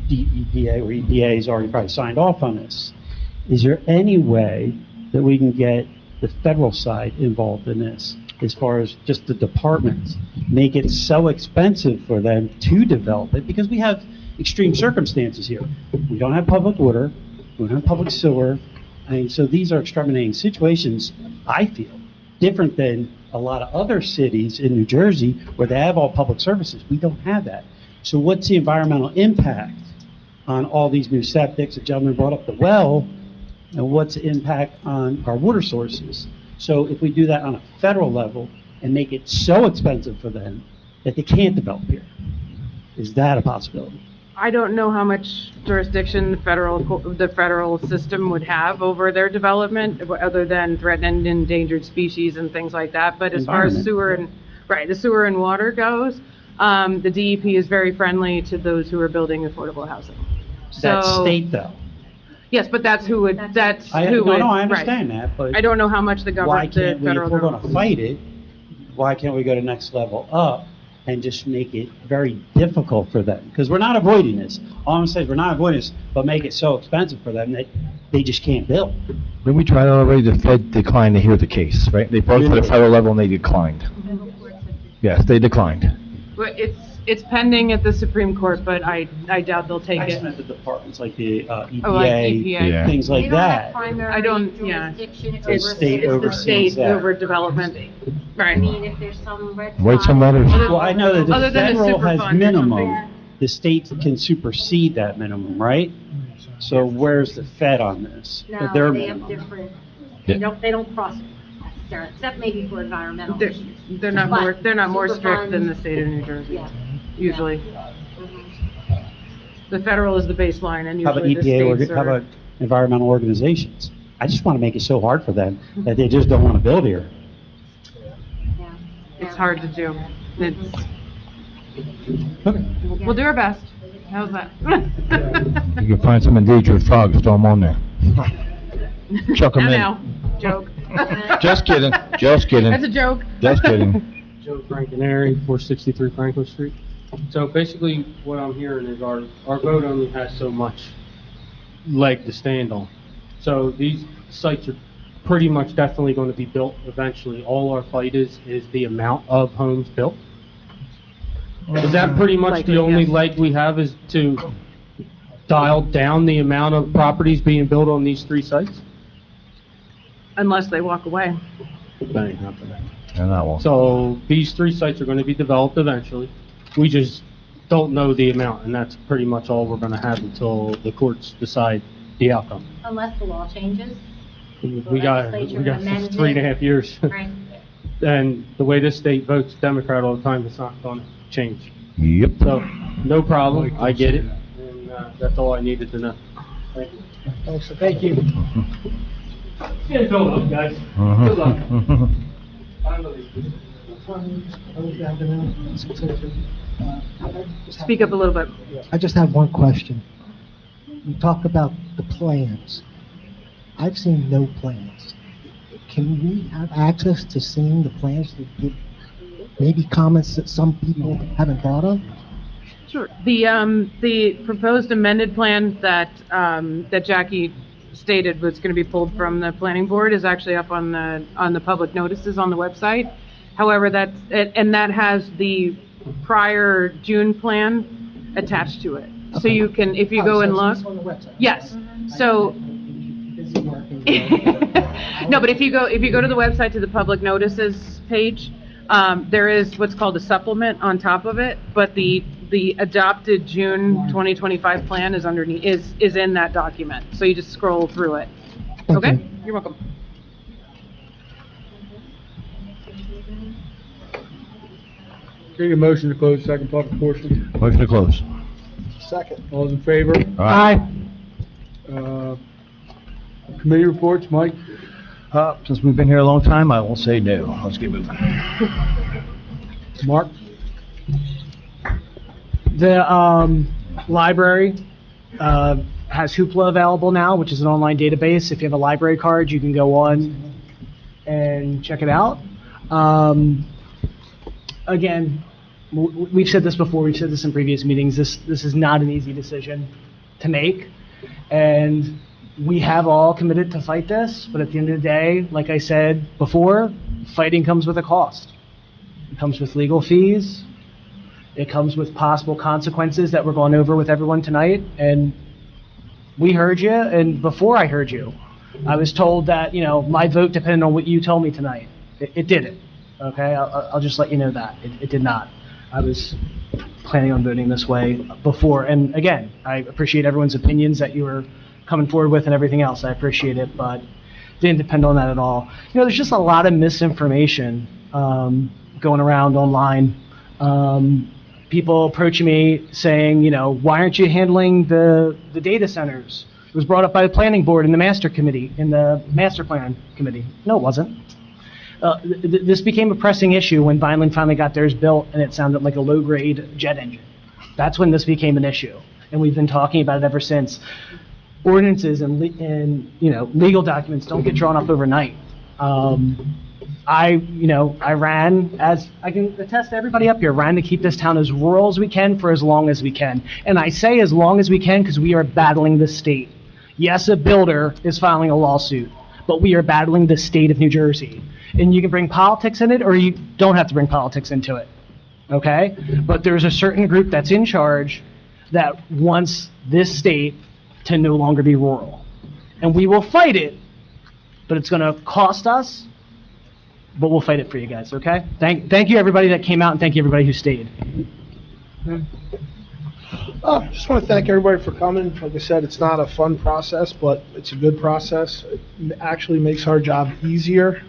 DEDA or EPA has already probably signed off on this. Is there any way that we can get the federal side involved in this, as far as just the departments, make it so expensive for them to develop it? Because we have extreme circumstances here. We don't have public water, we don't have public sewer. I mean, so these are exterminating situations, I feel, different than a lot of other cities in New Jersey where they have all public services. We don't have that. So what's the environmental impact on all these new septics? The gentleman brought up the well, and what's the impact on our water sources? So if we do that on a federal level and make it so expensive for them that they can't develop here, is that a possibility? I don't know how much jurisdiction the federal system would have over their development, other than threatened and endangered species and things like that. But as far as the sewer and water goes, the DEP is very friendly to those who are building affordable housing. That's So- state though. Yes, but that's who would, I understand right. that, but I don't know how much the why government, the can't we, if federal we're government. gonna fight it, why can't we go to next level up and just make it very difficult for them? Because we're not avoiding this. All I'm saying is we're not avoiding this, but make it so expensive for them that they just can't build. When we tried already, the Fed declined to hear the case, right? They brought it to the federal level and they declined. Yes, they declined. But it's pending at the Supreme Court, but I doubt they'll take I it. just meant the departments like the EPA, Oh, like EPA. Yeah. things like that. I don't, yeah. Jurisdiction The over state It's the oversees state that. over development. Right. I mean, if there's some red Wait some flags- letters. Well, I know that Other the than the federal has Superfund or something. minimum, the states can supersede that minimum, right? So where's the Fed on this? No, Their they have minimum. different, Yeah. they don't prosecute necessarily, except maybe for environmental They're, issues. they're not But more, they're not more strict than the Superfund- state of New Jersey, Yeah. usually. Mhm. The federal is the baseline, and How about usually the EPA, states how are. about environmental organizations? I just want to make it so hard for them that they just don't want to build here. Yeah. It's hard to do. It's, Okay. we'll do our best. How's that? You can find some endangered frogs, throw them on there. Chuck them in. Now, joke. Just kidding, just kidding. That's a joke. Just kidding. Joe Frankenary, 463 Franklin Street. So basically, what I'm hearing is our vote only has so much leg to stand on. So these sites are pretty much definitely going to be built eventually. All our fight is the amount of homes built. Is that pretty much Likely, the only yes. leg we have, is to dial down the amount of properties being built on these three sites? Unless they walk away. That ain't happening. And that one. So these three sites are going to be developed eventually. We just don't know the amount, and that's pretty much all we're going to have until the courts decide the outcome. Unless the law changes. We got legislature amends it. 3.5 years. Right. And the way this state votes Democrat all the time, it's not going to change. Yep. So, no problem, I get it, and that's all I needed to know. Thank you. Thank you. Get going up, guys. Mhm. Good luck. Speak up a little bit. I just have one question. You talk about the plans. I've seen no plans. Can we have access to seeing the plans to give maybe comments that some people haven't thought of? Sure. The proposed amended plan that, that Jackie stated was going to be pulled from the planning board is actually up on the public notices on the website. However, that has the prior June plan attached to it. So you can, if you go and look. It's on the website. Yes. So, Busy working No, but if you go to the website to the public notices page, there is what's called a supplement on top of it, but the adopted June 2025 plan is underneath, is in that document. So you just scroll through it. Okay? You're welcome. Take a motion to close the second public portion. Motion to close. Second. All those in favor? Aye. Committee reports, Mike? Since we've been here a long time, I will say no. Let's get moving. Mark? The library has Hoopla available now, which is an online database. If you have a library card, you can go on and check it out. Again, we've said this before, we've said this in previous meetings, this is not an easy decision to make, and we have all committed to fight this, but at the end of the day, like I said before, fighting comes with a cost. It comes with legal fees, it comes with possible consequences that we're going over with everyone tonight, and we heard you, and before I heard you, I was told that, my vote depended on what you told me tonight. It didn't. Okay, I'll just let you know that. It did not. I was planning on voting this way before, and again, I appreciate everyone's opinions that you were coming forward with and everything else. I appreciate it, but it didn't depend on that at all. There's just a lot of misinformation going around online. People approaching me saying, why aren't you handling the data centers? It was brought up by the planning board in the master plan committee. No, it wasn't. This became a pressing issue when Vineland finally got theirs built and it sounded like a low-grade jet engine. That's when this became an issue, and we've been talking about it ever since. Ordinances and legal documents don't get drawn up overnight. I ran, as I can attest to everybody up here, ran to keep this town as rural as we can for as long as we can. And I say as long as we can because we are battling the state. Yes, a builder is filing a lawsuit, but we are battling the state of New Jersey. And you can bring politics in it, or you don't have to bring politics into it, okay? But there's a certain group that's in charge that wants this state to no longer be rural. And we will fight it, but it's gonna cost us, but we'll fight it for you guys, okay? Thank you, everybody that came out, and thank you, everybody who stayed. Just want to thank everybody for coming. Like I said, it's not a fun process, but it's a good process. It actually makes our job easier.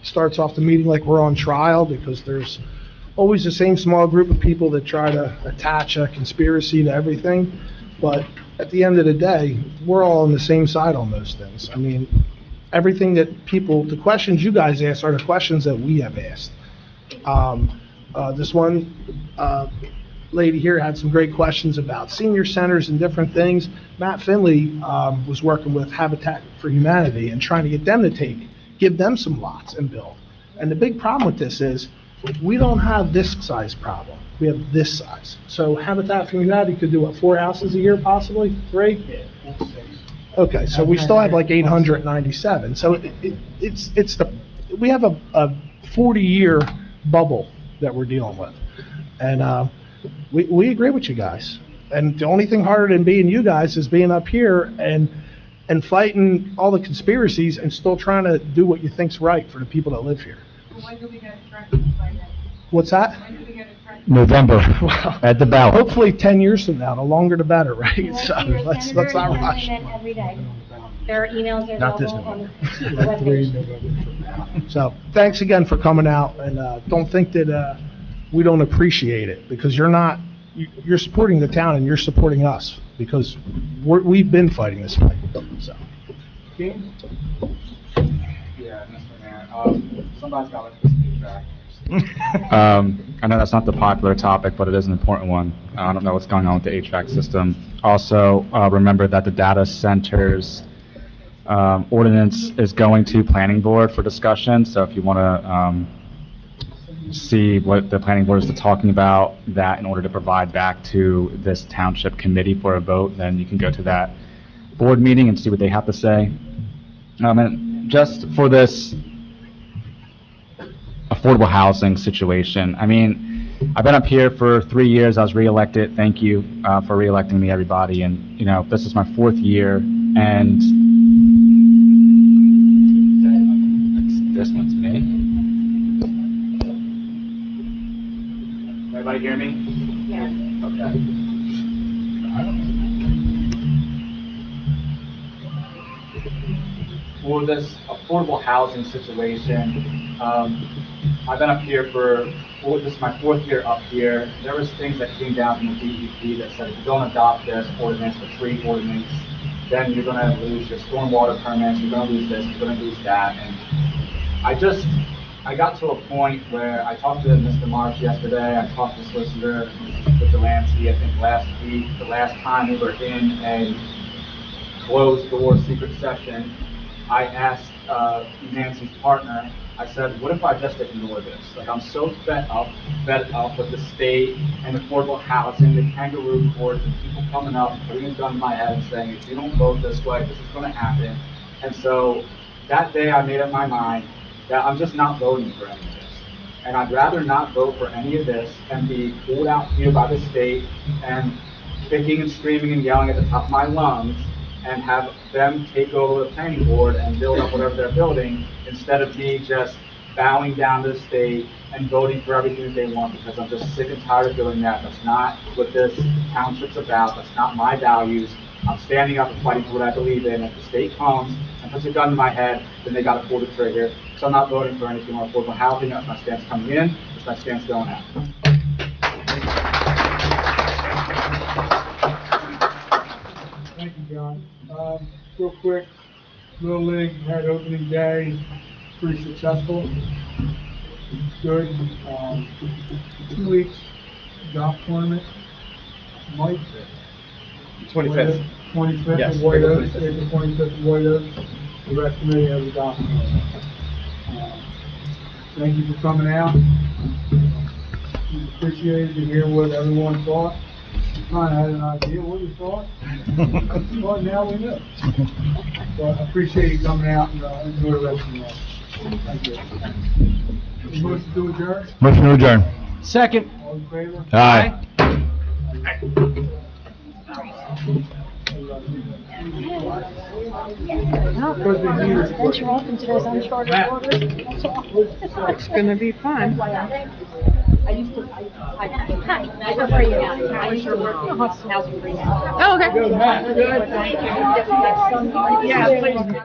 Starts off the meeting like we're on trial because there's always the same small group of people that try to attach a conspiracy to everything. But at the end of the day, we're all on the same side on those things. I mean, everything that the questions you guys ask are the questions that we have asked. This one lady here had some great questions about senior centers and different things. Matt Finley was working with Habitat for Humanity and trying to get them to give them some lots and build. And the big problem with this is we don't have this size problem. We have this size. So Habitat for Humanity could do what, 4 houses a year possibly? 3? Yeah. Okay, so we still have like 897. So we have a 40-year bubble that we're dealing with. And we agree with you guys. And the only thing harder than being you guys is being up here and fighting all the conspiracies and still trying to do what you think's right for the people that live here. When do we get a trend by then? What's that? When do we get a trend? November, at the ballot. Hopefully 10 years from now, the longer the better, right? So let's not rush. Every day. Their emails are Not this available on the webpage. So thanks again for coming out, and don't think that we don't appreciate it, because you're supporting the town and you're supporting us, because we've been fighting this fight. So. Yeah, Mr. Mayor. Somebody's got to listen to I know that's not the popular topic, but it is an important one. I don't know what's going on with the HVAC system. Also, remember that the data centers ordinance is going to planning board for discussion. So if you want to see what the planning board is talking about, that in order to provide back to this township committee for a vote, then you can go to that board meeting and see what they have to say. And just for this affordable housing situation, I mean, I've been up here for 3 years. I was reelected. Thank you for reelecting me, everybody. And, you know, this is my 4th year. And everybody hear me? Yes. Okay. For this affordable housing situation, I've been up here this is my 4th year up here. There was things that came down from the DEP that said if you don't adopt this ordinance, the tree ordinance, then you're gonna lose your stormwater permits, you're gonna lose this, you're gonna lose that. And I got to a point where I talked to Mr. Marsh yesterday, I talked to solicitor, Mr. Delsea, I think last week, the last time we were in a closed door secret session. I asked Nancy's partner, I said, what if I just ignore this? Like, I'm so fed up with the state and affordable housing, the kangaroo court, the people coming up, putting a gun in my head and saying, if you don't vote this way, this is going to happen. And so that day I made up my mind that I'm just not voting for any of this. And I'd rather not vote for any of this and be pulled out here by the state and kicking and screaming and yelling at the top of my lungs and have them take over the planning board and build up whatever they're building, instead of me just bowing down to the state and voting for everything that they want, because I'm just sick and tired of doing that. That's not what this township's about. That's not my values. I'm standing up and fighting for what I believe in. If the state comes and puts a gun to my head, then they got to pull the trigger. So I'm not voting for anything on affordable housing. That's my stance coming in. That's my stance going out. Thank you, John. Real quick, Little League had opening day, pretty successful. Good. 2 weeks golf tournament. Mike? 25th. 25th Yes, of White April Oaks, 25th. April 25th of White Oaks. The rec committee has a golf tournament. Thank you for coming out. We appreciated to hear what everyone thought. Kind of had an idea what you thought. Well, now we know. So I appreciate you coming out and enjoy the rest of the night. Thank you. Motion to adjourn? Motion to adjourn. Second. All in favor? Aye. Venture off into those uncharted waters. It's gonna be fun. I used to, I prefer you now. I used to work in housing. Oh, okay. Good. Yeah, please.